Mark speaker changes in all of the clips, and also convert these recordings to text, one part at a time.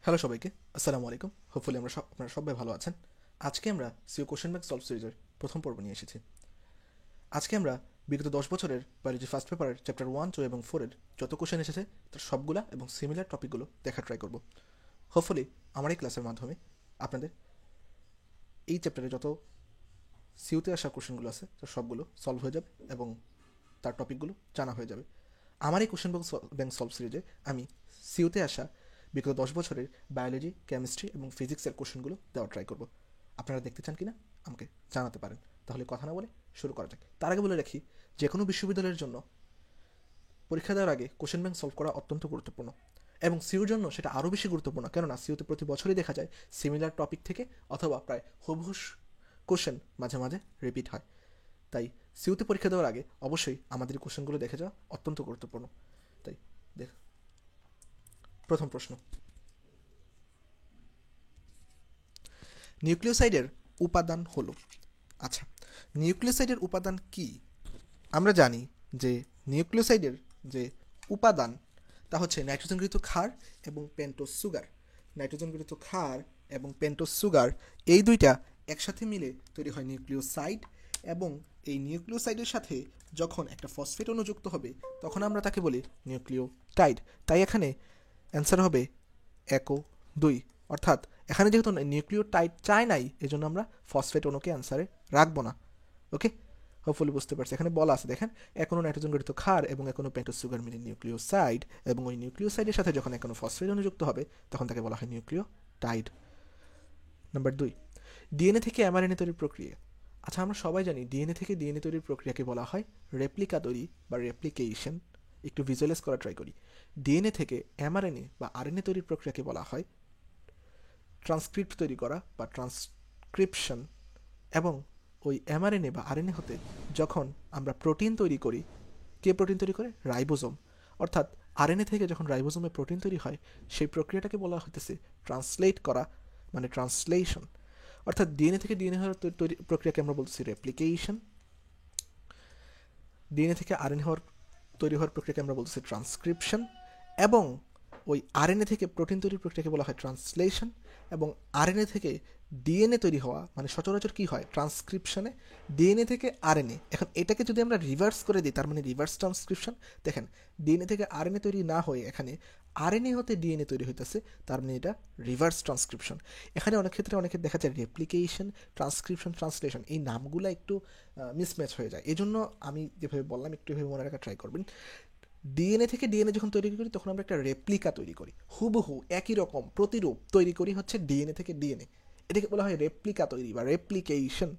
Speaker 1: Hello সবাইকে, আসসালামু আলাইকুম। হোপফুলি আপনারা সবাই ভালো আছেন। আজকে আমরা সিও কোশ্চেন ব্যাংক সলভ সিরিজের প্রথম পর্ব নিয়ে এসেছি। আজকে আমরা বিগত 10 বছরের বায়োলজি ফার্স্ট পেপারের চ্যাপ্টার 1, 2 এবং 4-এর যত কোশ্চেন এসেছে তার সবগুলা এবং সিমিলার টপিকগুলো দেখা ট্রাই করব। হোপফুলি আমার এই ক্লাসের মাধ্যমে আপনাদের এই চ্যাপ্টারে যত সিওতে আসা কোশ্চেনগুলো আছে তার সবগুলো সলভ হয়ে যাবে এবং তার টপিকগুলো জানা হয়ে যাবে। আমার এই কোশ্চেন ব্যাংক সলভ সিরিজে আমি সিওতে আসা বিগত 10 বছরের বায়োলজি, কেমিস্ট্রি এবং ফিজিক্সের কোশ্চেনগুলো দেওয়া ট্রাই করব। আপনারা দেখতে চান কিনা আমাকে জানাতে পারেন। তাহলে কথা না বলে শুরু করা যাক। তার আগে বলে রাখি, যে কোনো বিশ্ববিদ্যালয়ের জন্য পরীক্ষা দেওয়ার আগে কোশ্চেন ব্যাংক সলভ করা অত্যন্ত গুরুত্বপূর্ণ এবং সিওর জন্য সেটা আরও বেশি গুরুত্বপূর্ণ, কেননা সিওতে প্রতি বছরই দেখা যায় সিমিলার টপিক থেকে অথবা প্রায় হুবহু কোশ্চেন মাঝে মাঝে রিপিট হয়। তাই সিওতে পরীক্ষা দেওয়ার আগে অবশ্যই আমাদের কোশ্চেনগুলো দেখে যাওয়া অত্যন্ত গুরুত্বপূর্ণ। তাই দেখ, প্রথম প্রশ্ন, নিউক্লিওসাইডের উপাদান হলো। আচ্ছা, নিউক্লিওসাইডের উপাদান কি? আমরা জানি যে নিউক্লিওসাইডের যে উপাদান তা হচ্ছে নাইট্রোজেনগৃহীত ক্ষার এবং পেন্টোজ সুগার। নাইট্রোজেনগৃহীত ক্ষার এবং পেন্টোজ সুগার এই দুইটা একসাথে মিলে তৈরি হয় নিউক্লিওসাইড, এবং এই নিউক্লিওসাইডের সাথে যখন একটা ফসফেট অণু যুক্ত হবে তখন আমরা তাকে বলি নিউক্লিওটাইড। তাই এখানে অ্যান্সার হবে 1 ও 2, অর্থাৎ এখানে যেহেতু নিউক্লিওটাইড চাই নাই এজন্য আমরা ফসফেট অণুকে অ্যান্সারে রাখবো না। ওকে, হোপফুলি বুঝতে পারছি। এখানে বলা আছে দেখেন, এখনো নাইট্রোজেন গঠিত ক্ষার এবং এখনো পেন্টোজ সুগার মিলে নিউক্লিওসাইড, এবং ওই নিউক্লিওসাইডের সাথে যখন এখনো ফসফেট অণু যুক্ত হবে তখন তাকে বলা হয় নিউক্লিওটাইড। নাম্বার 2, ডিএনএ থেকে এমআরএনএ তৈরির প্রক্রিয়া। আচ্ছা, আমরা সবাই জানি ডিএনএ থেকে ডিএনএ তৈরির প্রক্রিয়াকে বলা হয় রেপ্লিকা তৈরি বা রেপ্লিকেশন। একটু ভিজুয়ালাইজ করা ট্রাই করি। ডিএনএ থেকে এমআরএনএ বা আরএনএ তৈরির প্রক্রিয়াকে বলা হয় ট্রান্সক্রিপ্ট তৈরি করা বা ট্রান্সক্রিপশন, এবং ওই এমআরএনএ বা আরএনএ হতে যখন আমরা প্রোটিন তৈরি করি, কে প্রোটিন তৈরি করে? রাইবোজোম। অর্থাৎ আরএনএ থেকে যখন রাইবোজোমে প্রোটিন তৈরি হয় সেই প্রক্রিয়াটাকে বলা হতেছে ট্রান্সলেট করা, মানে ট্রান্সলেশন। অর্থাৎ ডিএনএ থেকে ডিএনএ হওয়ার তৈরি প্রক্রিয়াকে আমরা বলছি রেপ্লিকেশন, ডিএনএ থেকে আরএনএ তৈরি হওয়ার প্রক্রিয়াকে আমরা বলছি ট্রান্সক্রিপশন, এবং ওই আরএনএ থেকে প্রোটিন তৈরির প্রক্রিয়াকে বলা হয় ট্রান্সলেশন, এবং আরএনএ থেকে ডিএনএ তৈরি হওয়া মানে সচরাচর কী হয় ট্রান্সক্রিপশনে ডিএনএ থেকে আরএনএ। এখন এটাকে যদি আমরা রিভার্স করে দিই তার মানে রিভার্স ট্রান্সক্রিপশন। দেখেন, ডিএনএ থেকে আরএনএ তৈরি না হয়ে এখানে আরএনএ হতে ডিএনএ তৈরি হইতেছে, তার মানে এটা রিভার্স ট্রান্সক্রিপশন। এখানে অনেক ক্ষেত্রে অনেকে দেখা যায় রেপ্লিকেশন, ট্রান্সক্রিপশন, ট্রান্সলেশন এই নামগুলো একটু মিসম্যাচ হয়ে যায়। এই জন্য আমি যেভাবে বললাম একটু এভাবে মনে রাখা ট্রাই করবেন। ডিএনএ থেকে ডিএনএ যখন তৈরি করি তখন আমরা একটা রেপ্লিকা তৈরি করি, হুবহু একই রকম প্রতিরূপ তৈরি করি হচ্ছে ডিএনএ থেকে ডিএনএ। এটাকে বলা হয় রেপ্লিকা তৈরি বা রেপ্লিকেশন।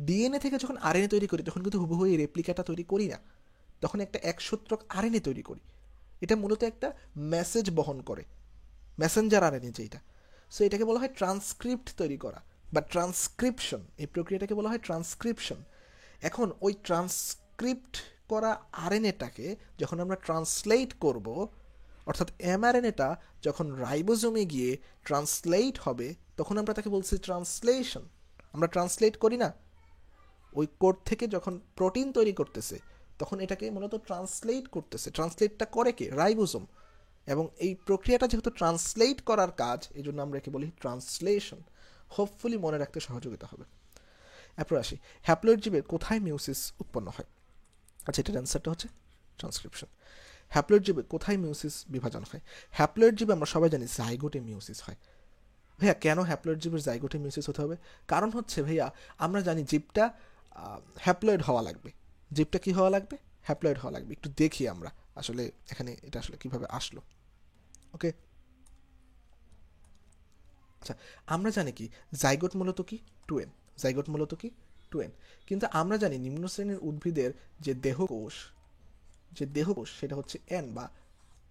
Speaker 1: ডিএনএ থেকে যখন আরএনএ তৈরি করি তখন কিন্তু হুবহু এই রেপ্লিকাটা তৈরি করি না, তখন একটা একসূত্রক আরএনএ তৈরি করি। এটা মূলত একটা মেসেজ বহন করে, মেসেঞ্জার আরএনএ যেটা। সো এটাকে বলা হয় ট্রান্সক্রিপ্ট তৈরি করা বা ট্রান্সক্রিপশন। এই প্রক্রিয়াটাকে বলা হয় ট্রান্সক্রিপশন। এখন ওই ট্রান্সক্রিপ্ট করা আরএনএটাকে যখন আমরা ট্রান্সলেট করব, অর্থাৎ এমআরএনএটা যখন রাইবোজোমে গিয়ে ট্রান্সলেট হবে তখন আমরা তাকে বলছি ট্রান্সলেশন। আমরা ট্রান্সলেট করি না, ওই কোড থেকে যখন প্রোটিন তৈরি করতেছে তখন এটাকে মূলত ট্রান্সলেট করতেছে। ট্রান্সলেটটা করে কে? রাইবোজোম। এবং এই প্রক্রিয়াটা যেহেতু ট্রান্সলেট করার কাজ, এই জন্য আমরা একে বলি ট্রান্সলেশন। হোপফুলি মনে রাখতে সহযোগিতা হবে। এরপর আসি, হ্যাপ্লয়েড জীবের কোথায় মিউসিস উৎপন্ন হয়? আচ্ছা, এটার অ্যান্সারটা হচ্ছে ট্রান্সক্রিপশন। হ্যাপ্লয়েড জীবে কোথায় মিউসিস বিভাজন হয়? হ্যাপ্লয়েড জীবে আমরা সবাই জানি জাইগোটে মিউসিস হয়। ভাইয়া কেন হ্যাপ্লয়েড জীবের জাইগোটে মিউসিস হতে হবে? কারণ হচ্ছে ভাইয়া, আমরা জানি জীবটা হ্যাপ্লয়েড হওয়া লাগবে। জীবটা কি হওয়া লাগবে? হ্যাপ্লয়েড হওয়া লাগবে। একটু দেখি আমরা আসলে এখানে এটা আসলে কিভাবে আসলো। ওকে, আচ্ছা, আমরা জানি কি জাইগোট মূলত কি? টুয়েন। জাইগোট মূলত কি? টুয়েন। কিন্তু আমরা জানি নিম্ন শ্রেণীর উদ্ভিদের যে দেহকোষ, সেটা হচ্ছে এন বা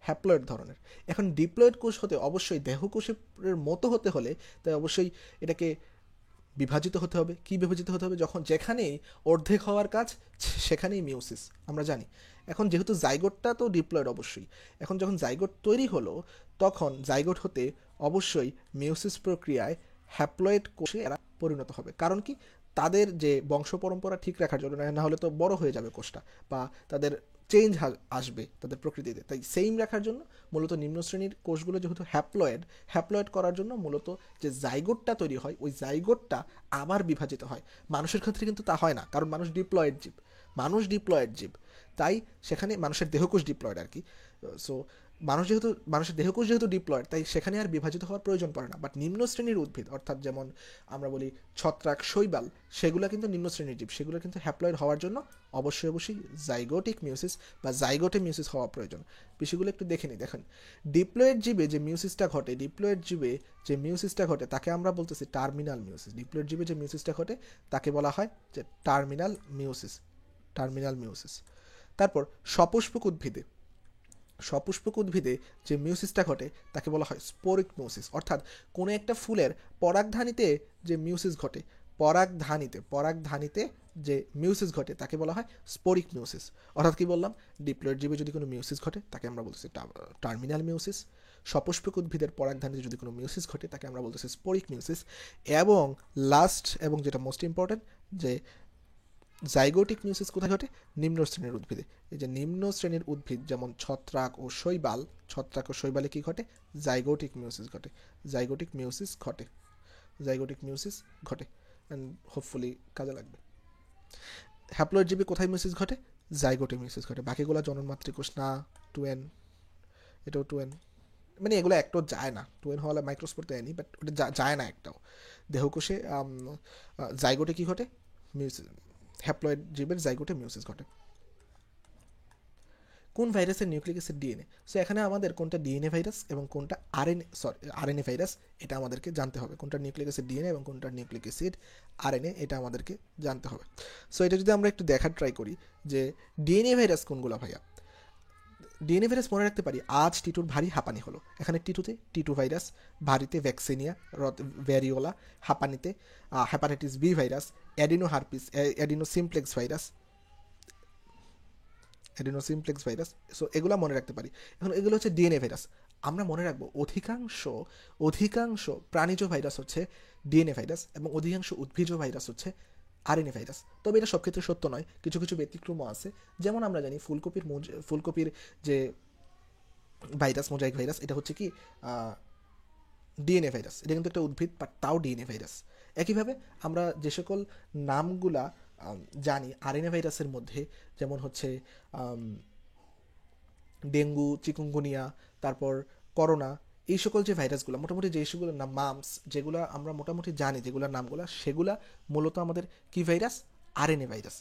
Speaker 1: হ্যাপ্লয়েড ধরনের। এখন ডিপ্লয়েড কোষ হতে অবশ্যই দেহকোষের মতো হতে হলে তাই অবশ্যই এটাকে বিভাজিত হতে হবে। কি বিভাজিত হতে হবে? যখন যেখানেই অর্ধেক হওয়ার কাজ সেখানেই মিউসিস, আমরা জানি। এখন যেহেতু জাইগোটটা তো ডিপ্লয়েড অবশ্যই, এখন যখন জাইগোট তৈরি হলো তখন জাইগোট হতে অবশ্যই মিউসিস প্রক্রিয়ায় হ্যাপ্লয়েড কোষে এরা পরিণত হবে। কারণ কি? তাদের যে বংশ পরম্পরা ঠিক রাখার জন্য, না হলে তো বড় হয়ে যাবে কোষটা, বা তাদের চেঞ্জ আসবে তাদের প্রকৃতিতে। তাই সেম রাখার জন্য মূলত নিম্ন শ্রেণীর কোষগুলো যেহেতু হ্যাপ্লয়েড করার জন্য মূলত যে জাইগোটটা তৈরি হয় ওই জাইগোটটা আবার বিভাজিত হয়। মানুষের ক্ষেত্রে কিন্তু তা হয় না, কারণ মানুষ ডিপ্লয়েড জীব। তাই সেখানে মানুষের দেহকোষ ডিপ্লয়েড আর কি। সো মানুষের দেহকোষ যেহেতু ডিপ্লয়েড, তাই সেখানে আর বিভাজিত হওয়ার প্রয়োজন পড়ে না। বাট নিম্ন শ্রেণীর উদ্ভিদ, অর্থাৎ যেমন আমরা বলি ছত্রাক, শৈবাল, সেগুলো কিন্তু নিম্ন শ্রেণীর জীব, সেগুলো কিন্তু হ্যাপ্লয়েড হওয়ার জন্য অবশ্যই জাইগোটিক মিউসিস বা জাইগোটে মিউসিস হওয়া প্রয়োজন। বিষয়গুলো একটু দেখে নিই। দেখেন, ডিপ্লয়েড জীবে যে মিউসিসটা ঘটে তাকে আমরা বলতেছি টার্মিনাল মিউসিস। ডিপ্লয়েড জীবে যে মিউসিসটা ঘটে তাকে বলা হয় যে টার্মিনাল মিউসিস। তারপর সপুষ্পক উদ্ভিদে যে মিউসিসটা ঘটে তাকে বলা হয় স্পোরিক মিউসিস। অর্থাৎ কোনো একটা ফুলের পরাগধানীতে যে মিউসিস ঘটে, পরাগধানীতে যে মিউসিস ঘটে তাকে বলা হয় স্পোরিক মিউসিস। অর্থাৎ কি বললাম, ডিপ্লয়েড জীবে যদি কোনো মিউসিস ঘটে তাকে আমরা বলতেছি টার্মিনাল মিউসিস। সপুষ্পক উদ্ভিদের পরাগধানীতে যদি কোনো মিউসিস ঘটে তাকে আমরা বলতেছি স্পোরিক মিউসিস। এবং লাস্ট এবং যেটা মোস্ট ইম্পর্টেন্ট, যে জাইগোটিক মিউসিস কোথায় ঘটে? নিম্ন শ্রেণীর উদ্ভিদে। এই যে নিম্ন শ্রেণীর উদ্ভিদ যেমন ছত্রাক ও শৈবালে কি ঘটে? জাইগোটিক মিউসিস ঘটে। অ্যান্ড হোপফুলি কাজে লাগবে। হ্যাপ্লয়েড জীবে কোথায় মিউসিস ঘটে? জাইগোটে মিউসিস ঘটে। বাকিগুলো জননমাতৃকোষ না, 2n, এটাও 2n, মানে এগুলো একটাও যায় না। 2n হওয়ালে মাইক্রোস্পোর দেয়নি, বাট ওটা যায় না একটাও। দেহকোষে জাইগোটে কি ঘটে? মিউসিস। হ্যাপ্লয়েড জীবের জাইগোটে মিউসিস ঘটে। কোন ভাইরাসের নিউক্লিক অ্যাসিড ডিএনএ? সো এখানে আমাদের কোনটা ডিএনএ ভাইরাস এবং কোনটা আরএনএ ভাইরাস এটা আমাদেরকে জানতে হবে। কোনটা নিউক্লিক অ্যাসিড ডিএনএ এবং কোনটা নিউক্লিক অ্যাসিড আরএনএ এটা আমাদেরকে জানতে হবে। সো এটা যদি আমরা একটু দেখার ট্রাই করি যে ডিএনএ ভাইরাস কোনগুলো ভাইয়া। ডিএনএ ভাইরাস মনে রাখতে পারি, আজ টিটুর ভারী হাঁপানি হলো। এখানে টিটুতে টিটু ভাইরাস, ভারীতে ভ্যাকসিনিয়া ভ্যারিওলা, হাঁপানিতে হেপাটাইটিস বি ভাইরাস, অ্যাডিনোসিমপ্লেক্স ভাইরাস। সো এগুলো মনে রাখতে পারি। এখন এগুলো হচ্ছে ডিএনএ ভাইরাস। আমরা মনে রাখবো অধিকাংশ প্রাণীজ ভাইরাস হচ্ছে ডিএনএ ভাইরাস এবং অধিকাংশ উদ্ভিজ ভাইরাস হচ্ছে আরএনএ ভাইরাস। তবে এটা সব ক্ষেত্রে সত্য নয়, কিছু কিছু ব্যতিক্রমও আছে। যেমন আমরা জানি ফুলকপির যে ভাইরাস, মোজাইক ভাইরাস, এটা হচ্ছে কি ডিএনএ ভাইরাস। এটা কিন্তু একটা উদ্ভিদ, বাট তাও ডিএনএ ভাইরাস। একইভাবে আমরা যে সকল নামগুলা জানি আরএনএ ভাইরাসের মধ্যে, যেমন হচ্ছে ডেঙ্গু, চিকুনগুনিয়া, তারপর করোনা, এই সকল যে ভাইরাসগুলো মোটামুটি যে সেগুলো নাম, মামস, যেগুলো আমরা মোটামুটি জানি, যেগুলোর নামগুলো, সেগুলা মূলত আমাদের কি virus? RNA virus.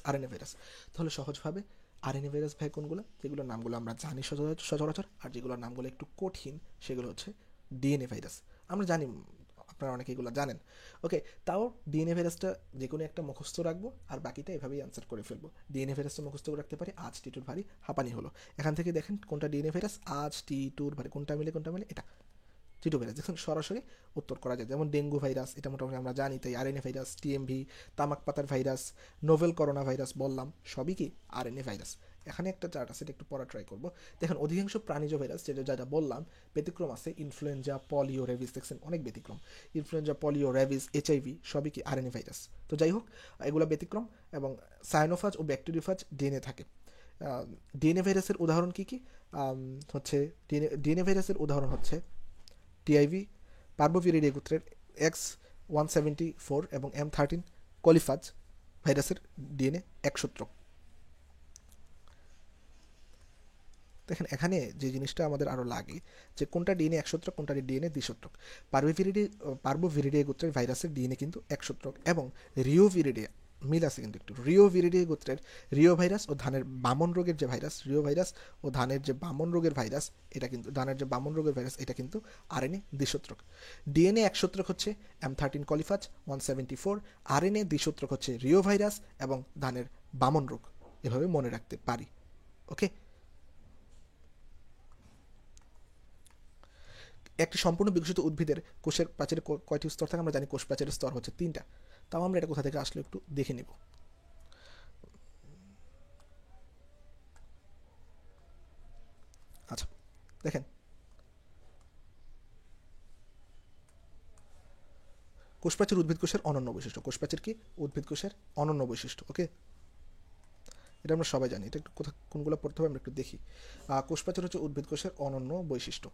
Speaker 1: RNA virus. তাহলে সহজভাবে আরএনএ ভাইরাস ভাই কোনগুলো? যেগুলোর নামগুলো আমরা জানি সচরাচর, আর যেগুলোর নামগুলো একটু কঠিন সেগুলো হচ্ছে ডিএনএ ভাইরাস। আমরা জানি, আপনারা অনেকে এগুলো জানেন। ওকে, তাও ডিএনএ ভাইরাসটা যে কোনো একটা মুখস্থ রাখবো আর বাকিটা এভাবেই অ্যান্সার করে ফেলবো। ডিএনএ ভাইরাসটা মুখস্থ করে রাখতে পারি, আজ টিটুর ভারী হাঁপানি হলো। এখান থেকে দেখেন কোনটা ডিএনএ ভাইরাস, আজ টিটুর ভারী, কোনটা মিলে এটা টিটু ভাইরাস। দেখুন সরাসরি উত্তর করা যায়। যেমন ডেঙ্গু ভাইরাস, এটা মোটামুটি আমরা জানি, তাই আরএনএ ভাইরাস। টিএমভি, তামাক পাতার ভাইরাস, নোভেল করোনা ভাইরাস বললাম, সবই কি আরএনএ ভাইরাস। এখানে একটা চার্ট আছে, এটা একটু পড়া ট্রাই করবো। দেখেন অধিকাংশ প্রাণীজ ভাইরাস, যা বললাম, ব্যতিক্রম আছে ইনফ্লুয়েঞ্জা, পলিও, রেবিস, দেখছেন অনেক ব্যতিক্রম। ইনফ্লুয়েঞ্জা, পলিও, রেবিস, এইচআইভি সবই কি আরএনএ ভাইরাস। তো যাই হোক, এগুলো ব্যতিক্রম। এবং সাইনোফাজ ও ব্যাকটেরিওফাজ ডিএনএ থাকে। ডিএনএ ভাইরাসের উদাহরণ কি হচ্ছে ডিএনএ ভাইরাসের উদাহরণ হচ্ছে টিআইভি, পার্বোভিরিডিয়া গোত্রের X174 এবং M13 কলিফাজ ভাইরাসের ডিএনএ একসূত্রক। দেখেন এখানে যে জিনিসটা আমাদের আরও লাগে, যে কোনটা ডিএনএ একসূত্রক, কোনটা ডিএনএ দ্বিসূত্রক। পার্বোভিরিডিয়া গোত্রের ভাইরাসের ডিএনএ কিন্তু একসূত্রক। এবং রিওভিরিডিয়া, মিল আছে কিন্তু একটু, রিওভিরিডিয়া গোত্রের রিও ভাইরাস ও ধানের বামন রোগের যে ভাইরাস, এটা কিন্তু আরএনএ দ্বিসূত্রক। ডিএনএ একসূত্রক হচ্ছে M13 কলিফাজ 174, আরএনএ দ্বিসূত্রক হচ্ছে রিও ভাইরাস এবং ধানের বামন রোগ। এভাবে মনে রাখতে পারি। ওকে, একটি সম্পূর্ণ বিকশিত উদ্ভিদের কোষের প্রাচীরে কয়টি স্তর থাকে? আমরা জানি কোষ প্রাচীরের স্তর হচ্ছে 3টা। তাও আমরা এটা কোথা থেকে আসলে একটু দেখে নিব। আচ্ছা দেখেন, কোষ প্রাচীর উদ্ভিদ কোষের অনন্য বৈশিষ্ট্য। কোষ প্রাচীর কি? উদ্ভিদ কোষের অনন্য বৈশিষ্ট্য। ওকে, এটা আমরা সবাই জানি। এটা একটু কোনগুলো পড়তে হবে আমরা একটু দেখি। কোষ প্রাচীর হচ্ছে উদ্ভিদ কোষের অনন্য বৈশিষ্ট্য।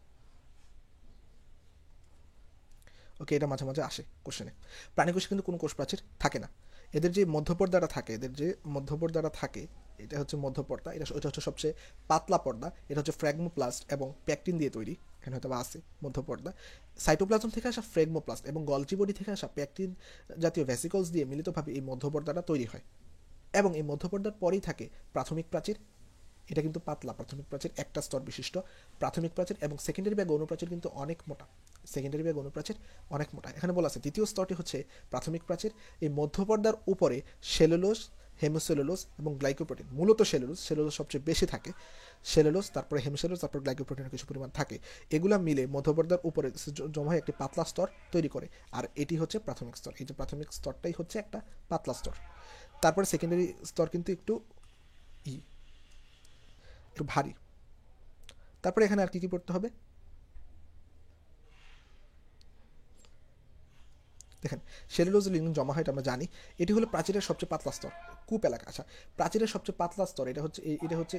Speaker 1: ওকে, এটা মাঝে মাঝে আসে কোশ্চেনে। প্রাণী কোষে কিন্তু কোনো কোষ প্রাচীর থাকে না। এদের যে মধ্যপর্দাটা থাকে, এটা হচ্ছে মধ্যপর্দা, এটা হচ্ছে সবচেয়ে পাতলা পর্দা। এটা হচ্ছে ফ্র্যাগমোপ্লাস্ট এবং প্যাকটিন দিয়ে তৈরি। এখানে হয়তো আছে মধ্যপর্দা। সাইটোপ্লাজম থেকে আসা ফ্র্যাগমোপ্লাস্ট এবং গলজি বডি থেকে আসা প্যাকটিন জাতীয় ভ্যাসিকলস দিয়ে মিলিতভাবে এই মধ্যপর্দাটা তৈরি হয়। এবং এই মধ্যপর্দার পরেই থাকে প্রাথমিক প্রাচীর। এটা কিন্তু পাতলা। প্রাথমিক প্রাচীর একটা স্তর বিশিষ্ট প্রাথমিক প্রাচীর, এবং সেকেন্ডারি বা গৌণ প্রাচীর কিন্তু অনেক মোটা। এখানে বলা আছে দ্বিতীয় স্তরটি হচ্ছে প্রাথমিক প্রাচীর। এই মধ্যপর্দার উপরে সেলুলোজ, হেমিসেলুলোজ এবং গ্লাইকোপ্রোটিন, মূলত সেলুলোজ সবচেয়ে বেশি থাকে। সেলুলোজ, তারপরে হেমিসেলুলোজ, তারপর গ্লাইকোপ্রোটিনের কিছু পরিমাণ থাকে। এগুলা মিলে মধ্যপর্দার উপরে জমা হয়ে একটি পাতলা স্তর তৈরি করে, আর এটি হচ্ছে প্রাথমিক স্তর। এই যে প্রাথমিক স্তরটাই হচ্ছে একটা পাতলা স্তর। তারপরে সেকেন্ডারি স্তর কিন্তু একটু ভারী। তারপরে এখানে আর কি কি পড়তে হবে দেখেন, সেলুলোজ লিগনিন জমা হয়, আমরা জানি। এটি হলো প্রাচীরের সবচেয়ে পাতলা স্তর, কূপ এলাকা। আচ্ছা, প্রাচীরের সবচেয়ে পাতলা স্তর এটা হচ্ছে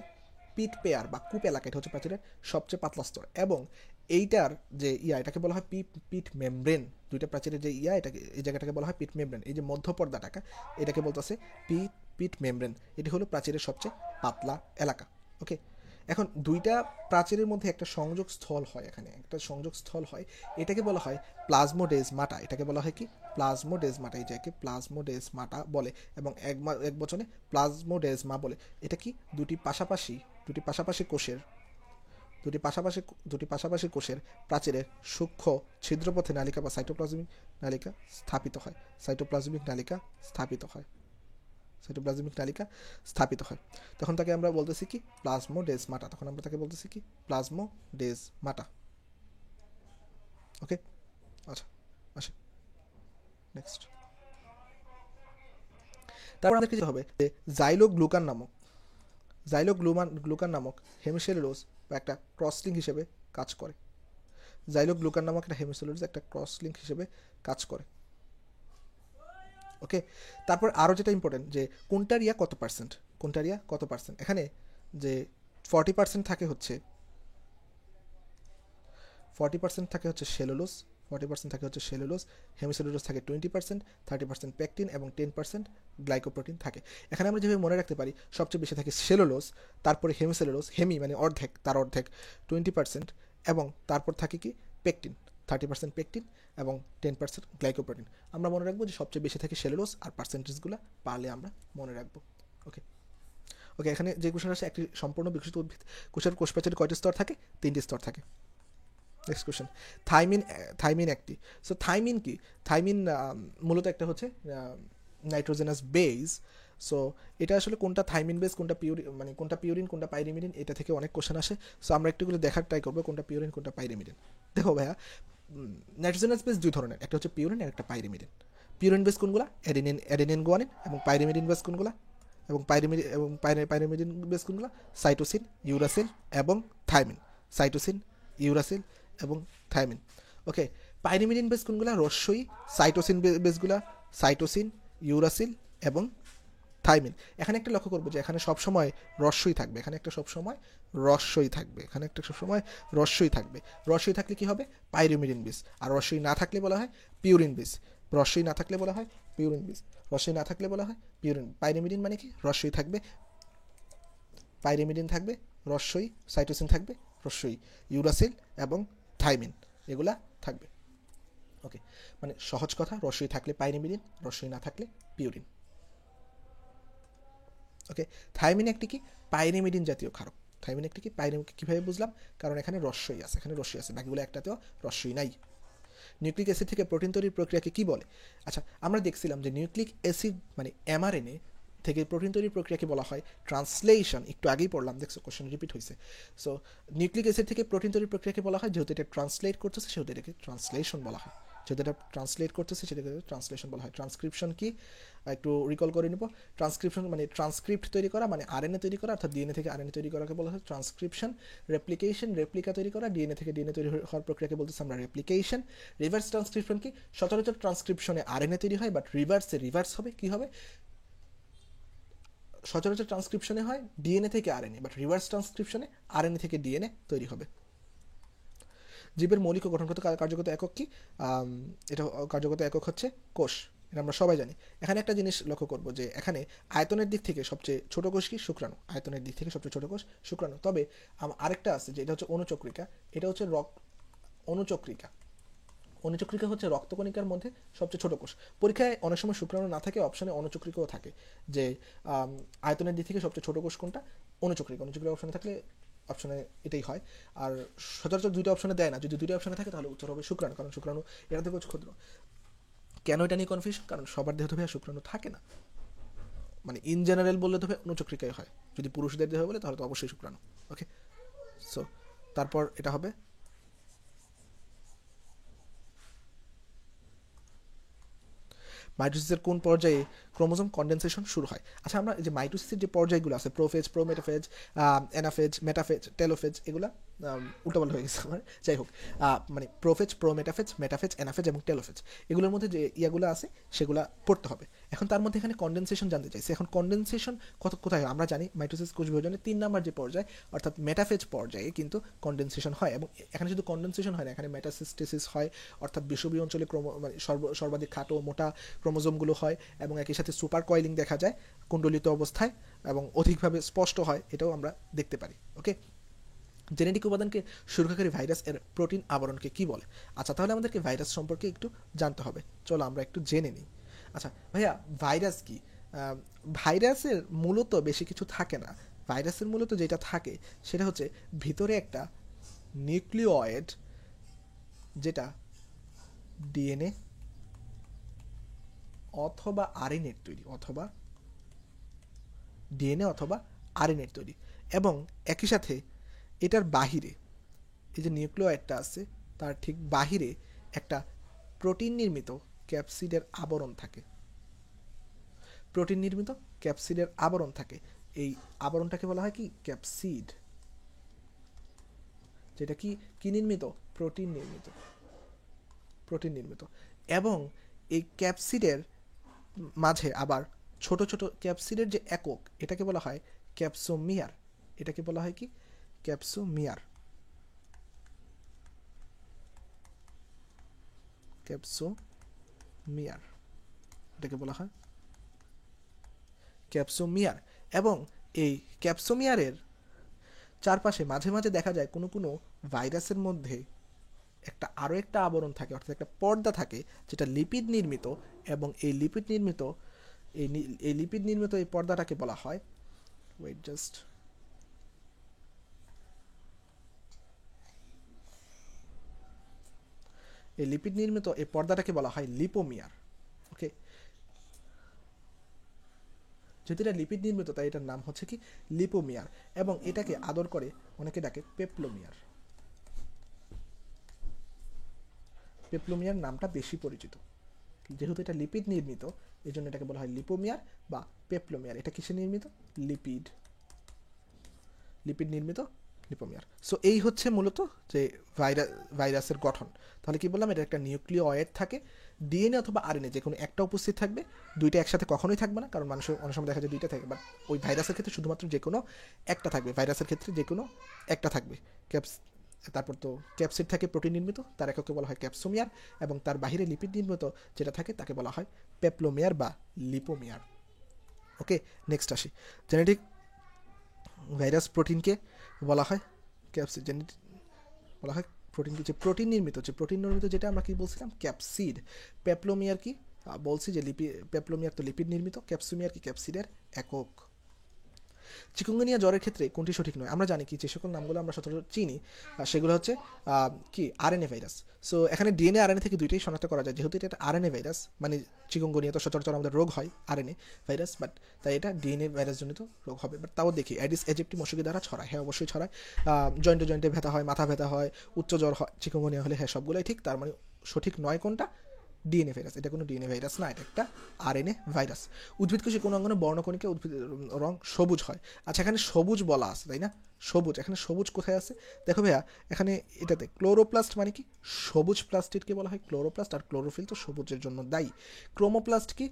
Speaker 1: পিট পেয়ার বা কূপ এলাকা। এটা হচ্ছে প্রাচীরের সবচেয়ে পাতলা স্তর, এবং এইটার যে এটাকে বলা হয় পিট মেমব্রেন। দুইটা প্রাচীরের যে এই জায়গাটাকে বলা হয় পিট মেমব্রেন। এই যে মধ্যপর্দাটাকে এটাকে বলতেছে পিট মেমব্রেন। এটি হলো প্রাচীরের সবচেয়ে পাতলা এলাকা। ওকে, এখন দুইটা প্রাচীরের মধ্যে একটা সংযোগ স্থল হয়, এটাকে বলা হয় প্লাজমোডেজমাটা। এটাকে বলা হয় কি প্লাজমোডেজমাটা। এই জায়গাকে প্লাজমোডেজমাটা বলে, এবং এক বচনে প্লাজমোডেজমা বলে। এটা কি দুটি পাশাপাশি কোষের প্রাচীরের সূক্ষ্ম ছিদ্রপথে নালিকা বা সাইটোপ্লাজমিক নালিকা স্থাপিত হয়। তখন তাকে আমরা বলতেছি কি প্লাজমোডেজমাটা। ওকে, আচ্ছা, আসে নেক্সট। তারপর আমাদের কিছু হবে যে জাইলোগ্লুকান নামক হেমিসেলুলোজ বা একটা ক্রসলিঙ্ক হিসেবে কাজ করে। ওকে, তারপর আরও যেটা ইম্পর্টেন্ট, যে কোনটার ইয়া কত পার্সেন্ট। এখানে যে 40% থাকে হচ্ছে সেলুলোজ, হেমিসেলুলোজ থাকে 20%, 30% প্যাকটিন এবং 10% গ্লাইকোপ্রোটিন থাকে। এখানে আমরা যেভাবে মনে রাখতে পারি, সবচেয়ে বেশি থাকে সেলুলোজ, তারপরে হেমিসেলুলোজ, মানে অর্ধেক, 20%, এবং তারপর থাকে কি প্যাকটিন, 30% প্যাকটিন এবং 10% গ্লাইকোপ্রোটিন। আমরা মনে রাখবো যে সবচেয়ে বেশি থাকে সেলুলোজ, আর পার্সেন্টেজগুলো পারলে আমরা মনে রাখবো। ওকে, এখানে যে কোশ্চেন আছে, একটি সম্পূর্ণ বিকশিত উদ্ভিদ কোষ প্রাচীরে কয়টি স্তর থাকে? 3টি স্তর থাকে। নেক্সট কোশ্চেন, থাইমিন একটি। সো থাইমিন কি? থাইমিন মূলত একটা হচ্ছে নাইট্রোজেনাস বেস। সো এটা আসলে কোনটা থাইমিন বেস, কোনটা পিউরিন, কোনটা পাইরিমিডিন, এটা থেকে অনেক কোশ্চেন আসে। সো আমরা একটুগুলো দেখার ট্রাই করবো কোনটা পিউরিন, কোনটা পাইরিমিডিন। দেখো ভাইয়া, নাইট্রোজেনাস বেস দুই ধরনের, একটা হচ্ছে পিউরিন আর একটা পাইরিমিডিন। পিউরিন বেস কোনগুলা? Adenine guanine. এবং পাইরিমিডিন বেস কোনগুলা? পাইরিমিডিন বেস কোনগুলা? সাইটোসিন, ইউরাসিল এবং থাইমিন। ওকে, পাইরিমিডিন বেস কোনগুলা? রস্যই। সাইটোসিন, ইউরাসিল এবং থাইমিন। এখানে একটা লক্ষ্য করবো যে এখানে সবসময় রস্যই থাকবে। এখানে একটা সবসময় রস্যই থাকবে। রস্যই থাকলে কি হবে? Pyrimidine base. আর রস্যই না থাকলে বলা হয় পিউরিন বেস। পাইরিমিডিন মানে কি? রস্যই থাকবে, পাইরিমিডিন থাকবে, রস্যই, সাইটোসিন থাকবে, রস্যই, ইউরাসিল এবং থাইমিন, এগুলা থাকবে। ওকে, মানে সহজ কথা, রস্যই থাকলে পাইরিমিডিন, রস্যই না থাকলে পিউরিন। ওকে, থাইমিন একটি কি? পাইরিমিডিন জাতীয় ক্ষারক। কীভাবে বুঝলাম? কারণ এখানে রস্যই আছে, বাকিগুলো একটাতেও রস্যই নাই। নিউক্লিক অ্যাসিড থেকে প্রোটিন তৈরির প্রক্রিয়াকে কি বলে? আচ্ছা, আমরা দেখছিলাম যে নিউক্লিক অ্যাসিড মানে এমআরএনএ থেকে প্রোটিন তৈরির প্রক্রিয়াকে বলা হয় ট্রান্সলেশন। একটু আগেই পড়লাম, দেখছো কোশ্চেন রিপিট হয়েছে। সো নিউক্লিক অ্যাসিড থেকে প্রোটিন তৈরির প্রক্রিয়াকে বলা হয়, যেহেতু এটা ট্রান্সলেট করতেছে সেহেতু এটাকে ট্রান্সলেশন বলা হয়। ট্রান্সক্রিপশন কি একটু রিকল করে নিব। ট্রান্সক্রিপশন মানে ট্রান্সক্রিপ্ট তৈরি করা, মানে আরএনএ তৈরি করা, অর্থাৎ ডিএনএ থেকে আরএনএ তৈরি করাকে বলা হয় ট্রান্সক্রিপশন। রেপ্লিকা তৈরি করা, ডিএনএ থেকে ডিএনএ তৈরি হওয়ার প্রক্রিয়াকে বলতেছি আমরা রেপ্লিকেশন। রিভার্স ট্রান্সক্রিপশন কি? সচরাচর ট্রান্সক্রিপশনে আরএনএ তৈরি হয়, বাট রিভার্স হবে কি হবে? সচরাচর ট্রান্সক্রিপশনে হয় ডিএনএ থেকে আরএনএ, বাট রিভার্স ট্রান্সক্রিপশনে আরএনএ থেকে ডিএনএ তৈরি হবে। জীবের মৌলিক ও গঠনগত কার্যগত একক কি? এটা কার্যগত একক হচ্ছে কোষ, এটা আমরা সবাই জানি। এখানে একটা জিনিস লক্ষ্য করব যে এখানে আয়তনের দিক থেকে সবচেয়ে ছোট কোষ কি? শুক্রাণু। আয়তনের দিক থেকে সবচেয়ে ছোট কোষ শুক্রাণু। তবে আরেকটা আছে যে এটা হচ্ছে অনুচক্রিকা, এটা হচ্ছে অনুচক্রিকা। অনুচক্রিকা হচ্ছে রক্তকণিকার মধ্যে সবচেয়ে ছোট কোষ। পরীক্ষায় অনেক সময় শুক্রাণু না থাকে, অপশনে অনুচক্রিকাও থাকে, যে আয়তনের দিক থেকে সবচেয়ে ছোট কোষ কোনটা? অনুচক্রিকা। অনুচক্রিকা অপশনে থাকলে অপশনে এটাই হয়। আর সচরাচর দুইটা অপশনে দেয় না, যদি দুইটা অপশনে থাকে তাহলে উত্তর হবে শুক্রাণু, কারণ শুক্রাণু এটা থেকে হচ্ছে ক্ষুদ্র। কেন এটা নিয়ে কনফিউশন? কারণ সবার দেহ তো ভাইয়া শুক্রাণু থাকে না, মানে ইন জেনারেল বললে তো ভাই অনুচক্রিকাই হয়, যদি পুরুষদের দেহ বলে তাহলে তো অবশ্যই শুক্রাণু। ওকে, সো তারপর এটা হবে মাইটোসিসের কোন পর্যায়ে ক্রোমোজোম কনডেনসেশন শুরু হয়? আচ্ছা, আমরা এই যে মাইটোসিসের যে পর্যায়গুলো আছে, prophase, prometaphase, anaphase, metaphase, telophase, এগুলা উল্টাপাল্টা হয়ে গেছে আমার, যাই হোক, মানে প্রোফেজ, প্রোমেটাফেজ, মেটাফেজ, অ্যানাফেজ এবং টেলোফেজ, এগুলোর মধ্যে যে ইয়াগুলো আছে সেগুলো পড়তে হবে। এখন তার মধ্যে এখানে কনডেনসেশন জানতে চাইছে। এখন কনডেনসেশন কোথায় হয়? আমরা জানি মাইটোসিস কোষ বিভাজনের 3 নম্বর যে পর্যায়, অর্থাৎ মেটাফেজ পর্যায়ে কিন্তু কনডেনসেশন হয়। এবং এখানে শুধু কনডেনসেশন হয় না, এখানে মেটাসিস্টেসিস হয়, অর্থাৎ বিষুবীয় অঞ্চলে মানে সর্বাধিক খাটো মোটা ক্রোমোজোমগুলো হয়, এবং একই সাথে সুপার কয়েলিং দেখা যায় কুণ্ডলিত অবস্থায়, এবং অধিকভাবে স্পষ্ট হয়, এটাও আমরা দেখতে পারি। ওকে, জেনেটিক উপাদানকে সুরক্ষাকারী ভাইরাস এর প্রোটিন আবরণকে কি বলে? আচ্ছা, তাহলে আমাদেরকে ভাইরাস সম্পর্কে একটু জানতে হবে, চলো আমরা একটু জেনে নিই। আচ্ছা ভাইয়া, ভাইরাস কি? ভাইরাসের মূলত বেশি কিছু থাকে না। ভাইরাসের মূলত যেটা থাকে সেটা হচ্ছে ভিতরে একটা নিউক্লিওয়েড, যেটা ডিএনএ অথবা আরএনএর তৈরি, অথবা ডিএনএ অথবা আরএনএর তৈরি, এবং একই সাথে এটার বাহিরে, এই যে নিউক্লিওয়েডটা আছে তার ঠিক বাহিরে একটা প্রোটিন নির্মিত ক্যাপসিডের আবরণ থাকে। প্রোটিন নির্মিত ক্যাপসিডের আবরণ থাকে। এই আবরণটাকে বলা হয় কি? ক্যাপসিড। যেটা কি কি নির্মিত? প্রোটিন নির্মিত। প্রোটিন নির্মিত। এবং এই ক্যাপসিডের মাঝে আবার ছোট ছোট ক্যাপসিডের যে একক, এটাকে বলা হয় ক্যাপসোমিয়ার। এটাকে বলা হয় কি? ক্যাপসোমিয়ার। ক্যাপসোমিয়ার, এটাকে বলা হয় ক্যাপসোমিয়ার। এবং এই ক্যাপসোমিয়ারের চারপাশে মাঝে মাঝে দেখা যায় কোনো কোনো ভাইরাসের মধ্যে আরও একটা আবরণ থাকে, অর্থাৎ একটা পর্দা থাকে, যেটা লিপিড নির্মিত। এবং এই লিপিড নির্মিত এই পর্দাটাকে বলা হয়, ওয়েট জাস্ট, এই লিপিড নির্মিত এই পর্দাটাকে বলা হয় লিপোমিয়ার। ওকে, যেহেতু এটা লিপিড নির্মিত তাই এটার নাম হচ্ছে কি? লিপোমিয়ার। এবং এটাকে আদর করে অনেকে ডাকে পেপলোমিয়ার। পেপলোমিয়ার নামটা বেশি পরিচিত, যেহেতু এটা লিপিড নির্মিত এই জন্য এটাকে বলা হয় লিপোমিয়ার বা পেপলোমিয়ার। এটা কিসে নির্মিত? লিপিড নির্মিত লিপোমিয়ার। সো এই হচ্ছে মূলত যে ভাইরাসের গঠন। তাহলে কি বললাম? এটা একটা নিউক্লিওয়েড থাকে, ডিএনএ অথবা আরএনএ যে কোনো একটা উপস্থিত থাকবে, দুইটা একসাথে কখনোই থাকবে না, কারণ মানুষের অনেক সময় দেখা যায় দুইটা থাকে, বাট ওই ভাইরাসের ক্ষেত্রে শুধুমাত্র যে কোনো একটা থাকবে। ভাইরাসের ক্ষেত্রে যে কোনো একটা থাকবে। তারপর তো ক্যাপসিড থাকে প্রোটিন নির্মিত, তার এককে বলা হয় ক্যাপসোমিয়ার, এবং তার বাহিরে লিপিড নির্মিত যেটা থাকে তাকে বলা হয় পেপলোমিয়ার বা লিপোমিয়ার। ওকে, নেক্সট আসি। জেনেটিক ভাইরাস প্রোটিনকে বলা হয় ক্যাপসিড। বলা হয় প্রোটিনকে, যে প্রোটিন নির্মিত যেটা আমরা কি বলছিলাম? ক্যাপসিড। পেপলোমিয়ার কি বলছি? যে পেপলোমিয়ার তো লিপিড নির্মিত, ক্যাপসোমিয়ার কি? ক্যাপসিডের একক। চিকুনগুনিয়া জ্বরের ক্ষেত্রে কোনটি সঠিক নয়? আমরা জানি কি যে সকল নামগুলো আমরা সচরাচর চিনি সেগুলো হচ্ছে কি? RNA virus. সো এখানে ডিএনএ আরএনএ থেকে দুইটাই শনাক্ত করা যায়, যেহেতু এটা একটা আরএনএ ভাইরাস, মানে চিকুনগুনিয়া তো সচরাচর আমাদের রোগ হয় আরএনএ ভাইরাস, বাট তাই এটা ডিএনএ ভাইরাস জনিত রোগ হবে। বাট তাও দেখি অ্যাডিস এজিপ্টি মশকি দ্বারা ছড়ায়। হ্যাঁ, অবশ্যই ছড়ায়। জয়েন্টে ব্যথা হয়, মাথা ব্যথা হয়, উচ্চ জ্বর হয় চিকুনগুনিয়া হলে। হ্যাঁ, সবগুলোই ঠিক। তার মানে সঠিক নয় কোনটা? DNA virus. এটা কোনো ডিএনএ ভাইরাস না, এটা একটা আরএনএ ভাইরাস। উদ্ভিদ কোষে কোনো অঙ্গনে বর্ণকণিকা উদ্ভিদের রং সবুজ হয়। আচ্ছা, এখানে সবুজ বলা আছে তাই না? সবুজ, এখানে সবুজ কোথায় আছে? দেখো ভাইয়া, এখানে এটাতে ক্লোরোপ্লাস্ট মানে কি? সবুজ প্লাস্টিডকে বলা হয় ক্লোরোপ্লাস্ট, আর ক্লোরোফিল তো সবুজের জন্য দায়ী। ক্রোমোপ্লাস্ট কি?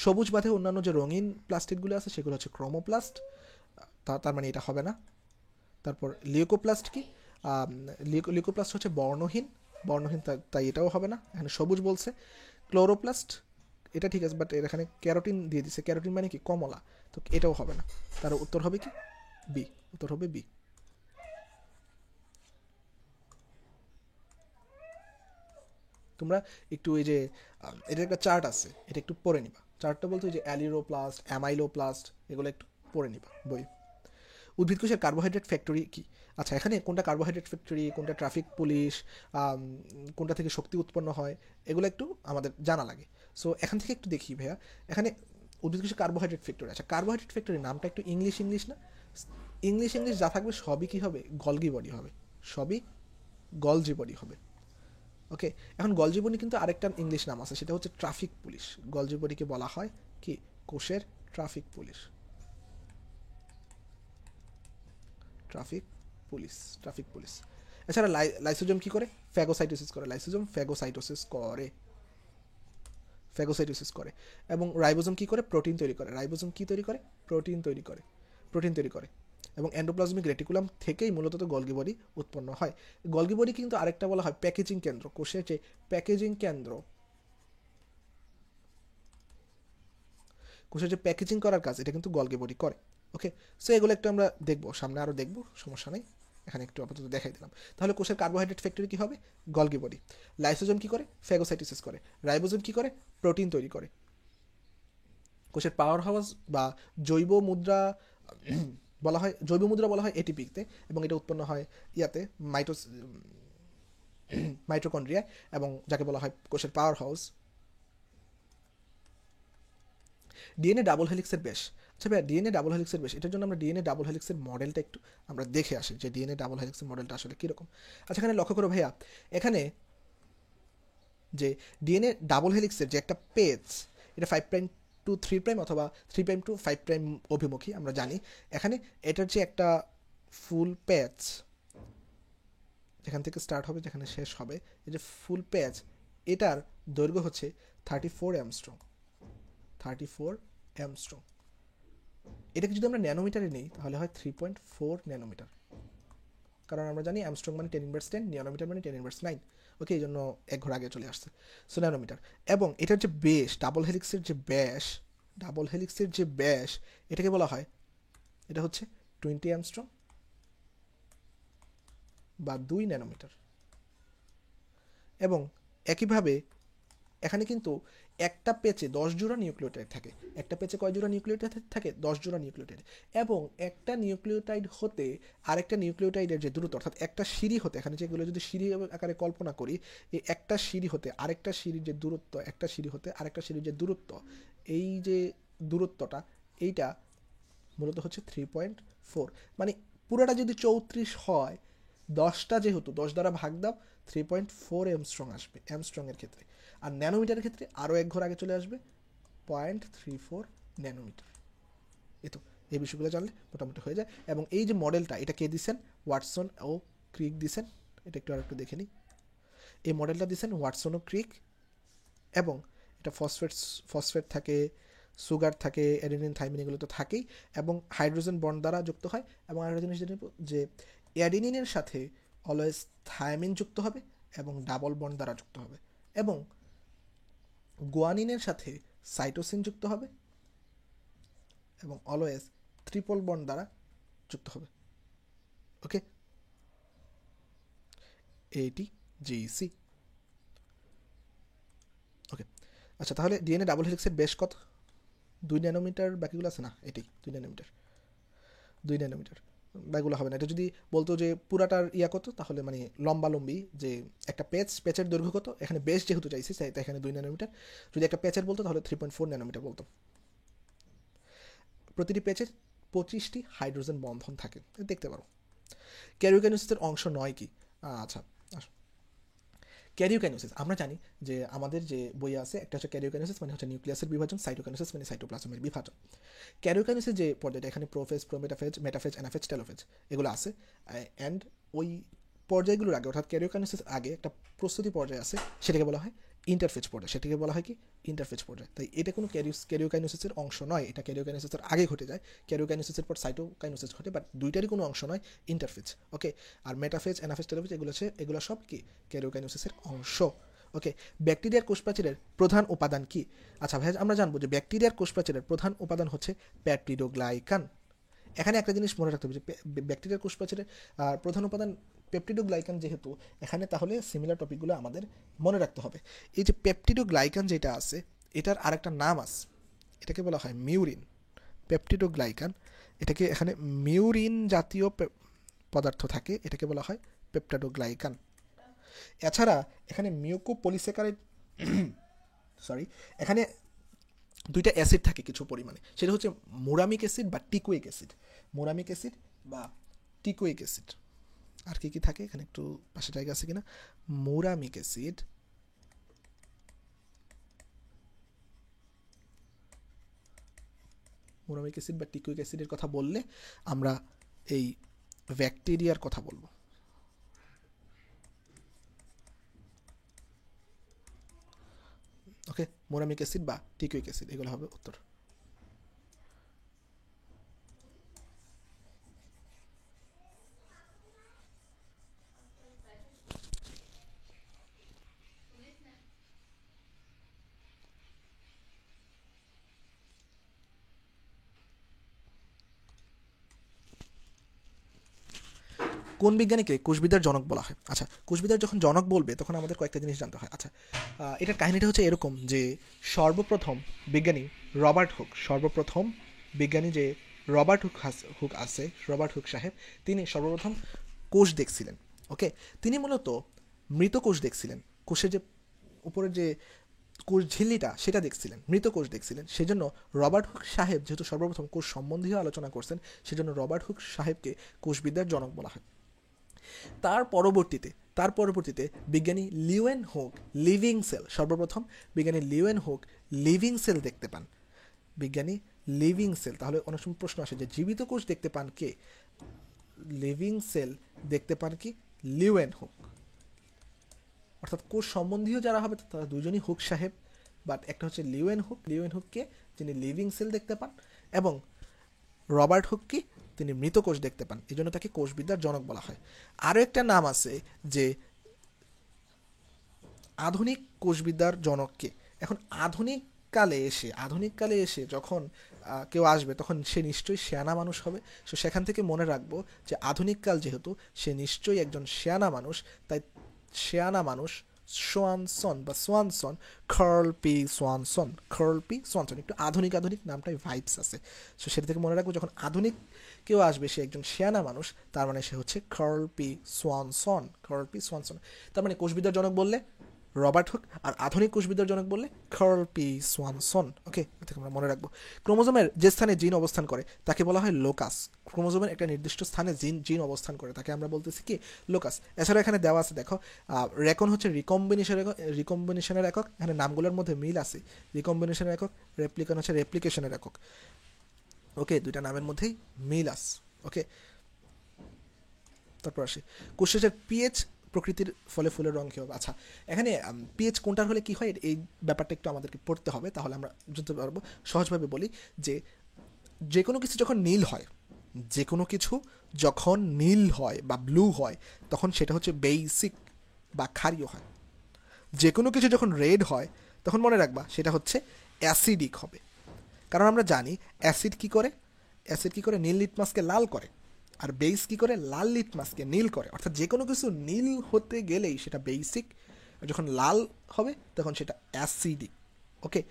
Speaker 1: সবুজ বাদে অন্যান্য যে রঙিন প্লাস্টিডগুলো আছে সেগুলো হচ্ছে ক্রোমোপ্লাস্ট, তার মানে এটা হবে না। তারপর লিউকোপ্লাস্ট কি, লিউকোপ্লাস্ট হচ্ছে বর্ণহীন, বর্ণহীন তাই এটাও হবে না, এখানে সবুজ বলছে। ক্লোরোপ্লাস্ট এটা ঠিক আছে, বাট এখানে ক্যারোটিন দিয়ে দিছে, ক্যারোটিন মানে কি কমলা, তো এটাও হবে না। তার উত্তর হবে কি বি, উত্তর হবে বি। তোমরা একটু এই যে এটা একটা চার্ট আছে, এটা একটু পড়ে নিবা। চার্টটা বলতে যে অ্যালিরোপ্লাস্ট, অ্যামাইলোপ্লাস্ট, এগুলো একটু পড়ে নিবা বই। উদ্ভিদ কোষের কার্বোহাইড্রেট ফ্যাক্টরি কি? আচ্ছা, এখানে কোনটা কার্বোহাইড্রেট ফ্যাক্টরি, কোনটা ট্রাফিক পুলিশ, কোনটা থেকে শক্তি উৎপন্ন হয়, এগুলো একটু আমাদের জানা লাগে। সো এখান থেকে একটু দেখি ভাইয়া, এখানে উদ্ভিদ কোষের কার্বোহাইড্রেট ফ্যাক্টরি। আচ্ছা, কার্বোহাইড্রেট ফ্যাক্টরি নামটা একটু ইংলিশ ইংলিশ না? ইংলিশ ইংলিশ যা থাকবে সবই কী হবে, গলগি বডি হবে, সবই গলজি বডি হবে। ওকে, এখন গলজি বডি কিন্তু আরেকটা ইংলিশ নাম আছে, সেটা হচ্ছে ট্রাফিক পুলিশ। গলজি বডিকে বলা হয় কি, কোষের traffic police, traffic police, traffic police. এছাড়া লাইসোজোম কি করে, ফ্যাগোসাইটোসিস করে। লাইসোজোম ফ্যাগোসাইটোসিস করে, ফ্যাগোসাইটোসিস করে। এবং রাইবোজোম কি করে, প্রোটিন তৈরি করে। রাইবোজোম কি তৈরি করে, প্রোটিন তৈরি করে, প্রোটিন তৈরি করে। এবং এন্ডোপ্লাজমিক রেটিকুলাম থেকেই মূলত গলগি বডি উৎপন্ন হয়। গলগি বডি কিন্তু আরেকটা বলা হয় প্যাকেজিং কেন্দ্র, কোষের যে প্যাকেজিং কেন্দ্র, কোষের যে প্যাকেজিং করার কাজ, এটা কিন্তু গলগি বডি করে। ওকে, সো এগুলো একটু আমরা দেখবো, সামনে আরও দেখবো, সমস্যা নেই, এখানে একটু আপাতত দেখাই দিলাম। তাহলে কোষের কার্বোহাইড্রেট ফ্যাক্টরি কী হবে, গলগি বডি। লাইসোজোম কী করে, ফ্যাগোসাইটোসিস করে। রাইবোজোম কী করে, প্রোটিন তৈরি করে। কোষের পাওয়ার হাউস বা জৈব মুদ্রা বলা হয়, জৈব মুদ্রা বলা হয় এটিপিতে, এবং এটা উৎপন্ন হয় ইয়াতে মাইটোকন্ড্রিয়ায়, এবং যাকে বলা হয় কোষের পাওয়ার হাউস। ডিএনএ ডাবল হেলিক্সের বেশ। আচ্ছা ভাইয়া, ডিএনএ ডাবল হেলিক্সের বেশ, এটার জন্য আমরা ডিএনএ ডাবল হেলিক্সের মডেলটা একটু আমরা দেখে আসি, যে ডিএনএ ডাবল হেলিক্সের মডেলটা আসলে কীরকম। আচ্ছা, এখানে লক্ষ্য করো ভাইয়া, এখানে যে ডিএনএ ডাবল হেলিক্সের যে একটা পেজ, এটা 5' to 3' অথবা 3' to 5' অভিমুখী, আমরা জানি। এখানে এটার যে একটা ফুল প্যাচ, যেখান থেকে স্টার্ট হবে যেখানে শেষ হবে, এই যে ফুল প্যাচ, এটার দৈর্ঘ্য হচ্ছে 34 অ্যামস্ট্রং, 34 অ্যামস্ট্রং। এটাকে যদি আমরা ন্যানোমিটারে নিই তাহলে হয় 3.4 ন্যানোমিটার, কারণ আমরা জানি অ্যামস্ট্রং মানে 10^10, ন্যানোমিটার মানে 10^9। ওকে, এই জন্য এক ঘর আগে চলে আসছে, সো ন্যানোমিটার। এবং এটার যে বেশ, ডাবল হেলিক্সের যে ব্যাস, ডাবল হেলিক্সের যে ব্যাস, এটাকে বলা হয়, এটা হচ্ছে 20 অ্যামস্ট্রং বা 2 ন্যানোমিটার। এবং একইভাবে এখানে কিন্তু একটা পেচে 10 জোড়া নিউক্লিওটাইড থাকে। একটা পেচে কয় জোড়া নিউক্লিওটাইড থাকে, 10 জোড়া নিউক্লিওটাইড। এবং একটা নিউক্লিওটাইড হতে আরেকটা নিউক্লিওটাইডের যে দূরত্ব, অর্থাৎ একটা সিঁড়ি হতে, এখানে যেগুলো যদি সিঁড়ি আকারে কল্পনা করি, এই একটা সিঁড়ি হতে আরেকটা সিঁড়ির যে দূরত্ব, একটা সিঁড়ি হতে আরেকটা সিঁড়ির যে দূরত্ব, এই যে দূরত্বটা, এইটা মূলত হচ্ছে 3.4। মানে পুরোটা যদি 34 হয়, 10টা যেহেতু 10 দ্বারা ভাগ দাও, 3.4 অ্যামস্ট্রং আসবে অ্যামস্ট্রংয়ের ক্ষেত্রে। আর ন্যানোমিটারের ক্ষেত্রে আরও এক ঘর আগে চলে আসবে, 0.34 ন্যানোমিটার। এই তো, এই বিষয়গুলো জানলে মোটামুটি হয়ে যায়। এবং এই যে মডেলটা, এটা কে দিছেন, ওয়াটসন ও ক্রিক দিছেন। এটা একটু আর একটু দেখে নিই। এই মডেলটা দিছেন ওয়াটসন ও ক্রিক। এবং এটা ফসফেট থাকে, সুগার থাকে, অ্যাডেনিন থাইমিন, এগুলো তো থাকেই। এবং হাইড্রোজেন বন্ড দ্বারা যুক্ত হয়। এবং আরেকটা জিনিস যে অ্যাডেনিনের সাথে অলওয়েজ থাইমিন যুক্ত হবে এবং ডাবল বন্ড দ্বারা যুক্ত হবে। এবং গুয়ানিনের সাথে সাইটোসিন যুক্ত হবে এবং অলওয়েজ ট্রিপল বন্ড দ্বারা যুক্ত হবে। ওকে, এইটি জিসি। ওকে, আচ্ছা, তাহলে ডিএনএ ডাবল হেলিক্সের বেশ কত, 2 ন্যানোমিটার, বাকিগুলো আছে না, এটি 2 ন্যানোমিটার, 2 ন্যানোমিটার, বাকিগুলো হবে না। এটা যদি বলতো যে পুরাটার ইয়া কত, তাহলে মানে লম্বালম্বি যে একটা পেচের দৈর্ঘ্য কত, এখানে বেশ যেহেতু চাইছি তাই এখানে 2 ন্যানোমিটার। যদি একটা পেচের বলতো তাহলে 3.4 ন্যানোমিটার বলতো। প্রতিটি পেচের 25টি হাইড্রোজেন বন্ধন থাকে, দেখতে পারো। ক্যারিওকাইনেসিসের অংশ 9 কি? আচ্ছা, ক্যারিওকাইনেসিস আমরা জানি যে আমাদের যে বই আছে, একটা হচ্ছে ক্যারিওকাইনেসিস মানে হচ্ছে নিউক্লিয়াসের বিভাজন, সাইটোকাইনেসিস মানে সাইটোপ্লাজমের বিভাজন। ক্যারিওকাইনেসিস যে পর্যায়টা, এখানে prophase, prometaphase, metaphase, anaphase, telophase এগুলো আছে। অ্যান্ড ওই পর্যায়গুলোর আগে অর্থাৎ ক্যারিওকাইনেসিস আগে একটা প্রস্তুতি পর্যায় আছে, সেটাকে বলা হয় ইন্টারফেজ পর্যায়, সেটাকে বলা হয় কি ইন্টারফেজ পর্যায়। তাই এটা কোনো ক্যারিওকাইনেসিসের অংশ নয়, এটা ক্যারিওকাইনেসিসের আগে ঘটে যায়, ক্যারিওকাইনেসিসের পর সাইটোকাইনেসিস ঘটে, বাট দুইটারই কোনো অংশ নয়, ইন্টারফেজ। ওকে, আর মেটাফেজ, অ্যানাফেজ, টেলোফেজ এগুলো সব কি ক্যারিওকাইনেসিসের অংশ। ওকে, ব্যাকটেরিয়ার কোষপ্রাচীরের প্রধান উপাদান কি? আচ্ছা ভাই, আমরা জানবো যে ব্যাকটেরিয়ার কোষপ্রাচীরের প্রধান উপাদান হচ্ছে পেপটিডোগ্লাইকান। এখানে একটা জিনিস মনে রাখতে হবে যে ব্যাকটেরিয়ার কোষপ্রাচীরের প্রধান উপাদান পেপটিডোগ্লাইকান, যেহেতু এখানে তাহলে সিমিলার টপিকগুলো আমাদের মনে রাখতে হবে। এই যে পেপটিডোগ্লাইকান যেটা আছে, এটার আরেকটা নাম আছে, এটাকে বলা হয় মিউরিন। পেপটিডোগ্লাইকান, এটাকে এখানে মিউরিন জাতীয় পদার্থ থাকে, এটাকে বলা হয় পেপটিডোগ্লাইকান। এছাড়া এখানে মিউকোপলিস্যাকারাইড সরি এখানে দুইটা অ্যাসিড থাকে কিছু পরিমাণে, সেটা হচ্ছে মুরামিক অ্যাসিড বা টিকোইক অ্যাসিড। মুরামিক অ্যাসিড বা টিকোইক অ্যাসিড। আর কি কি থাকে এখানে একটু পাশে জায়গা আছে কিনা? মুরামিক অ্যাসিড, মুরামিক অ্যাসিড বা টিকোইক অ্যাসিডের কথা বললে আমরা এই ব্যাকটেরিয়ার কথা বলবো। ওকে, মুরামিক অ্যাসিড বা টিকোইক অ্যাসিড, এগুলো হবে উত্তর। কোন বিজ্ঞানীকে কোষবিদ্যার জনক বলা হয়? আচ্ছা, কোষবিদ্যার যখন জনক বলবে তখন আমাদের কয়েকটা জিনিস জানতে হয়। আচ্ছা, এটার কাহিনীটা হচ্ছে এরকম যে সর্বপ্রথম বিজ্ঞানী রবার্ট হুক, সর্বপ্রথম বিজ্ঞানী যে রবার্ট হুক আছে, রবার্ট হুক সাহেব, তিনি সর্বপ্রথম কোষ দেখছিলেন। ওকে, তিনি মূলত মৃত কোষ দেখছিলেন, কোষের যে উপরের যে কোষ ঝিল্লিটা সেটা দেখছিলেন, মৃত কোষ দেখছিলেন। সেজন্য রবার্ট হুক সাহেব যেহেতু সর্বপ্রথম কোষ সম্বন্ধীয় আলোচনা করছেন, সেজন্য রবার্ট হুক সাহেবকে কোষবিদ্যার জনক বলা হয়। তার পরবর্তীতে বিজ্ঞানী লিওয়েন হুক লিভিং সেল, সর্বপ্রথম বিজ্ঞানী লিওয়েন হুক লিভিং সেল দেখতে পান। বিজ্ঞানী লিভিং সেল, তাহলে অনেক সময় প্রশ্ন আসে যে জীবিত কোষ দেখতে পান কে? লিভিং সেল দেখতে পান কি? Leeuwen hook. অর্থাৎ কোষ সম্বন্ধীয় যারা হবে তারা দুজনই হুক সাহেব, বাট একটা হচ্ছে লিওয়েন হুককে যিনি লিভিং সেল দেখতে পান, এবং রবার্ট হুক কি? তিনি মৃত কোষ দেখতে পান, এই জন্য তাকে কোষবিদ্যার জনক বলা হয়। আরও একটা নাম আছে যে আধুনিক কোষবিদ্যার জনককে। এখন আধুনিক কালে এসে যখন কেউ আসবে তখন সে নিশ্চয়ই শেয়ানা মানুষ হবে। সো সেখান থেকে মনে রাখবো যে আধুনিক কাল যেহেতু, সে নিশ্চয়ই একজন শেয়ানা মানুষ, তাই শেয়ানা মানুষ সোয়ানসন, খার্ল পি সোয়ানসন, একটু আধুনিক নামটাই ভাইবস আছে। সো সেটা থেকে মনে রাখবো যখন আধুনিক কেউ আসবে সে একজন শেয়ানা মানুষ, তার মানে সে হচ্ছে খার্ল পি সোয়ানসন। তার মানে কোষবিদ্যার জনক বললে রবার্ট হুক, আর আধুনিক কোষবিদ্যার জনক বললে খার্ল পি সোয়ানসন। ওকে, এটাকে আমরা মনে রাখবো। ক্রোমোজোমের যে স্থানে জিন অবস্থান করে তাকে বলা হয় লোকাস। ক্রোমোজোমের একটা নির্দিষ্ট স্থানে জিন অবস্থান করে তাকে আমরা বলতেছি কি? লোকাস। এছাড়া এখানে দেওয়া আছে দেখো, রেকন হচ্ছে রিকম্বিনেশনের একক, এখানে নামগুলোর মধ্যে মিল আছে। রিকম্বিনেশনের একক, রেপ্লিকান হচ্ছে রেপ্লিকেশনের একক। ওকে, দুইটা নামের মধ্যেই মিল আছে। ওকে, তারপর আসি কোষের পিএইচ প্রকৃতির ফলে ফুলের রং কী হবে। আচ্ছা, এখানে পিএইচ কোনটার হলে কি হয় এই ব্যাপারটা একটু আমাদেরকে পড়তে হবে, তাহলে আমরা বুঝতে পারবো। সহজভাবে বলি যে কোনো কিছু যখন নীল হয় বা ব্লু হয় তখন সেটা হচ্ছে বেসিক বা ক্ষারীয় হয়। যে কোনো কিছু যখন রেড হয় তখন মনে রাখবা সেটা হচ্ছে অ্যাসিডিক হবে। কারণ আমরা জানি অ্যাসিড কি করে নীল লিটমাসকে লাল করে, আর বেস কি করে? লাল লিটমাসকে নীল করে। অর্থাৎ যে কোনো কিছু নীল হতে গেলেই সেটা বেসিক, যখন লাল হবে তখন সেটা অ্যাসিডিক। ওকে,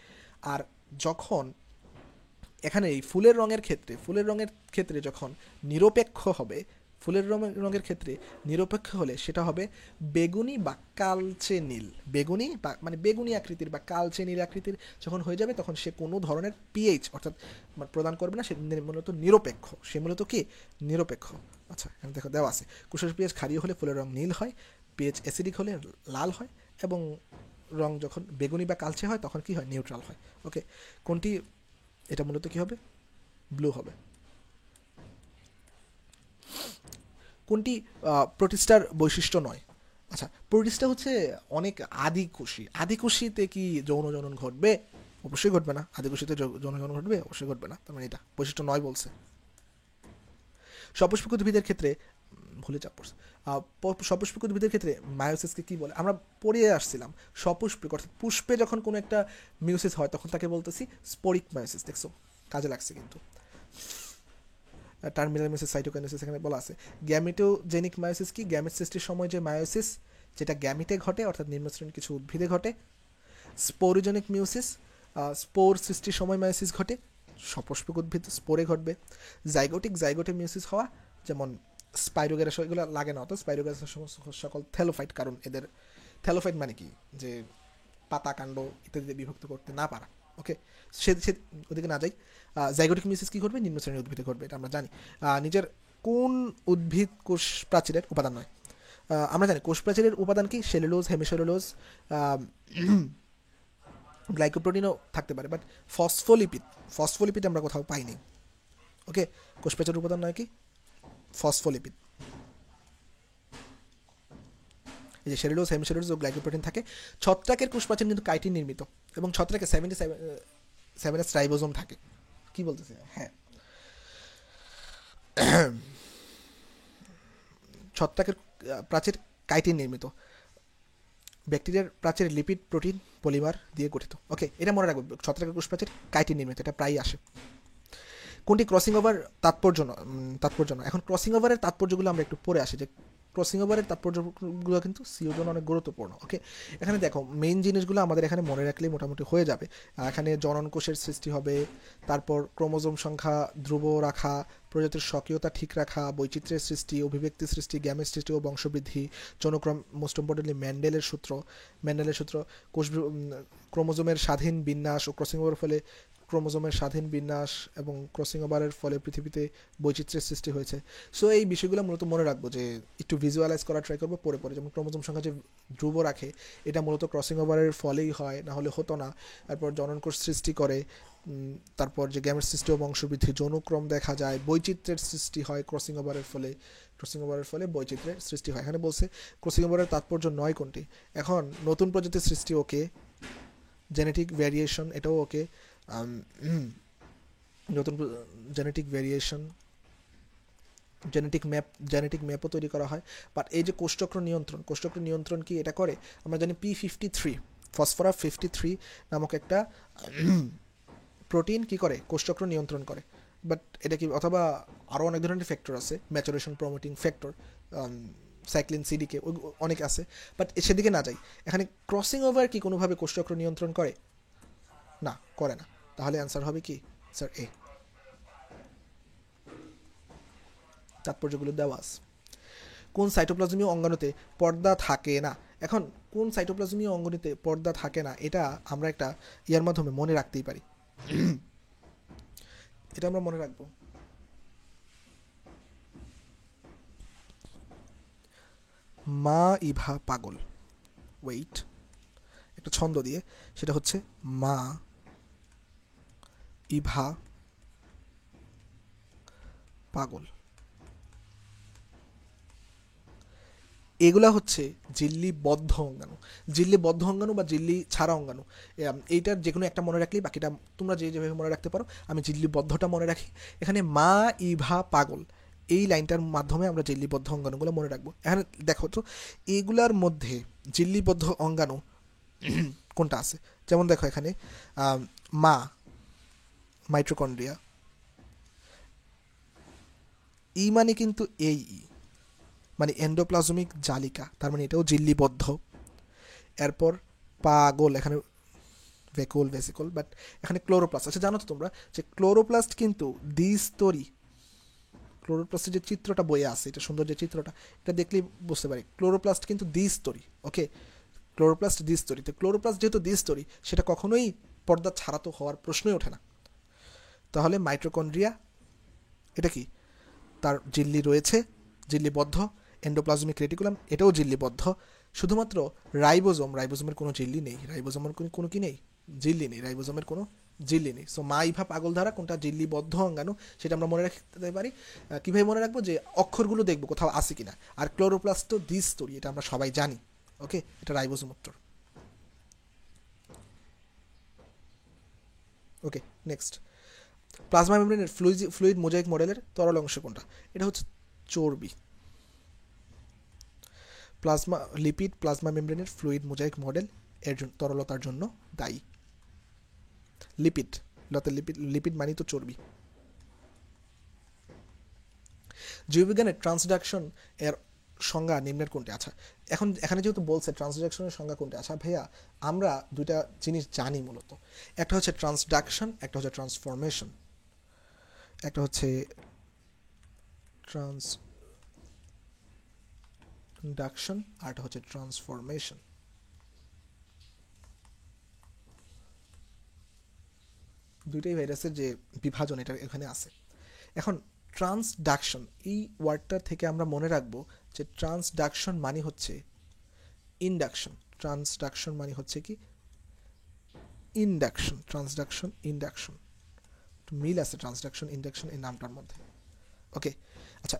Speaker 1: আর যখন এখানে এই ফুলের রঙের ক্ষেত্রে যখন নিরপেক্ষ হবে, ফুলের রঙের ক্ষেত্রে নিরপেক্ষ হলে সেটা হবে বেগুনি বা কালচে নীল। বেগুনি বা মানে বেগুনি আকৃতির বা কালচে নীল আকৃতির যখন হয়ে যাবে তখন সে কোনো ধরনের পিএইচ অর্থাৎ প্রদান করবে না, সে মূলত নিরপেক্ষ। নিরপেক্ষ। আচ্ছা, এখানে দেখো দেওয়া আছে কোষের পিএইচ ক্ষারীয় হলে ফুলের রং নীল হয়, পিএইচ অ্যাসিডিক হলে লাল হয়, এবং রং যখন বেগুনি বা কালচে হয় তখন কি হয়? নিউট্রাল হয়। ওকে, কোনটি? এটা মূলত কি হবে? ব্লু হবে। কোনটি প্রোটিস্টার বৈশিষ্ট্য নয়? আচ্ছা, প্রোটিস্টা হচ্ছে অনেক আদিকোষীতে কি যৌন জনন ঘটবে? অবশ্যই ঘটবে না। আদিকোষীতে যৌন জনন ঘটবে? অবশ্যই ঘটবে না। তার মানে এটা বৈশিষ্ট্য নয় বলছে। সপুষ্পক উদ্ভিদের ক্ষেত্রে ভুলে চাপ পড়ছে। সপুষ্পক উদ্ভিদের ক্ষেত্রে মায়োসিসকে কি বলে? আমরা পড়িয়ে আসছিলাম সপুষ্পক অর্থাৎ পুষ্পে যখন কোনো একটা মিউসিস হয় তখন তাকে বলতেছি স্পোরিক মায়োসিস। দেখছো, কাজে লাগছে কিন্তু। টার্মিনাল মিউসিস, সাইটোকাইনেসিস এখানে বলা আছে। গ্যামেটোজেনিক মায়োসিস কি? গ্যামেট সৃষ্টির সময় যে মায়োসিস যেটা গ্যামিটে ঘটে অর্থাৎ নিম্ন শ্রেণীর কিছু উদ্ভিদে ঘটে। স্পোরিজনিক মিউসিস, স্পোর সৃষ্টির সময় মায়োসিস ঘটে, সপুষ্পক উদ্ভিদ স্পোরে ঘটবে। জাইগোটে মিউসিস হওয়া, যেমন স্পাইরোগ্যারাস, এগুলো লাগে না অত। স্পাইরোগ্যারাস সকল থ্যালোফাইট, কারণ এদের থ্যালোফাইট মানে কি, যে পাতা কাণ্ড ইত্যাদিতে বিভক্ত করতে না পারা। ওকে, সে ওদিকে না যাই। জাইগোটিক মিউসিস কি ঘটবে? নিম্ন শ্রেণীর উদ্ভিদে ঘটবে, এটা আমরা জানি। নিজের কোন উদ্ভিদ কোষ প্রাচীরের উপাদান নয়? আমরা জানি কোষ প্রাচীরের উপাদান কি? সেলুলোজ, হেমিসেলুলোজ, গ্লাইকোপ্রোটিনও থাকতে পারে, বাট ফসফোলিপিড আমরা কোথাও পাইনি। ওকে, কোষ প্রাচীরের উপাদান নয় কি? ফসফোলিপিড। এই যে সেলুলোজ, হেমিসেলুলোজ ও গ্লাইকোপ্রোটিন থাকে। ছত্রাকের কোষ প্রাচীর কিন্তু কাইটিন নির্মিত, এবং ছত্রাকে 77 রাইবোজোম থাকে। কি বলতেছে? হ্যাঁ, ছত্রাকের প্রাচীর কাইটিন নির্মিত। ব্যাকটেরিয়ার প্রাচীর লিপিড, প্রোটিন, পলিমার দিয়ে গঠিত। ওকে, এটা মনে রাখবো, ছত্রাকের কোষ প্রাচীর কাইটিন নির্মিত, এটা প্রায়ই আসে। কোনটি ক্রসিং ওভার তাৎপর্য নয়? এখন ক্রসিং ওভারের তাৎপর্যগুলো আমরা একটু পরে আসি, যে ক্রসিং ওভারের তাৎপর্যগুলো কিন্তু সিওর জন্য অনেক গুরুত্বপূর্ণ। ওকে, এখানে দেখো মেইন জিনিসগুলো আমাদের এখানে মনে রাখলেই মোটামুটি হয়ে যাবে। এখানে জনন কোষের সৃষ্টি হবে, তারপর ক্রোমোজোম সংখ্যা ধ্রুব রাখা, প্রজাতির স্বকীয়তা ঠিক রাখা, বৈচিত্র্যের সৃষ্টি, অভিব্যক্তি সৃষ্টি, গ্যামেট সৃষ্টি ও বংশবৃদ্ধি, যৌনক্রম, মোস্ট ইম্পর্টেন্টলি মেন্ডেলের সূত্র, কোষ ক্রোমোজোমের স্বাধীন বিন্যাস ও ক্রসিং ওভারের ফলে ক্রোমোজোমের স্বাধীন বিন্যাস এবং ক্রসিং ওভারের ফলে পৃথিবীতে বৈচিত্র্যের সৃষ্টি হয়েছে। সো এই বিষয়গুলো মূলত মনে রাখবো, যে একটু ভিজুয়ালাইজ করার ট্রাই করবো পরে। যেমন ক্রোমোজোম সংখ্যা যে ধ্রুব রাখে, এটা মূলত ক্রসিং ওভারের ফলেই হয়, না হলে হতো না। তারপর জননকোষ সৃষ্টি করে, তারপর যে গ্যামেট সৃষ্টি ও বংশবৃদ্ধি, যৌনক্রম দেখা যায়, বৈচিত্র্যের সৃষ্টি হয় ক্রসিং ওভারের ফলে বৈচিত্র্যের সৃষ্টি হয়। এখানে বলছে ক্রসিং ওভারের তাৎপর্য নয় কোনটি? এখন নতুন প্রজাতির সৃষ্টি ওকে, জেনেটিক ভ্যারিয়েশন এটাও ওকে, নতুন জেনেটিক ভ্যারিয়েশন, জেনেটিক ম্যাপও তৈরি করা হয়। বাট এই যে কোষচক্র নিয়ন্ত্রণ কি এটা করে? আমরা জানি P53, ফসফরাস 53 নামক একটা প্রোটিন কি করে? কোষচক্র নিয়ন্ত্রণ করে। বাট এটা কি, অথবা আরও অনেক ধরনের ফ্যাক্টর আছে, ম্যাচুরেশন প্রমোটিং ফ্যাক্টর, সাইক্লিন, সিডিকে, অনেক আছে। বাট সেদিকে না যাই, এখানে ক্রসিং ওভার কি কোনোভাবে কোষচক্র নিয়ন্ত্রণ করে? না, করে না। তাহলে অ্যান্সার হবে কি স্যার? এ। তাৎপর্যগুলো দেওয়া আছে। কোন সাইটোপ্লাজমীয় অঙ্গাণুতে পর্দা থাকে না? এখন কোন সাইটোপ্লাজমীয় অঙ্গাণুতে পর্দা থাকে না, এটা আমরা একটা ইয়ার মাধ্যমে মনে রাখতেই পারি। এটা আমরা মনে রাখবো, মা ইভা পাগল। ওয়েট, একটা ছন্দ দিয়ে, সেটা হচ্ছে মা ইভা পাগল। এগুলা হচ্ছে ঝিল্লিবদ্ধ অঙ্গাণু বা ঝিল্লি ছাড়া অঙ্গাণু। এইটার যে কোনো একটা মনে রাখলেই বাকিটা তোমরা যেভাবে মনে রাখতে পারো। আমি ঝিল্লিবদ্ধটা মনে রাখি। এখানে মা ইভা পাগল, এই লাইনটার মাধ্যমে আমরা ঝিল্লিবদ্ধ অঙ্গাণুগুলো মনে রাখবো। এখানে দেখো তো, এগুলার মধ্যে ঝিল্লিবদ্ধ অঙ্গাণু কোনটা আছে? যেমন দেখো এখানে মা, মাইটোকন্ড্রিয়া, ই মানে কিন্তু এই মানে এন্ডোপ্লাজমিক জালিকা, তার মানে এটাও ঝিল্লিবদ্ধ। এরপর পাগল, এখানে ভেসিকল, বাট এখানে ক্লোরোপ্লাস্ট। আচ্ছা, জানো তো তোমরা যে ক্লোরোপ্লাস্ট কিন্তু দ্বিস্তরী। ক্লোরোপ্লাস্টের যে চিত্রটা বইয়ে আছে, এটা সুন্দর যে চিত্রটা, এটা দেখলেই বুঝতে পারি ক্লোরোপ্লাস্ট কিন্তু দ্বিস্তরী। ওকে, ক্লোরোপ্লাস্ট দ্বিস্তরী। তো ক্লোরোপ্লাস্ট যেহেতু দ্বিস্তরী, সেটা কখনোই পর্দা ছাড়া তো হওয়ার প্রশ্নই ওঠে না। তাহলে মাইটোকন্ড্রিয়া এটা কি? তার ঝিল্লি রয়েছে, ঝিল্লিবদ্ধ। এন্ডোপ্লাজমিক রেটিকুলাম, এটাও ঝিল্লিবদ্ধ। শুধুমাত্র রাইবোজোমের কোনো ঝিল্লি নেই। রাইবোজোমের কোনো কি নেই? ঝিল্লি নেই। রাইবোজোমের কোনো জিল্লিনি। সো মাইভা পাগল ধারা কোনটা জিল্লি বদ্ধ অঙ্গাণু সেটা আমরা মনে রাখতে পারি। কীভাবে মনে রাখবো, যে অক্ষরগুলো দেখবো কোথাও আছে কিনা। আর ক্লোরোপ্লাস্ট তো দ্বিস্তরী, এটা আমরা সবাই জানি। ওকে, এটা রাইবোজোম উত্তর। ওকে, নেক্সট। প্লাজমা মেমব্রেনের ফ্লুইড মোজাইক মডেলের তরল অংশ কোনটা? এটা হচ্ছে চর্বি। লিপিড প্লাজমা মেমব্রেনের ফ্লুইড মোজাইক মডেল এর তরলতার জন্য দায়ী। লিপিড, লিপিড মানে তো চর্বি। জীববিজ্ঞানের ট্রান্সডাকশন এর সংজ্ঞা নিম্নের কোনটি? আচ্ছা, এখন এখানে যেহেতু বলছে ট্রান্সডাকশনের সংজ্ঞা কোনটি, আচ্ছা ভাইয়া আমরা দুইটা জিনিস জানি মূলত। একটা হচ্ছে ট্রান্সডাকশন, একটা হচ্ছে ট্রান্সফরমেশন। একটা হচ্ছে ট্রান্সডাকশন আর একটা হচ্ছে ট্রান্সফরমেশন। দুইটাই ভাইরাসের যে বিভাজন এটা এখানে আছে। এখন ট্রান্সডাকশন এই ওয়ার্ডটা থেকে আমরা মনে রাখবো যে ট্রান্সডাকশন মানে হচ্ছে ইন্ডাকশন। ট্রান্সডাকশন মানে হচ্ছে কি ইন্ডাকশন। ট্রান্সডাকশন ইন্ডাকশন মিল আছে ট্রান্সডাকশন ইন্ডাকশন এই নামটার মধ্যে। ওকে, আচ্ছা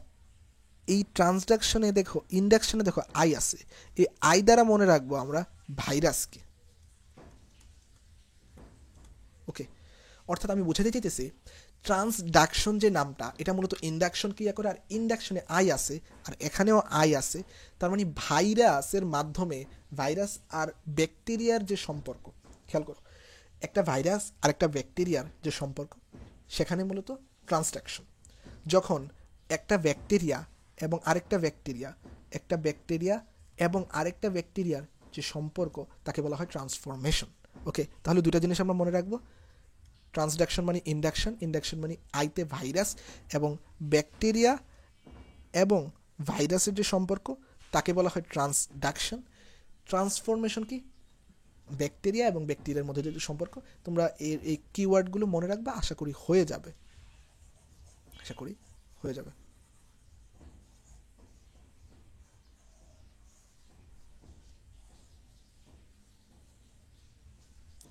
Speaker 1: এই ট্রান্সডাকশনে দেখো, ইন্ডাকশনে দেখো আই আছে। এই আই দ্বারা মনে রাখবো আমরা ভাইরাসকে। ওকে, অর্থাৎ আমি বুঝাতে চাইতেছি ট্রান্সডাকশন যে নামটা এটা মূলত ইন্ডাকশন ক্রিয়া করে, আর ইন্ডাকশনে আই আছে আর এখানেও আই আছে। তার মানে ভাইরাসের মাধ্যমে ভাইরাস আর ব্যাকটেরিয়ার যে সম্পর্ক, খেয়াল করো, একটা ভাইরাস আর একটা ব্যাকটেরিয়ার যে সম্পর্ক সেখানে মূলত ট্রান্সডাকশন। যখন একটা ব্যাকটেরিয়া এবং আরেকটা ব্যাকটেরিয়া, একটা ব্যাকটেরিয়া এবং আরেকটা ব্যাকটেরিয়ার যে সম্পর্ক তাকে বলা হয় ট্রান্সফরমেশন। ওকে, তাহলে দুটা জিনিস আমরা মনে রাখবো। ট্রান্সডাকশন মানে ইন্ডাকশন, ইন্ডাকশন মানে আইতে ভাইরাস এবং ব্যাকটেরিয়া এবং ভাইরাসের যে সম্পর্ক তাকে বলা হয় ট্রান্সডাকশন। ট্রান্সফরমেশন কি ব্যাকটেরিয়া এবং ব্যাকটেরিয়ার মধ্যে যে সম্পর্ক। তোমরা এই কিওয়ার্ডগুলো মনে রাখবে, আশা করি হয়ে যাবে, আশা করি হয়ে যাবে।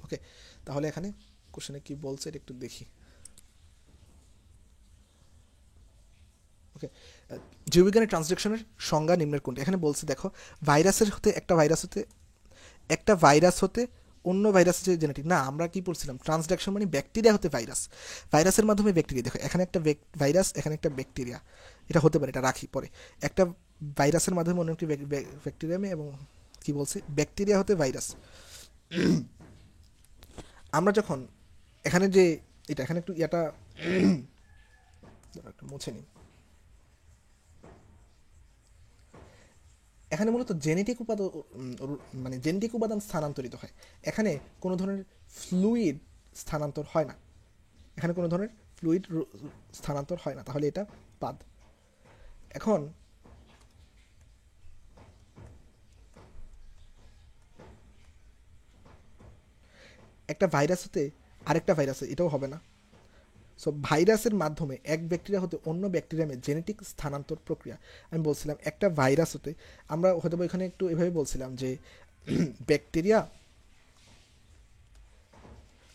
Speaker 1: ওকে, তাহলে এখানে কোশ্চেনে কি বলছে এটা একটু দেখি। ওকে, জীববিজ্ঞানের ট্রান্সডাকশনের সংজ্ঞা নিম্নের কোনটি? এখানে বলছে দেখো, ভাইরাসের হতে একটা ভাইরাস হতে অন্য ভাইরাসের যে জেনেটিক, না আমরা কি বলছিলাম ট্রান্সডাকশন মানে ব্যাকটেরিয়া হতে ভাইরাস, ভাইরাসের মাধ্যমে ব্যাকটেরিয়া। দেখো এখানে একটা ভাইরাস, এখানে একটা ব্যাকটেরিয়া, এটা হতে পারে, এটা রাখি পরে। একটা ভাইরাসের মাধ্যমে অন্য একটি ব্যাকটেরিয়ামে, এবং কি বলছে ব্যাকটেরিয়া হতে ভাইরাস। আমরা যখন এখানে যে এটা এখানে একটু ইয়াটা একটু মুছে নিই। এখানে মূলত জেনেটিক উপাদান, মানে জেনেটিক উপাদান স্থানান্তরিত হয়। এখানে কোনো ধরনের ফ্লুইড স্থানান্তর হয় না, এখানে কোনো ধরনের ফ্লুইড স্থানান্তর হয় না, তাহলে এটা বাদ। এখন একটা ভাইরাস হতে আরেকটা ভাইরাসে, এটাও হবে না। সো ভাইরাসের মাধ্যমে এক ব্যাকটেরিয়া হতে অন্য ব্যাকটেরিয়ামে জেনেটিক স্থানান্তর প্রক্রিয়া। আমি বলছিলাম একটা ভাইরাস হতে, আমরা হয়তো এখানে একটু এভাবে বলছিলাম যে ব্যাকটেরিয়া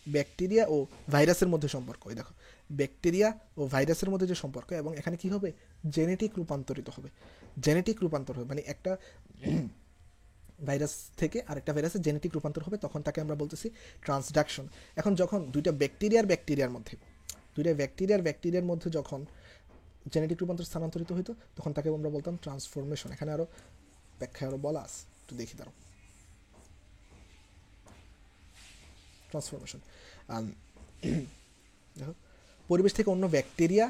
Speaker 1: ব্যাকটেরিয়া ও ভাইরাসের মধ্যে সম্পর্ক। এই দেখো ব্যাকটেরিয়া ও ভাইরাসের মধ্যে যে সম্পর্ক, এবং এখানে কি হবে জেনেটিক রূপান্তরিত হবে, জেনেটিক রূপান্তর হবে, মানে একটা ভাইরাস থেকে আরেকটা ভাইরাসের জেনেটিক রূপান্তর হবে, তখন তাকে আমরা বলতেছি ট্রান্সডাকশন। এখন যখন দুইটা ব্যাকটেরিয়ার মধ্যে যখন জেনেটিক রূপান্তর স্থানান্তরিত হইতো তখন তাকে আমরা বলতাম ট্রান্সফরমেশন। এখানে আরও ব্যাখ্যা আরও বলা আছে, একটু দেখি দাঁড়ো। ট্রান্সফরমেশন দেখো, পরিবেশ থেকে অন্য ব্যাকটেরিয়া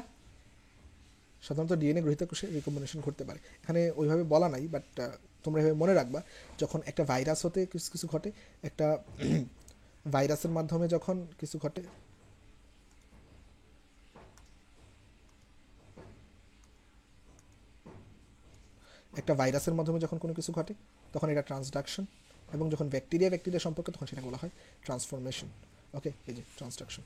Speaker 1: সাধারণত ডিএনএ গ্রহীতা কোষে রিকম্বিনেশন ঘটতে পারে। এখানে ওইভাবে বলা নাই, বাট তোমরা এভাবে মনে রাখবা, যখন একটা ভাইরাস হতে কিছু কিছু ঘটে, একটা ভাইরাসের মাধ্যমে যখন কিছু ঘটে, একটা ভাইরাসের মাধ্যমে যখন কোনো কিছু ঘটে তখন এটা ট্রান্সডাকশন, এবং যখন ব্যাকটেরিয়া সম্পর্কে তখন সেটা বলা হয় ট্রান্সফরমেশন। ওকে, এই যে ট্রান্সডাকশন।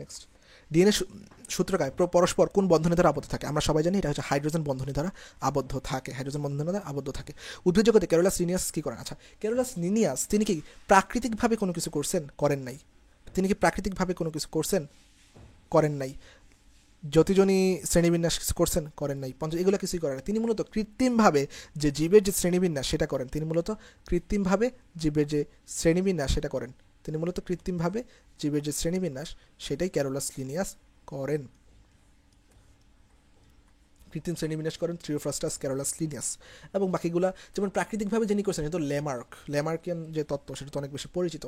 Speaker 1: নেক্সট, ডিএনএ সূত্রকায় পরস্পর কোন বন্ধনী দ্বারা আবদ্ধ থাকে? আমরা সবাই জানি এটা হচ্ছে হাইড্রোজেন বন্ধনী দ্বারা আবদ্ধ থাকে, হাইড্রোজেন বন্ধনী দ্বারা আবদ্ধ থাকে। উদ্ভিদ জগতে ক্যারোলাস লিনিয়াস কি করেন? আচ্ছা, ক্যারোলাস লিনিয়াস তিনি কি প্রাকৃতিকভাবে কোনো কিছু করছেন? করেন নাই। তিনি কি প্রাকৃতিকভাবে কোনো কিছু করছেন? করেন নাই। জ্যোতিজনী শ্রেণীবিন্যাস কিছু করছেন? করেন নাই। এগুলো কিছুই করেন না। তিনি মূলত কৃত্রিমভাবে যে জীবের যে শ্রেণীবিন্যাস সেটা করেন। তিনি মূলত কৃত্রিমভাবে জীবের যে শ্রেণীবিন্যাস সেটা করেন। তিনি মূলত কৃত্রিমভাবে জীবের যে শ্রেণীবিন্যাস সেটাই ক্যারোলাস লিনিয়াস করেন। কৃত্রিম শ্রেণীবিন্যাস করেন থ্রিওফ্রাস্টাস, ক্যারোলাস লিনিয়াস। এবং বাকিগুলা যেমন প্রাকৃতিকভাবে যিনি করছেন এটা তো ল্যামার্কিয়ান যে তত্ত্ব সেটা তো অনেক বেশি পরিচিত।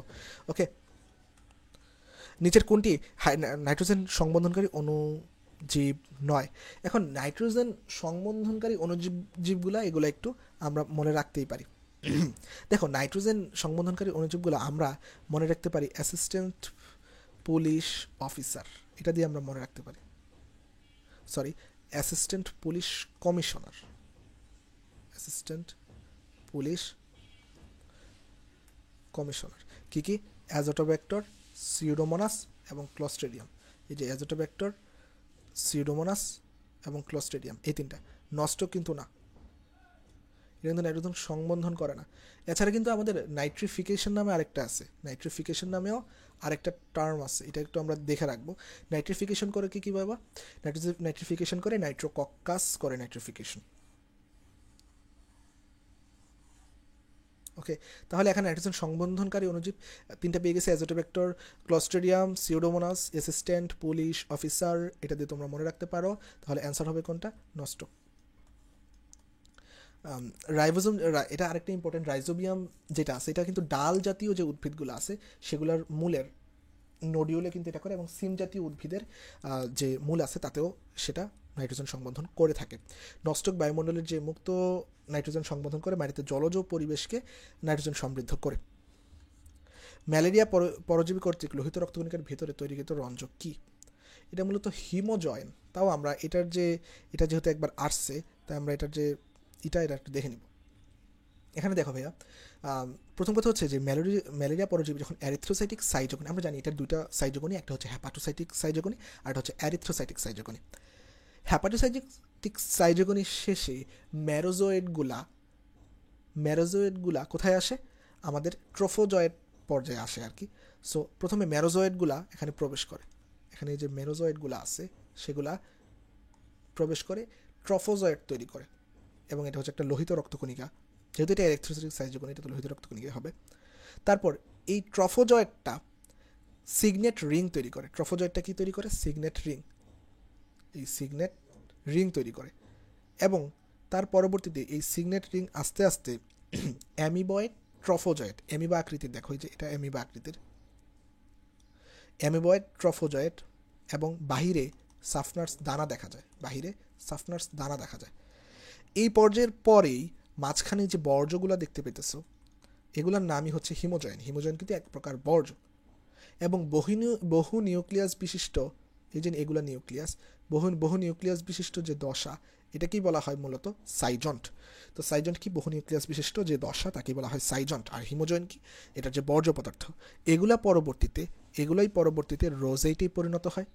Speaker 1: ওকে, নিচের কোনটি নাইট্রোজেন সংবন্ধনকারী অণুজীব নয়? এখন নাইট্রোজেন সংবন্ধনকারী জীবগুলা এগুলো একটু আমরা মনে রাখতেই পারি। দেখো, নাইট্রোজেন সংবন্ধনকারী অণুজীবগুলো আমরা মনে রাখতে পারি অ্যাসিস্ট্যান্ট পুলিশ অফিসার, এটা দিয়ে আমরা মনে রাখতে পারি। Sorry, assistant police commissioner, assistant police commissioner. কি কি? অ্যাজোটোব্যাক্টর, সিউডোমোনাস এবং ক্লস্ট্রিডিয়াম। এই যে অ্যাজোটোব্যাক্টর, সিউডোমোনাস এবং ক্লস্ট্রিডিয়াম, এই তিনটা। নষ্ট কিন্তু না, এটা কিন্তু নাইট্রোজেন সংবন্ধন করে না। এছাড়া কিন্তু আমাদের নাইট্রিফিকেশন নামে আরেকটা আছে, নাইট্রিফিকেশন নামেও আরেকটা টার্ম আছে, এটা একটু আমরা দেখে রাখবো। নাইট্রিফিকেশন করে কি বাবা? নাইট্রিফিকেশন করে নাইট্রোকক্কাস করে নাইট্রিফিকেশন। ওকে, তাহলে এখানে নাইট্রোজেন সংবন্ধনকারী অণুজীব তিনটা পেয়ে গেছে, azotobacter, Clostridium, pseudomonas, assistant police officer. এটা দিয়ে তোমরা মনে রাখতে পারো। তাহলে অ্যান্সার হবে কোনটা? নষ্ট। রাইবোজোম, এটা আরেকটা ইম্পর্টেন্ট, রাইজোবিয়াম যেটা আছে এটা কিন্তু ডাল জাতীয় যে উদ্ভিদগুলো আছে সেগুলোর মূলের নোডিউলে কিন্তু এটা করে, এবং সিম জাতীয় উদ্ভিদের যে মূল আছে তাতেও সেটা নাইট্রোজেন সংবন্ধন করে থাকে। নষ্টক বায়ুমণ্ডলের যে মুক্ত নাইট্রোজেন সংবন্ধন করে মাটিতে জলজ পরিবেশকে নাইট্রোজেন সমৃদ্ধ করে। ম্যালেরিয়া পরজীবী কর্তৃক লোহিত রক্তকণিকার ভেতরে তৈরিকৃত রঞ্জক কি? এটা মূলত হিমোজয়েন। তাও আমরা এটা যেহেতু একবার আসছে তাই আমরা এটা একটু দেখে নিব। এখানে দেখো ভাইয়া, প্রথম কথা হচ্ছে যে ম্যালেরিয়া পরজীবী যখন অ্যারিথ্রোসাইটিক সাইজোগনি, আমরা জানি এটার দুইটা সাইজোগনি, একটা হচ্ছে হ্যাপাটোসাইটিক সাইজোগনি আর একটা হচ্ছে অ্যারিথ্রোসাইটিক সাইজোগনি। হ্যাপাটোসাইটিক সাইজোগনির শেষে ম্যারোজয়েডগুলা কোথায় আসে? আমাদের ট্রোফোজয়েড পর্যায়ে আসে আর কি। সো প্রথমে ম্যারোজয়েডগুলা এখানে প্রবেশ করে, এখানে যে ম্যারোজয়েডগুলা আছে সেগুলা প্রবেশ করে ট্রফোজয়েড তৈরি করে, এবং এটা হচ্ছে একটা লোহিত রক্তকণিকা। যেহেতু এটা এলেকট্রোসাইটিক সাইজোগনি, এটা তো লোহিত রক্তকণিকা হবে। তারপর এই ট্রফোজয়েডটা সিগনেট রিং তৈরি করে। ট্রফোজয়েডটা কি তৈরি করে? Signet ring. এই সিগনেট রিং তৈরি করে, এবং তার পরবর্তীতে এই সিগনেট রিং আস্তে আস্তে অ্যামিবয়েড ট্রফোজয়েড, অ্যামিবা আকৃতির, দেখো যে এটা অ্যামিবা আকৃতির, অ্যামিবয়েড ট্রফোজয়েড, এবং বাহিরে সাফনার্স দানা দেখা যায়, এই পর্যায়ের পরেই মাঝখানে যে বর্জ্যগুলো দেখতে পেতেছো এগুলোর নামই হচ্ছে হিমোজয়েন। হিমোজয়েন কিন্তু এক প্রকার বর্জ্য, এবং বহু নিউক্লিয়াস বিশিষ্ট, এই যে এগুলা নিউক্লিয়াস, বহু নিউক্লিয়াস বিশিষ্ট যে দশা এটাকেই বলা হয় মূলত সাইজন্ট। তো সাইজন্ট কি? বহু নিউক্লিয়াস বিশিষ্ট যে দশা তাকেই বলা হয় সাইজন্ট। আর হিমোজয়েন কি? এটার যে বর্জ্য পদার্থ, এগুলাই পরবর্তীতে রোজেটে পরিণত হয়,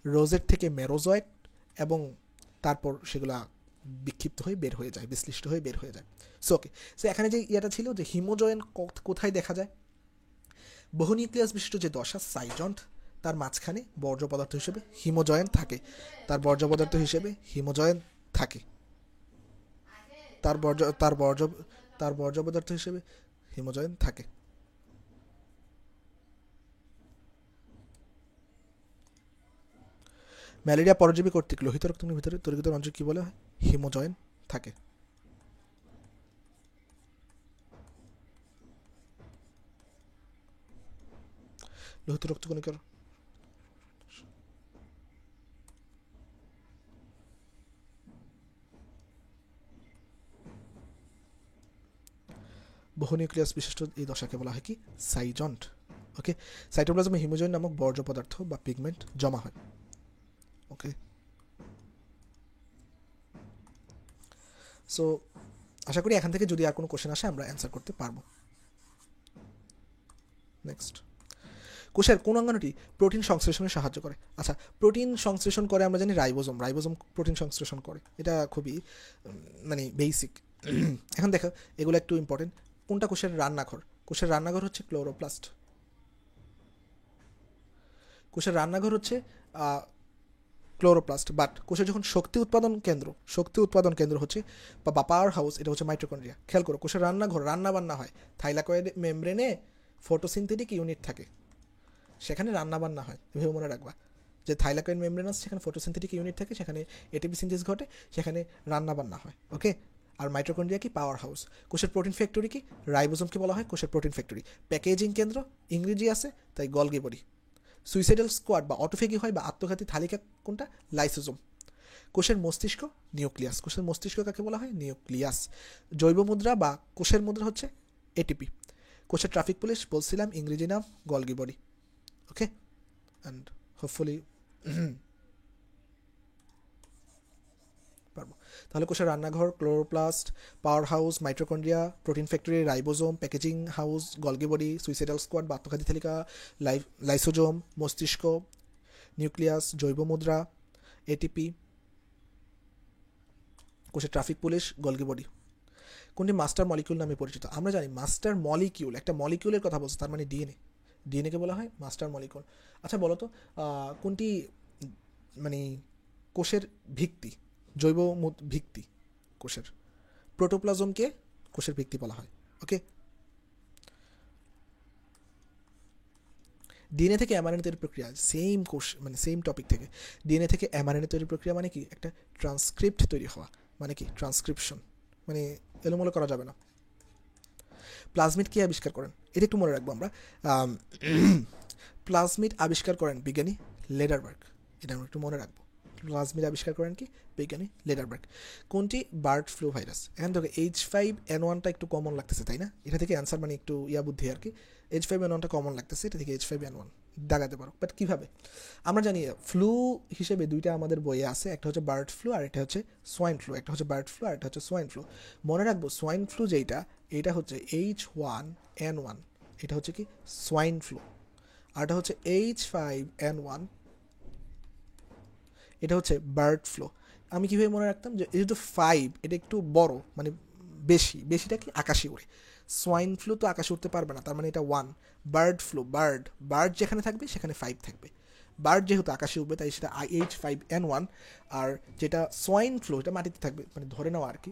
Speaker 1: রোজেট থেকে মেরোজয়েট, এবং তারপর সেগুলা বিক্ষিপ্ত হয়ে বের হয়ে যায়, বিশ্লিষ্ট হয়ে বের হয়ে যায়। ওকে, সো এখানে যে ইয়েটা ছিল যে হিমোজয়েন কোথায় দেখা যায়? বহু নিউক্লিয়াস বিশিষ্ট যে দশা সাইজন্ট, তার মাঝখানে বর্জ্য পদার্থ হিসেবে হিমোজয়েন থাকে, তার বর্জ্য পদার্থ হিসেবে হিমোজয়েন থাকে, তার বর্জ্য পদার্থ হিসেবে হিমোজয়েন থাকে। ম্যালেরিয়া পরজীবী কর্তৃক লোহিত রক্তকণিকার ভিতরে তৈরিকৃত রঞ্জক কি বলে হয়? হিমোজয়েন থাকে। লোহিত রক্তকণিকার বহু নিউক্লিয়াস বিশিষ্ট এই দশাকে বলা হয় কি? সাইজন্ট। ওকে, সাইটোপ্লাজমে হিমোজয়েন নামক বর্জ্য পদার্থ বা পিগমেন্ট জমা হয়। ওকে, সো আশা করি এখান থেকে যদি আর কোনো কোশ্চেন আসে আমরা অ্যান্সার করতে পারবো। নেক্সট, কোষের কোন অঙ্গাণুটি প্রোটিন সংশ্লেষণে সাহায্য করে? আচ্ছা, প্রোটিন সংশ্লেষণ করে আমরা জানি রাইবোজোম, রাইবোজোম প্রোটিন সংশ্লেষণ করে, এটা খুবই মানে বেসিক। এখন দেখো এগুলো একটু ইম্পর্টেন্ট। কোনটা কোষের রান্নাঘর? কোষের রান্নাঘর হচ্ছে ক্লোরোপ্লাস্ট। কোষের রান্নাঘর হচ্ছে ক্লোরোপ্লাস্ট। বাট কোষের যখন শক্তি উৎপাদন কেন্দ্র হচ্ছে বা পাওয়ার হাউস, এটা হচ্ছে মাইটোকন্ড্রিয়া। খেয়াল করো, কোষের রান্নাঘর, রান্না বান্না হয়, থাইলাকয়েড মেমব্রেনে ফটোসিনথেটিক ইউনিট থাকে, সেখানে রান্না বান্না হয়। এভাবে মনে রাখবা যে থাইলাকয়েড মেমব্রেন আছে, সেখানে ফটোসিনথেটিক ইউনিট থাকে, সেখানে এটিপি সিনথেস ঘটে, সেখানে রান্না বান্না হয়। ওকে, আর মাইটোকন্ড্রিয়া কি? Power house. কোষের প্রোটিন ফ্যাক্টরি কি? রাইবোজোমকে বলা হয় কোষের প্রোটিন ফ্যাক্টরি। প্যাকেজিং কেন্দ্র ইংরেজি আছে, তাই গলগি বডি। সুইসাইডাল স্কোয়াড বা অটোফেগি হয় বা আত্মঘাতী তালিকা কোনটা? লাইসোজোম। কোষের মস্তিষ্ক নিউক্লিয়াস। কোষের মস্তিষ্ক কাকে বলা হয়? নিউক্লিয়াস। জৈব মুদ্রা বা কোষের মুদ্রা হচ্ছে এটিপি। কোষের ট্রাফিক পুলিশ বলছিলাম, ইংরেজি নাম Golgi body. Okay, and hopefully পারবো। তাহলে কোষের রান্নাঘর chloroplast, power house mitochondria, protein factory ribosome, packaging house Golgi body, suicidal squad বা আত্মঘাতী তালিকা লাইসোজোম, মস্তিষ্ক নিউক্লিয়াস, জৈব মুদ্রা এটিপি, কোষের ট্রাফিক পুলিশ গলগি বডি। কোনটি মাস্টার মলিকিউল নামে পরিচিত? আমরা জানি মাস্টার মলিকিউল, একটা মলিকিউলের কথা বলছে, তার মানে ডিএনএ। ডিএনএকে বলা হয় মাস্টার মলিকিউল। আচ্ছা বলো তো, কোনটি মানে কোষের ভিত্তি, জৈব ভিত্তি কোষের? প্রোটোপ্লাজমকে কোষের ভিত্তি বলা হয়। ওকে, ডিএনএ থেকে এমআরএনএ তৈরির প্রক্রিয়া, সেম কোষ মানে সেম টপিক থেকে। ডিএনএ থেকে এমআরএনএ তৈরির প্রক্রিয়া মানে কি? একটা ট্রান্সক্রিপ্ট তৈরি হওয়া, মানে কি? ট্রান্সক্রিপশন, মানে এলোমেলো করা যাবে না। প্লাজমিড কে আবিষ্কার করেন? এটা একটু মনে রাখবো আমরা। প্লাজমিড আবিষ্কার করেন বিজ্ঞানী লেডারবার্গ, এটা আমরা একটু মনে রাখবো। প্লাজমিড আবিষ্কার করেন কি? বিজ্ঞানী লেডারবার্গ। কোনটি বার্ড ফ্লু ভাইরাস? এখান থেকে H5N1টা একটু কমন লাগতেছে, তাই না? এটা থেকে অ্যান্সার মানে একটু বুদ্ধি আর কি। H5N1টা কমন লাগতেছে, এটা থেকে H5N1 দাগাতে পারো। বাট কীভাবে? আমরা জানি ফ্লু হিসেবে দুইটা আমাদের বইয়ে আছে, একটা হচ্ছে বার্ড ফ্লু আর একটা হচ্ছে সোয়াইন ফ্লু। একটা হচ্ছে বার্ড ফ্লু আর একটা হচ্ছে সোয়াইন ফ্লু। মনে রাখবো সোয়াইন ফ্লু যেটা, এটা হচ্ছে H1N1, এটা হচ্ছে কি? Swine flu. আর এটা হচ্ছে H5N1, এটা হচ্ছে বার্ড ফ্লু। আমি কীভাবে মনে রাখতাম যে যেহেতু 5 এটা একটু বড়, মানে বেশিটা কি? আকাশে উড়ে। সোয়াইন ফ্লু তো আকাশে উঠতে পারবে না, তার মানে এটা 1। বার্ড ফ্লু, বার্ড যেখানে থাকবে সেখানে 5 থাকবে। বার্ড যেহেতু আকাশে উঠবে তাই সেটা H5N1। আর যেটা সোয়াইন ফ্লু, এটা মাটিতে থাকবে, মানে ধরে নেওয়া আর কি।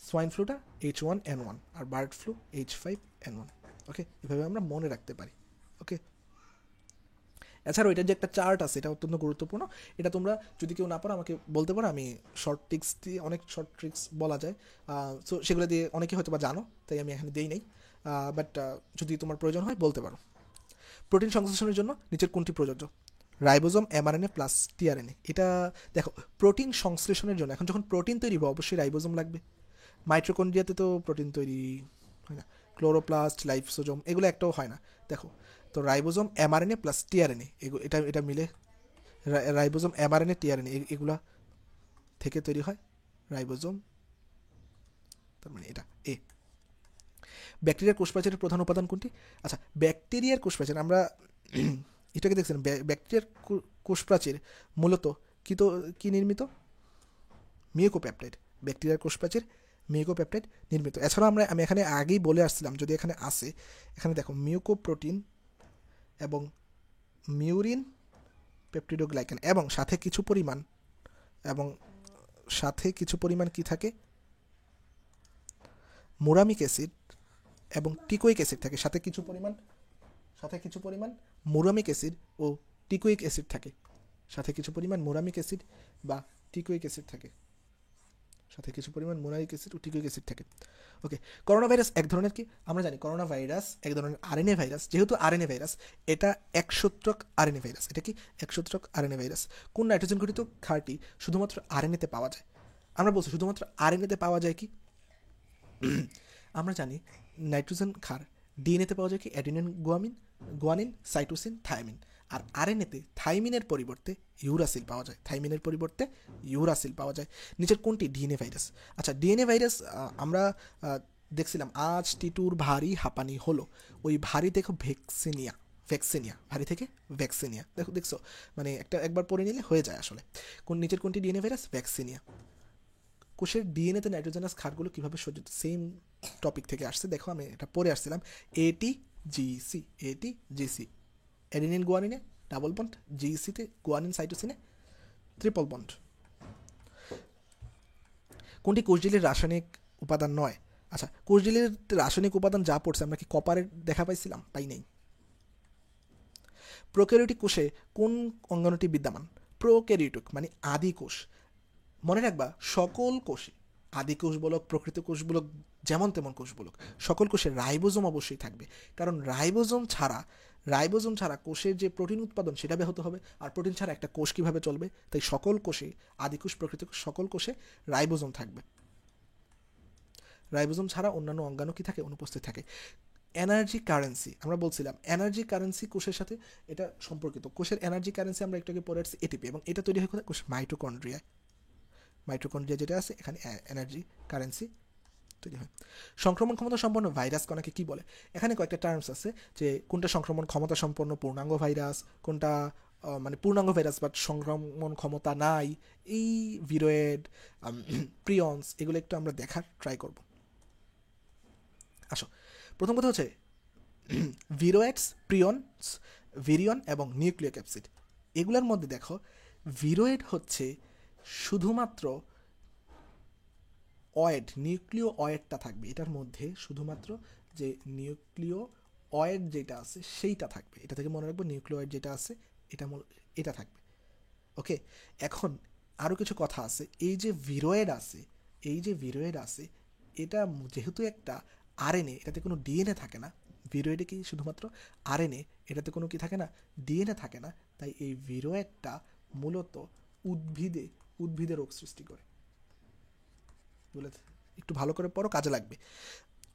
Speaker 1: সোয়াইন ফ্লুটা H1N1 আর বার্ড ফ্লু H5N1। ওকে, এভাবে আমরা মনে রাখতে পারি। ওকে, এছাড়াও এটার যে একটা চার্ট আছে, এটা অত্যন্ত গুরুত্বপূর্ণ। এটা তোমরা যদি কেউ না পারো আমাকে বলতে পারো, আমি শর্ট ট্রিক্স দিয়ে, অনেক শর্ট ট্রিক্স বলা যায়, সো সেগুলো দিয়ে অনেকে হয়তো বা জানো, তাই আমি এখানে দিই নাই। বাট যদি তোমার প্রয়োজন হয় বলতে পারো। প্রোটিন সংশ্লেষণের জন্য নিচের কোনটি প্রযোজ্য? Ribosome, mRNA plus tRNA. এটা দেখো, প্রোটিন সংশ্লেষণের জন্য এখন যখন প্রোটিন তৈরি হবে অবশ্যই রাইবোজোম লাগবে। মাইটোকন্ড্রিয়াতে তো প্রোটিন তৈরি হয় না, ক্লোরোপ্লাস্ট, লাইসোজোম এগুলো একটাও হয় না। দেখো, তো রাইবোজোম, এমআরএনএ প্লাস টিআরএনএ, এটা মিলে রাইবোজোম, এমআরএনএ, টিআরএনএ এগুলা থেকে তৈরি হয় রাইবোজোম, তার মানে এটা এ। ব্যাকটেরিয়ার কোষপ্রাচীরের প্রধান উপাদান কোনটি? আচ্ছা, ব্যাকটেরিয়ার কোষপ্রাচীর আমরা এটাকে দেখছেন, ব্যাকটেরিয়ার কোষপ্রাচীর মূলত কি নির্মিত? মিউকোপেপটাইড। ব্যাকটেরিয়ার কোষপ্রাচীর মিউকোপেপটাইড নির্মিত। এছাড়াও আমি এখানে আগেই বলে আসছিলাম, যদি এখানে আসে, এখানে দেখো মিউকোপ্রোটিন এবং মিউরিন পেপটিডোগ্লাইকান এবং সাথে কিছু পরিমাণ কি থাকে? মুরামিক অ্যাসিড এবং টিকোইক অ্যাসিড থাকে। সাথে কিছু পরিমাণ মুরামিক অ্যাসিড ও টিকোইক অ্যাসিড থাকে। সাথে কিছু পরিমাণ মুরামিক অ্যাসিড বা টিকোইক অ্যাসিড থাকে। সাথে কিছু পরিমাণ মোনাইক অ্যাসিড ও টিকোইক অ্যাসিড থাকে। ওকে, করোনা ভাইরাস এক ধরনের কি? আমরা জানি করোনা ভাইরাস এক ধরনের আরএনএ ভাইরাস। যেহেতু আরএনএ ভাইরাস, এটা একসূত্রক আরএনএ ভাইরাস। এটা কি? একসূত্রক আরএনএ ভাইরাস। কোন নাইট্রোজেন ঘটিত ক্ষারটি শুধুমাত্র আরএনএতে পাওয়া যায়? আমরা বলছি শুধুমাত্র আরএনএতে পাওয়া যায় কি? আমরা জানি নাইট্রোজেন ক্ষার ডিএনএতে পাওয়া যায় কি? Adenine, guanine, cytosine, thymine. আর আরএনএতে থাইমিনের পরিবর্তে ইউরাসিল পাওয়া যায়। নিচের কোনটি ডিএনএ ভাইরাস? আচ্ছা, ডিএনএ ভাইরাস আমরা দেখছিলাম আজ টিটুর ভারী হাঁপানি হলো, ওই ভারী দেখো ভ্যাকসিনিয়া, ভ্যাকসিনিয়া, ভারী থেকে ভ্যাকসিনিয়া। দেখছো মানে একবার পড়ে নিলে হয়ে যায় আসলে। নিচের কোনটি ডিএনএ ভাইরাস? ভ্যাকসিনিয়া। কোষের ডিএনএতে নাইট্রোজেনাস ক্ষারগুলো কীভাবে সজ্জিত, সেম টপিক থেকে আসছে, দেখো আমি এটা পড়ে আসছিলাম। ATGC, ATGC, অ্যাডিনিন গুয়ানিনে ডাবল বন্ড, জিসিতে গুয়ানিন সাইটোসিনে ট্রিপল বন্ড। কোনটি কোষঝিল্লির রাসায়নিক উপাদান নয়? আচ্ছা, কোষঝিল্লির রাসায়নিক উপাদান যা পড়ছে, আমরা কি কপারের দেখা পাইছিলাম? পাই নাই। প্রোক্যারিওটিক কোষে কোন অঙ্গাণুটি বিদ্যমান? প্রোক্যারিওটিক মানে আদি কোষ। মনে রাখবা, সকল কোষে, আদি কোষ বলক, প্রকৃত কোষ বলক, যেমন তেমন কোষ বলক, সকল কোষে রাইবোজোম অবশ্যই থাকবে। কারণ রাইবোজোম ছাড়া কোষের যে প্রোটিন উৎপাদন সেটা ব্যাহত হবে, আর প্রোটিন ছাড়া একটা কোষ কীভাবে চলবে? তাই সকল কোষে, আদি কোষ, প্রকৃত কোষ, সকল কোষে রাইবোজোম থাকবে। রাইবোজোম ছাড়া অন্যান্য অঙ্গাণু কি থাকে? অনুপস্থিত থাকে। এনার্জি কারেন্সি, আমরা বলছিলাম এনার্জি কারেন্সি কোষের সাথে এটা সম্পর্কিত। কোষের এনার্জি কারেন্সি আমরা একটু আগে পড়ে আসছি এটিপি, এবং এটা তৈরি হয় কোথায়? কোষ মাইটোকন্ড্রিয়ায়। মাইটোকন্ড্রিয়া যেটা আছে, এখানে এনার্জি কারেন্সি তৈরি হয়। সংক্রমণ ক্ষমতা সম্পন্ন ভাইরাস কণাকে কি বলে? এখানে কয়েকটা টার্মস আছে, যে কোনটা সংক্রমণ ক্ষমতা সম্পন্ন পূর্ণাঙ্গ ভাইরাস, কোনটা মানে পূর্ণাঙ্গ ভাইরাস বাট সংক্রমণ ক্ষমতা নাই, এই ভিরোয়েড, প্রিয়ন্স, এগুলো একটু আমরা দেখার ট্রাই করব। আসো, প্রথম কথা হচ্ছে ভিরোয়েডস, প্রিয়ন্স, ভিরিয়ন এবং নিউক্লিয় ক্যাপসিড। এগুলোর মধ্যে দেখো, ভিরোয়েড হচ্ছে শুধুমাত্র অয়েড, নিউক্লিয় অয়েডটা থাকবে এটার মধ্যে, শুধুমাত্র যে নিউক্লিয় অয়েড যেটা আছে সেইটা থাকবে। এটা থেকে মনে রাখবো, নিউক্লিয় অয়েড যেটা আছে এটা থাকবে। ওকে, এখন আরও কিছু কথা আছে। এই যে ভিরোয়েড আছে, এটা যেহেতু একটা আরএনএ, এটাতে কোনো ডিএনএ থাকে না। ভিরোয়েডে কি শুধুমাত্র আরএনএ, এটাতে কোনো কি থাকে না? ডিএনএ থাকে না। তাই এই ভিরোয়েডটা মূলত উদ্ভিদে রোগ সৃষ্টি করে। একটু ভালো করে পড়ো, কাজে লাগবে।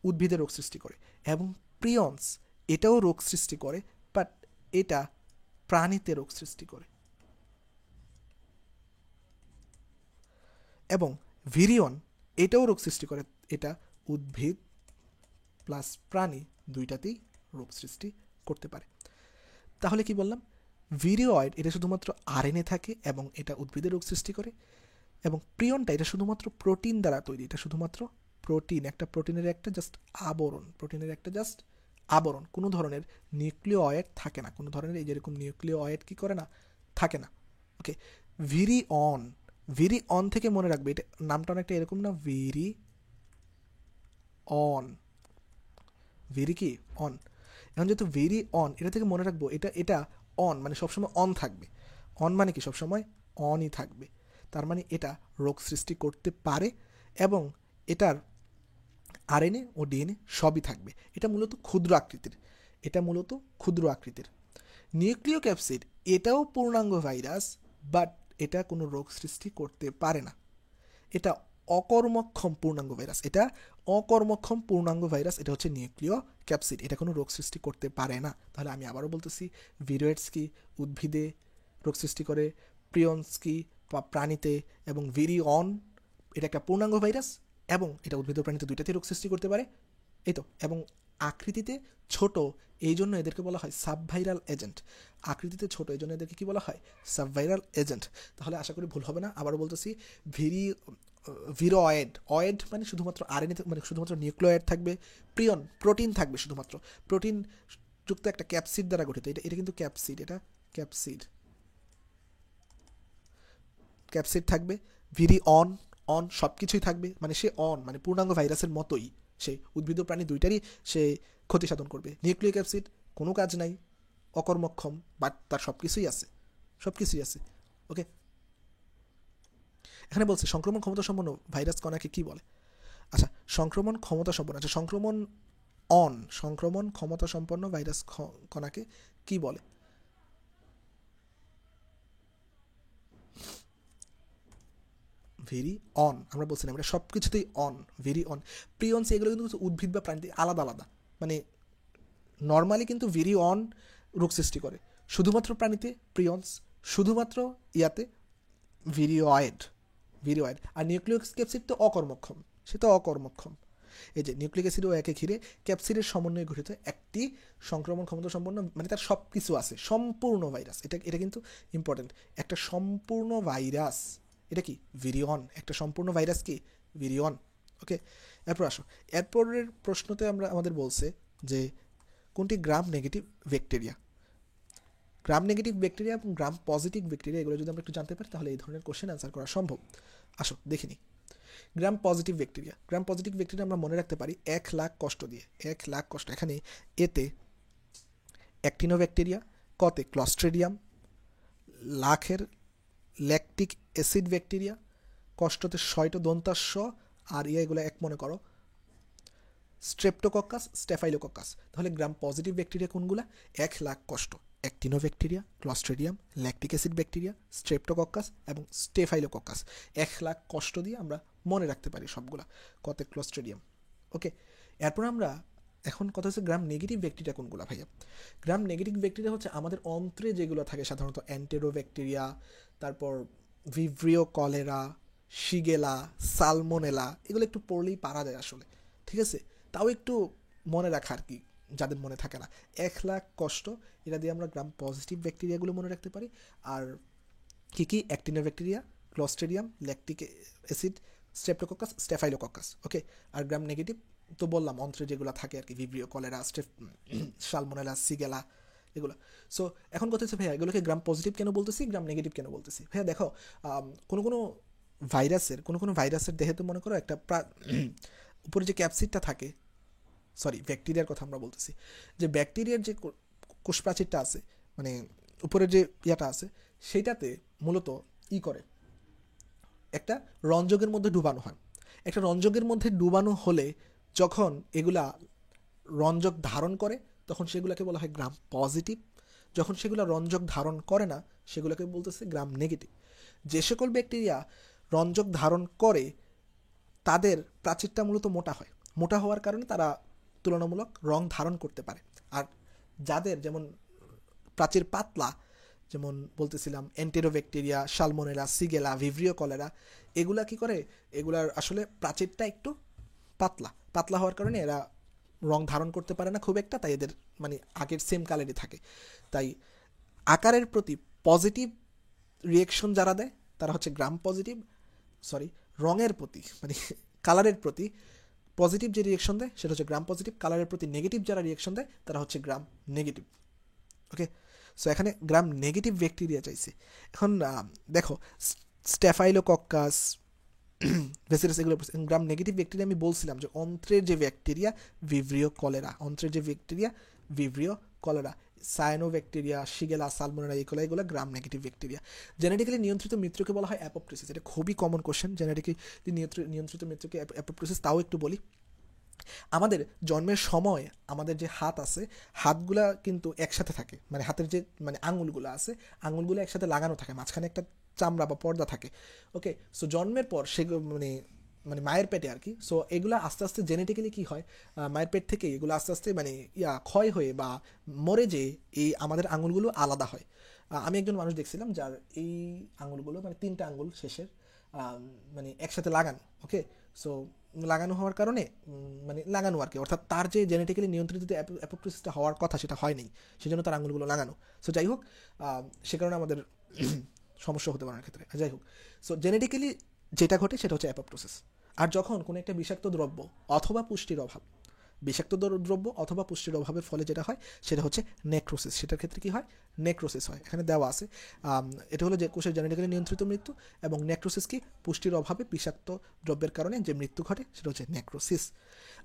Speaker 1: উদ্ভিদে রোগ সৃষ্টি করে। এবং প্রিয়ন্স, এটাও রোগ সৃষ্টি করে, বাট এটা প্রাণীতে রোগ সৃষ্টি করে। এবং ভিরিয়ন, এটাও রোগ সৃষ্টি করে, এটা উদ্ভিদ প্লাস প্রাণী দুইটাতেই রোগ সৃষ্টি করতে পারে। তাহলে কি বললাম? ভিরিওয়েড, এটা শুধুমাত্র আরএনএ থাকে এবং এটা উদ্ভিদে রোগ সৃষ্টি করে। এবং প্রিয়নটা, এটা শুধুমাত্র প্রোটিন দ্বারা তৈরি, এটা শুধুমাত্র প্রোটিন, একটা প্রোটিনের একটা জাস্ট আবরণ, কোনো ধরনের নিউক্লিয় অয়েড থাকে না, কোনো ধরনের এই যেরকম নিউক্লিয় অয়েড কি করে না? থাকে না। ওকে, ভিরি অন থেকে মনে রাখবে, এটা নামটা অনেকটা এরকম না? ভিরি কি অন। এখন যেহেতু ভেরি অন, এটা থেকে মনে রাখবো, এটা অন মানে সবসময় অন থাকবে। অন মানে কি? সবসময় অনই থাকবে। তার মানে এটা রোগ সৃষ্টি করতে পারে, এবং এটার আরএনএ ও ডিএনএ সবই থাকবে। এটা মূলত ক্ষুদ্র আকৃতির। নিউক্লিয় ক্যাপসিড, এটাও পূর্ণাঙ্গ ভাইরাস, বাট এটা কোনো রোগ সৃষ্টি করতে পারে না। এটা অকর্মক্ষম পূর্ণাঙ্গ ভাইরাস, এটা হচ্ছে নিউক্লিয় ক্যাপসিড, এটা কোনো রোগ সৃষ্টি করতে পারে না। তাহলে আমি আবারও বলতেছি, ভিরোয়েডস কি? উদ্ভিদে রোগ সৃষ্টি করে। প্রিয়ন্স কি? প্রাণীতে। এবং ভিরিয়ন, এটা একটা পূর্ণাঙ্গ ভাইরাস এবং এটা উদ্ভিদ ও প্রাণীতে দুইটাতেই রোগ সৃষ্টি করতে পারে। এই তো। এবং আকৃতিতে ছোট, এই জন্য এদেরকে বলা হয় সাবভাইরাল এজেন্ট। আকৃতিতে ছোট, এই জন্য এদেরকে কি বলা হয়? সাবভাইরাল এজেন্ট। তাহলে আশা করি ভুল হবে না। আবারও বলতেছি, ভিরোয়েড মানে শুধুমাত্র আরএনএ, মানে শুধুমাত্র নিউক্লিয়েড থাকবে। প্রোটিন থাকবে, শুধুমাত্র প্রোটিন যুক্ত একটা ক্যাপসিড দ্বারা গঠিত। এটা কিন্তু ক্যাপসিড, এটা ক্যাপসিড থাকবে। অন সব কিছুই থাকবে, মানে সে অন মানে পূর্ণাঙ্গ ভাইরাসের মতোই, সে উদ্ভিদ ও প্রাণী দুইটারই সে ক্ষতি সাধন করবে। নিউক্লিয় ক্যাপসিড কোনো কাজ নাই, অকর্মক্ষম, বাট তার সব কিছুই আছে। ওকে, এখানে বলছে সংক্রমণ ক্ষমতা সম্পন্ন ভাইরাস কণাকে কি বলে? আচ্ছা, সংক্রমণ ক্ষমতা সম্পন্ন ভাইরাস কণাকে কি বলে? ভেরি অন, আমরা বলছিলাম এটা সব কিছুতেই অন, ভেরি অন। প্রিয়ন্স, এগুলো কিন্তু উদ্ভিদ বা প্রাণীতে আলাদা, মানে নর্মালি কিন্তু ভেরি অন রোগ সৃষ্টি করে শুধুমাত্র প্রাণীতে প্রিয়ন্স, শুধুমাত্র ইয়াতে ভিরিওয়েড। আর নিউক্লিয়স ক্যাপসিড তো অকর্মক্ষম, সে তো অকর্মক্ষম। এই যে নিউক্লিক অ্যাসিড ও একে ঘিরে ক্যাপসিডের সমন্বয়ে গঠিত একটি সংক্রমণ ক্ষমতা সম্পন্ন, মানে তার সব কিছু আছে, সম্পূর্ণ ভাইরাস। এটা এটা কিন্তু ইম্পর্টেন্ট, একটা সম্পূর্ণ ভাইরাস। এটা কি? ভিরিয়ন। একটা সম্পূর্ণ ভাইরাস কি? ভিরিয়ন। ওকে, এরপর আসো, এরপরের প্রশ্নতে আমাদের বলছে যে কোনটি gram negative bacteria. Gram negative bacteria এবং গ্রাম পজিটিভ ব্যাকটেরিয়া, এগুলো যদি আমরা একটু জানতে পারি তাহলে এই ধরনের কোশ্চেন অ্যান্সার করা সম্ভব। আসো দেখিনি। Gram positive bacteria, gram positive bacteria আমরা মনে রাখতে পারি 1,00,000 কষ্ট দিয়ে। 1,00,000 কষ্ট। এখানে এতে অ্যাক্টিনোব্যাকটেরিয়া, কতে ক্লস্ট্রিডিয়াম, লাখের ল্যাকটিক অ্যাসিড ব্যাকটেরিয়া, কষ্টতে 6টো দন্তাস্য, আর এগুলো এক মনে করো স্ট্রেপ্টোকক্কাস, স্টেফাইলোকক্কাস। তাহলে গ্রাম পজিটিভ ব্যাকটেরিয়া কোনগুলা? 1,00,000 কষ্ট, actinobacteria, clostridium, lactic acid bacteria, streptococcus এবং স্টেফাইলোকক্কাস। 1,00,000 কষ্ট দিয়ে আমরা মনে রাখতে পারি সবগুলা, কতে ক্লস্ট্রিডিয়াম। ওকে, এরপর আমরা এখন কথা হচ্ছে গ্রাম নেগেটিভ ব্যাকটেরিয়া কোনগুলা ভাইয়া? গ্রাম নেগেটিভ ব্যাকটেরিয়া হচ্ছে আমাদের অন্ত্রে যেগুলো থাকে, সাধারণত এন্টেরোব্যাকটেরিয়া, তারপর ভিব্রিও কলেরা, শিগেলা, সালমোনেলা, এগুলো একটু পড়লেই পারা যায় আসলে, ঠিক আছে? তাও একটু মনে রাখা আর কি, যাদের মনে থাকে না। 1,00,000 কষ্ট, এটা দিয়ে আমরা গ্রাম পজিটিভ ব্যাকটেরিয়াগুলো মনে রাখতে পারি। আর কী কী? Actinobacteria, clostridium, lactic acid, streptococcus, staphylococcus. Okay, আর গ্রাম নেগেটিভ তো বললাম অন্ত্রে যেগুলো থাকে আর কি, ভিব্রিও কলেরা, সালমোনেলা, সিগেলা, এগুলো। সো এখন কথা হচ্ছে ভাইয়া এগুলোকে গ্রাম পজিটিভ কেন বলতেছি, গ্রাম নেগেটিভ কেন বলতেছি? ভাইয়া দেখো, কোনো কোনো ভাইরাসের দেহে তো মনে করো একটা উপরে যে ক্যাপসিডটা থাকে, সরি ব্যাকটেরিয়ার কথা আমরা বলতেছি, যে ব্যাকটেরিয়ার যে কোষ প্রাচীরটা আছে, মানে উপরে যে ইয়াটা আছে, সেইটাতে মূলত করে একটা রঞ্জকের মধ্যে ডুবানো হয়। একটা রঞ্জকের মধ্যে ডুবানো হলে যখন এগুলা রঞ্জক ধারণ করে তখন সেগুলোকে বলা হয় গ্রাম পজিটিভ। যখন সেগুলো রঞ্জক ধারণ করে না সেগুলোকে বলতেছে গ্রাম নেগেটিভ। যে সকল ব্যাকটেরিয়া রঞ্জক ধারণ করে তাদের প্রাচীরটা মূলত মোটা হয়, মোটা হওয়ার কারণে তারা তুলনামূলক রং ধারণ করতে পারে। আর যাদের যেমন প্রাচীর পাতলা, যেমন বলতেছিলাম এন্টেরোব্যাকটেরিয়া, সালমোনেলা, সিগেলা, ভিব্রিও কলেরা, এগুলা কি করে, এগুলার আসলে প্রাচীরটা একটু পাতলা, পাতলা হওয়ার কারণে এরা রং ধারণ করতে পারে না খুব একটা, তাই এদের মানে আগের সেম কালারই থাকে। তাই আকারের প্রতি পজিটিভ রিয়েকশন যারা দেয় তারা হচ্ছে গ্রাম পজিটিভ, সরি রঙের প্রতি মানে কালারের প্রতি পজিটিভ যে রিয়েকশন দেয় সেটা হচ্ছে গ্রাম পজিটিভ, কালারের প্রতি নেগেটিভ যারা রিয়েকশন দেয় তারা হচ্ছে গ্রাম নেগেটিভ। ওকে, সো এখানে গ্রাম নেগেটিভ ব্যাকটেরিয়া চাইছে। এখন দেখো স্টেফাইলোকক্কাস, ভেসিলাস, এগুলো গ্রাম নেগেটিভ ব্যাকটেরিয়া। আমি বলছিলাম যে অন্ত্রের যে ব্যাকটেরিয়া ভিব্রিও কলেরা, অন্ত্রের যে bacteria Vibrio cholera, cyanobacteria, Shigella, salmonella, এগুলো গ্রাম নেগেটিভ ব্যাকটেরিয়া। জেনেটিক্যালি নিয়ন্ত্রিত মৃত্যুকে বলা হয় অ্যাপোপ্টোসিস। এটা খুবই কমন কোশ্চেন, জেনেটিক্যালি নিয়ন্ত্রিত মৃত্যুকে অ্যাপোপ্টোসিস। তাও একটু বলি, আমাদের জন্মের সময় আমাদের যে হাত আছে, হাতগুলা কিন্তু একসাথে থাকে, মানে হাতের যে মানে আঙুলগুলো আছে, আঙুলগুলো একসাথে লাগানো থাকে, মাঝখানে একটা চামড়া বা পর্দা থাকে। ওকে, সো জন্মের পর সেগুলো মানে মানে মায়ের পেটে আর কি, সো এগুলো আস্তে আস্তে জেনেটিক্যালি কী হয়, মায়ের পেট থেকে এগুলো আস্তে আস্তে মানে ক্ষয় হয়ে বা মরে যে এই আমাদের আঙুলগুলো আলাদা হয়। আমি একজন মানুষ দেখছিলাম যার এই আঙুলগুলো মানে 3টা আঙুল শেষের মানে একসাথে লাগানো। ওকে, সো লাগানো হওয়ার কারণে মানে লাগানো আর কি, অর্থাৎ তার যে জেনেটিক্যালি নিয়ন্ত্রিত অ্যাপোপ্টোসিসটা হওয়ার কথা সেটা হয় নাই, সেজন্য তার আঙুলগুলো লাগানো। সো যাই হোক, সে কারণে আমাদের সমস্যা হতে পারে ক্ষেত্রে। যাই হোক, সো জেনেটিক্যালি যেটা ঘটে সেটা হচ্ছে অ্যাপোপ্টোসিস। আর যখন কোনো একটা বিষাক্ত দ্রব্য অথবা পুষ্টির অভাব, বিষাক্ত দ্রব্য অথবা পুষ্টির অভাবের ফলে যেটা হয় সেটা হচ্ছে নেক্রোসিস। সেটার ক্ষেত্রে কী হয়? নেক্রোসিস হয়। এখানে দেওয়া আছে, এটা হলো যে কোষের জেনেটিক্যালি নিয়ন্ত্রিত মৃত্যু, এবং নেক্রোসিস কি? পুষ্টির অভাবে বিষাক্ত দ্রব্যের কারণে যে মৃত্যু ঘটে সেটা হচ্ছে নেক্রোসিস।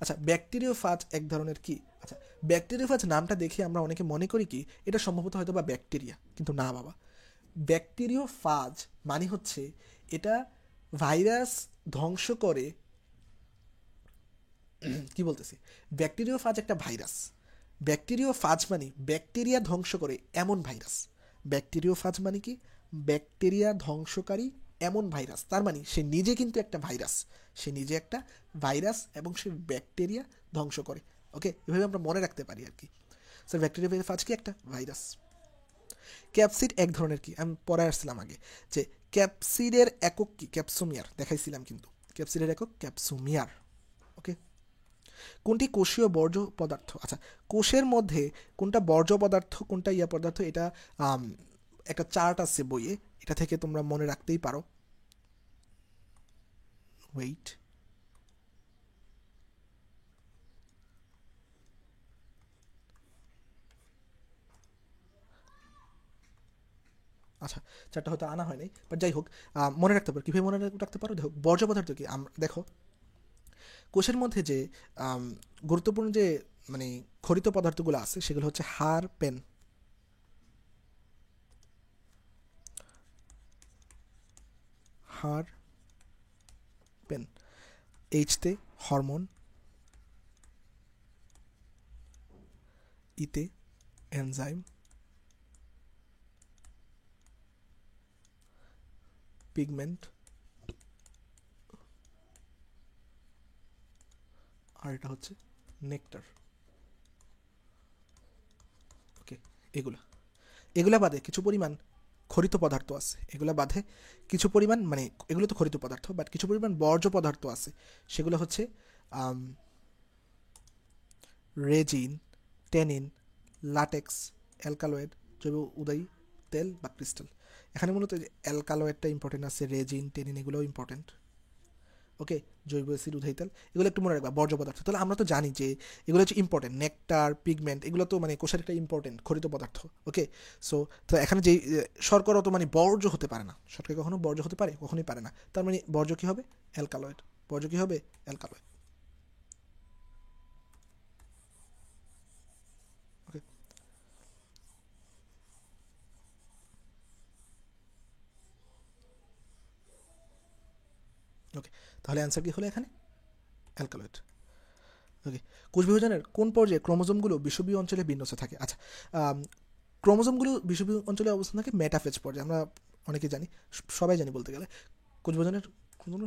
Speaker 1: আচ্ছা, ব্যাকটেরিওফাজ এক ধরনের কি? আচ্ছা, ব্যাকটেরিওফাজ নামটা দেখে আমরা অনেকে মনে করি কি এটা সম্ভবত হয়তো বা ব্যাকটেরিয়া, কিন্তু না বাবা। ব্যাকটেরিওফাজ মানে হচ্ছে এটা ভাইরাস ধ্বংস করে, কি বলতেছি, ব্যাকটেরিওফাজ একটা ভাইরাস। ব্যাকটেরিওফাজ মানে ব্যাকটেরিয়া ধ্বংস করে এমন ভাইরাস। ব্যাকটেরিওফাজ মানে কি? ব্যাকটেরিয়া ধ্বংসকারী এমন ভাইরাস। তার মানে সে নিজে কিন্তু একটা ভাইরাস, সে নিজে একটা ভাইরাস এবং সে ব্যাকটেরিয়া ধ্বংস করে। ওকে, এভাবে আমরা মনে রাখতে পারি আর কি। স্যার ব্যাকটেরিওফাজ কি? একটা ভাইরাস। ক্যাপসিড এক ধরনের কি? আমি পরে আসছিলাম আগে যে ক্যাপসিডের একক কি? ক্যাপসোমিয়ার দেখাইছিলাম, কিন্তু ক্যাপসিডের একক ক্যাপসোমিয়ার। ওকে, কোনটি কোষীয় বর্জ্য পদার্থ? আচ্ছা, কোষের মধ্যে কোনটা বর্জ্য পদার্থ কোনটা ইয়া পদার্থ, এটা একটা চার্ট আছে বইয়ে, এটা থেকে তোমরা মনে রাখতেই পারো। ওয়েট, আচ্ছা চারটা হয়তো আনা হয় নাই, বাট যাই হোক মনে রাখতে পারো। কীভাবে মনে রাখতে পারো? দেখো, বর্জ্য পদার্থ কি, দেখো কোষের মধ্যে যে গুরুত্বপূর্ণ যে মানে খরিত পদার্থগুলো আছে সেগুলো হচ্ছে হাড়, পেন, হাড়, পেন, এইচতে হরমোন, ইতে এনজাইম, পিগমেন্ট, আর এটা হচ্ছে নেকটার। ওকে, এগুলা বাদে কিছু পরিমাণ খরিত পদার্থ আছে, এগুলা বাদে কিছু পরিমাণ মানে এগুলো তো খরিত পদার্থ, বাট কিছু পরিমাণ বর্জ্য পদার্থ আছে, সেগুলো হচ্ছে রেজিন, টেনিন, লাটেক্স, অ্যালকালয়েড, জৈব উদয়ী তেল বা ক্রিস্টাল। এখানে মূলত অ্যালকালয়েডটা ইম্পর্টেন্ট আছে, রেজিন, টেনিন এগুলোও ইম্পর্টেন্ট। ওকে, জৈব অ্যাসিড, উদয়ী তেল এগুলো একটু মনে রাখবা, বর্জ্য পদার্থ। তাহলে আমরা তো জানি যে এগুলো হচ্ছে ইম্পর্টেন্ট, নেকটার, পিগমেন্ট এগুলো তো মানে কোষের একটা ইম্পর্টেন্ট খরিত পদার্থ। ওকে, সো তো এখানে যে শর্করা তো মানে বর্জ্য হতে পারে না, শর্করা কখনো বর্জ্য হতে পারে? কখনোই পারে না। তার মানে বর্জ্য কী হবে? অ্যালকালয়েড। বর্জ্য কী হবে? অ্যালকালয়েড। ওকে, ওকে, তাহলে অ্যান্সার কী হলো এখানে? অ্যালকালয়েড। ওকে, কোষ বিভাজনের কোন পর্যায়ে ক্রোমোজোমগুলো বিষুবীয় অঞ্চলে বিন্যস্ত থাকে? আচ্ছা, ক্রোমোজোমগুলো বিষুবীয় অঞ্চলে অবস্থান থাকে মেটাফেজ পর্যায়ে, আমরা অনেকে জানি, সবাই জানি বলতে গেলে। কোষ বিভাজনের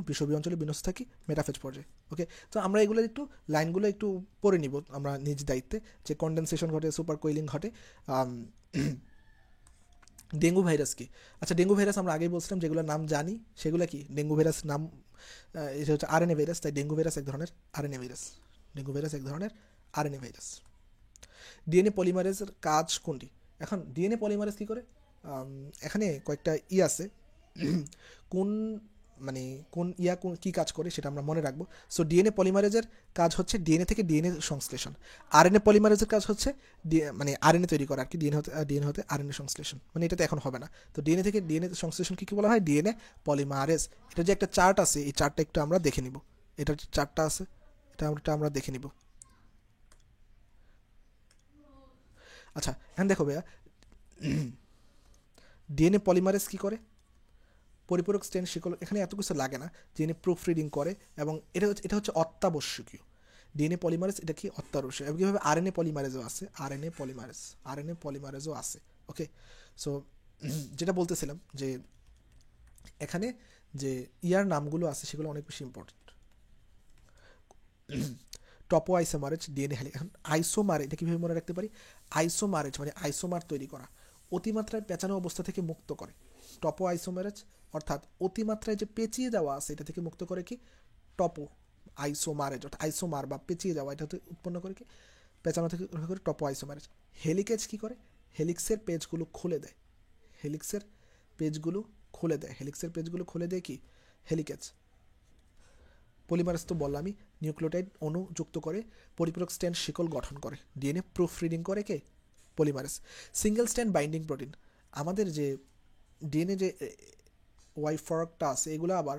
Speaker 1: বিষুবীয় অঞ্চলে বিন্যস্ত থাকি মেটাফেজ পর্যায়ে। ওকে, তো আমরা এগুলো একটু লাইনগুলো একটু পড়ে নিব আমরা নিজ দায়িত্বে, যে কন্ডেনসেশন ঘটে, সুপার কোয়েলিং ঘটে। ডেঙ্গু ভাইরাস কি? আচ্ছা, ডেঙ্গু ভাইরাস আমরা আগেই বলছিলাম যেগুলোর নাম জানি সেগুলো কি? ডেঙ্গু ভাইরাস নাম, এটা হচ্ছে আরএনএ ভাইরাস, তাই ডেঙ্গু ভাইরাস এক ধরনের আরএনএ ভাইরাস। ডেঙ্গু ভাইরাস এক ধরনের আরএনএ ভাইরাস। ডিএনএ পলিমারেজের কাজ কোনটি? এখন ডিএনএ পলিমারেজ কী করে? এখানে কয়েকটা আছে, কোন মানে কোন কোন কী কাজ করে সেটা আমরা মনে রাখবো। সো ডিএনএ পলিমারেজের কাজ হচ্ছে ডিএনএ থেকে ডিএনএ সংশ্লেষণ। আরএনএ পলিমারেজের কাজ হচ্ছে মানে আরএনএ তৈরি করা আর কি, ডিএনএ হতে আরএনএ সংশ্লেষণ, মানে এটা তো এখন হবে না। তো ডিএনএ থেকে ডিএনএ সংশ্লেষণ কী বলা হয়? DNA polymerase. এটা যে একটা চার্ট আছে, এই চার্টটা একটু আমরা দেখে নিব। এটার চার্টটা আছে, এটা আমরা দেখে নিব। আচ্ছা, এখন দেখো ভাইয়া, ডিএনএ পলিমারেজ কী করে? পরিপূরক স্ট্যান্ড শিকল, এখানে এত কিছু লাগে না। ডিএনএ প্রুফ রিডিং করে, এবং এটা হচ্ছে অত্যাবশ্যকীয়। ডিএনএ পলিমারেজ এটা কি? অত্যাবশ্যক। এবং কীভাবে আরএনএ পলিমারেজও আছে, আরএনএ পলিমারেজও আছে। ওকে, সো যেটা বলতেছিলাম যে এখানে যে নামগুলো আছে সেগুলো অনেক বেশি important. Topoisomerase, DNA helix. এখন আইসোমার এটা কীভাবে মনে রাখতে পারি? আইসোমারেজ মানে আইসোমার তৈরি করা, অতিমাত্রায় পেঁচানো অবস্থা থেকে মুক্ত করে। টপো আইসোমারেজ অর্থাৎ অতিমাত্রায় যে পেঁচিয়ে যাওয়া আছে এটা থেকে মুক্ত করে কি? টপো আইসোমারেজ, অর্থাৎ আইসোমার বা পেঁচিয়ে যাওয়া, এটা উৎপন্ন করে কি? পেঁচানো থেকে রক্ষা করে টপো আইসোমারেজ। হেলিকেজ কী করে? হেলিক্সের পেজগুলো খুলে দেয়। হেলিক্সের পেজগুলো খুলে দেয় কি? হেলিকেজ। পলিমারেজ তো বললামই, নিউক্লিওটাইড অণু যুক্ত করে পরিপূরক স্ট্যান্ড শিকল গঠন করে। ডিএনএ প্রুফ রিডিং করে কে? Polymerase. Single strand binding protein, আমাদের যে ডিএনএ যে ওয়াই ফরকটা আছে এগুলো আবার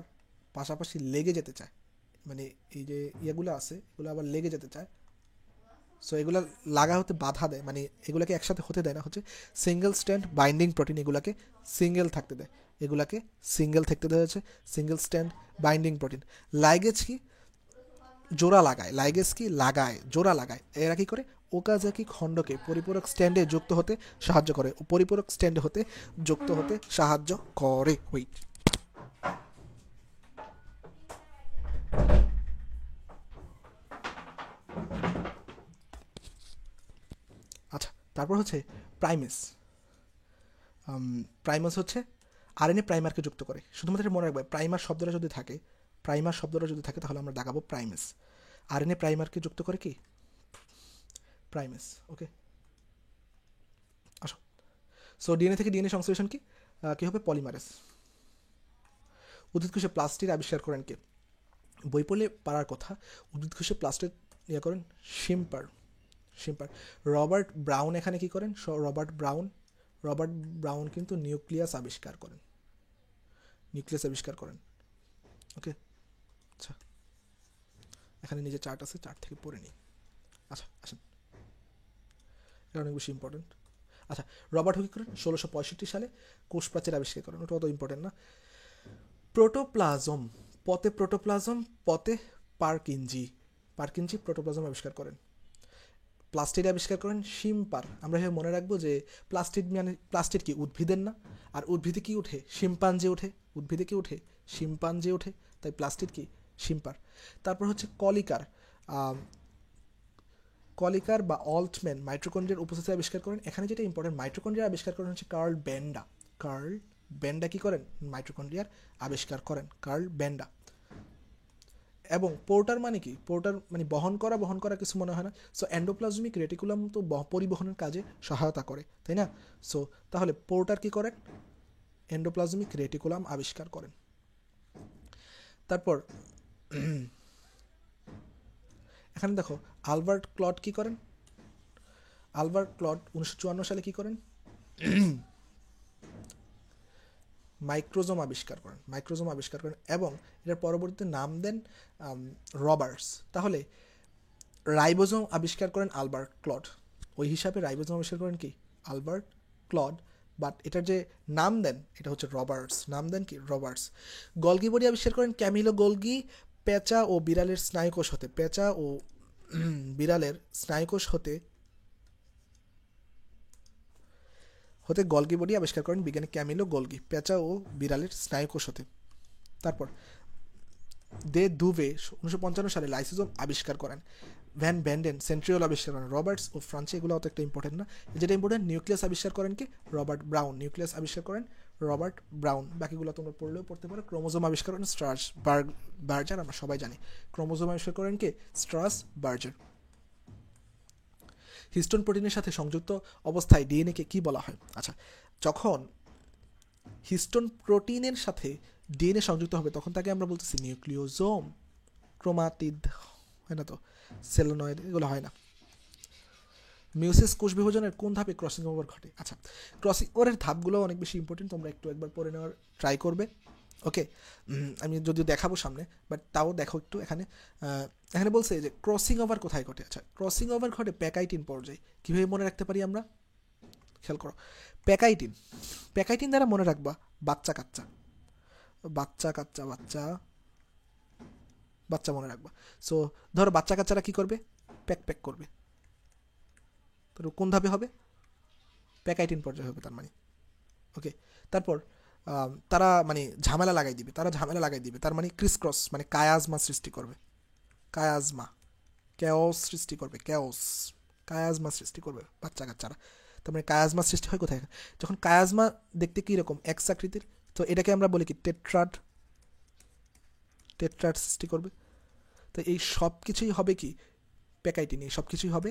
Speaker 1: পাশাপাশি লেগে যেতে চায়, মানে এই যে ইয়েগুলো আছে এগুলো আবার লেগে যেতে চায়। সো এগুলো লাগা হতে বাধা দেয়, মানে এগুলোকে একসাথে হতে দেয় না, হচ্ছে সিঙ্গেল স্ট্যান্ড বাইন্ডিং প্রোটিন এগুলোকে সিঙ্গেল থাকতে দেয়, এগুলাকে সিঙ্গেল থাকতে দেওয়া হচ্ছে single strand binding protein. Ligase কি? জোড়া লাগায়। লাইগেজ কি? জোড়া লাগায়। এরা কি করে? ওকাজাকি খণ্ডকে পরিপূরক স্ট্যান্ডে যুক্ত হতে সাহায্য করে, পরিপূরক স্ট্যান্ডে যুক্ত হতে সাহায্য করে। ওয়েট, আচ্ছা, তারপর হচ্ছে প্রাইমেস। প্রাইমাস হচ্ছে আরএনএ প্রাইমারকে যুক্ত করে। শুধুমাত্র মনে রাখবে, প্রাইমার শব্দটা যদি থাকে তাহলে আমরা দেখাবো প্রাইমেস। আরএনএ প্রাইমারকে যুক্ত করে কি প্রাইমেস। ওকে, আসো। সো ডিএনএ থেকে ডিএনএ সংশ্লেষণ কি হবে পলিমারেস। উদ্ভিদ কোষে প্লাস্টিড আবিষ্কার করেন কে? বই পড়লে পারার কথা। উদ্ভিদ কোষে প্লাস্টিড ইয়ে করেন শিম্পার। রবার্ট ব্রাউন এখানে কি করেন? রবার্ট ব্রাউন কিন্তু নিউক্লিয়াস আবিষ্কার করেন। ওকে, আচ্ছা, এখানে নিজে চার্ট আছে, চার্ট থেকে পড়ে নিই। আচ্ছা আসেন, এটা অনেক বেশি ইম্পর্টেন্ট। আচ্ছা, রবার্ট হুক করেন 1665 সালে কোষ প্রাচীর আবিষ্কার করেন, ওটা অত ইম্পর্টেন্ট না। প্রোটোপ্লাজম, পথে পার্কিনজি প্রোটোপ্লাজম আবিষ্কার করেন। প্লাস্টিড আবিষ্কার করেন শিম্পার। আমরা এভাবে মনে রাখবো যে প্লাস্টিড কি উদ্ভিদের না, আর উদ্ভিদে কি ওঠে? শিম্পাঞ্জি ওঠে। উদ্ভিদে কি ওঠে? শিম্পাঞ্জি ওঠে, তাই প্লাস্টিড কি শিম্পার। তারপর হচ্ছে কলিকার বা অল্টম্যান মাইটোকন্ড্রিয়ার উপস্থিতি আবিষ্কার করেন। এখানে যেটা ইম্পর্টেন্ট, মাইটোকন্ড্রিয়া আবিষ্কার করেন হচ্ছে কার্ল বেন্ডা কি করেন? মাইটোকন্ড্রিয়ার আবিষ্কার করেন কার্ল বেন্ডা। এবং পোর্টার মানে কি? পোর্টার মানে বহন করা কিছু মনে হয় না। সো এন্ডোপ্লাজমিক রেটিকুলাম তো পরিবহনের কাজে সহায়তা করে, তাই না? সো তাহলে পোর্টার কি করেন? এন্ডোপ্লাজমিক রেটিকুলাম আবিষ্কার করেন। তারপর এখানে দেখো আলবার্ট ক্লড কি করেন? 1954 সালে কি করেন? মাইক্রোজোম আবিষ্কার করেন এবং এটার পরবর্তীতে নাম দেন রবার্টস। তাহলে রাইবোজোম আবিষ্কার করেন আলবার্ট ক্লড, ওই হিসাবে রাইবোজোম আবিষ্কার করেন কি আলবার্ট ক্লড, বাট এটার যে নাম দেন এটা হচ্ছে রবার্টস। রবার্টস। গলগি বডি আবিষ্কার করেন ক্যামিলো গোলগি পেঁচা ও বিড়ালের স্নায়ুকোষ হতে গলগি বডি আবিষ্কার করেন বিজ্ঞানী ক্যামিলো গোলগি, পেঁচা ও বিড়ালের স্নায়ুকোষ হতে। তারপর দে দুভে 1955 সালে লাইসোজোম আবিষ্কার করেন। ভ্যান ব্যান্ডেন সেন্ট্রিওল আবিষ্কার করেন। রবার্টস ও ফ্রান্সি, এগুলো অত একটা ইম্পর্টেন্ট না। যেটা ইম্পর্টেন্ট, নিউক্লিয়াস আবিষ্কার করেন কি রবার্ট ব্রাউন। বাকিগুলো তোমরা পড়লেও পড়তে পারো। ক্রোমোজোম আবিষ্কার করেন বার্জার, আমরা সবাই জানি। ক্রোমোজোম আবিষ্কার করেন কে? বার্জার। হিস্টোন প্রোটিনের সাথে সংযুক্ত অবস্থায় ডিএনএ কে কি বলা হয়? আচ্ছা, যখন হিস্টোন প্রোটিনের সাথে ডিএনএ সংযুক্ত হবে তখন তাকে আমরা বলতেছি নিউক্লিওজোম। ক্রোমাটিড হয় না তো, সেলোনয়েড এগুলো হয় না। মিউসিস কোষ বিভাজনের কোন ধাপে ক্রসিং ওভার ঘটে? আচ্ছা, ক্রসিং ওভারের ধাপগুলো অনেক বেশি ইম্পর্টেন্ট, তোমরা একবার পড়ে নেওয়ার ট্রাই করবে। ওকে, আমি যদিও দেখাবো সামনে, বাট তাও দেখো একটু। এখানে বলছে যে ক্রসিং ওভার কোথায় ঘটে। আচ্ছা, ক্রসিং ওভার ঘটে প্যাকাইটিন পর্যায়ে। কীভাবে মনে রাখতে পারি আমরা? খেয়াল করো, প্যাকাইটিন দ্বারা মনে রাখবা বাচ্চা মনে রাখবা। সো ধরো বাচ্চারা কি করবে? প্যাক করবে। তো কোন ধাপে হবে? প্যাকাইটিন পর্যায়ে হবে তার মানে। ওকে, তারপর তারা মানে ঝামেলা লাগাই দিবে, তার মানে ক্রিসক্রস মানে কায়াজমা সৃষ্টি করবে। ক্যাওস সৃষ্টি করবে বাচ্চারা। তার মানে কায়াজমা সৃষ্টি হয় কোথায়? যখন কায়াজমা দেখতে কি রকম এক্স আকৃতির, তো এটাকে আমরা বলি কি টেট্রাড সৃষ্টি করবে। তো এই সব কিছুই হবে কি প্যাকাইটিনে, সব কিছুই হবে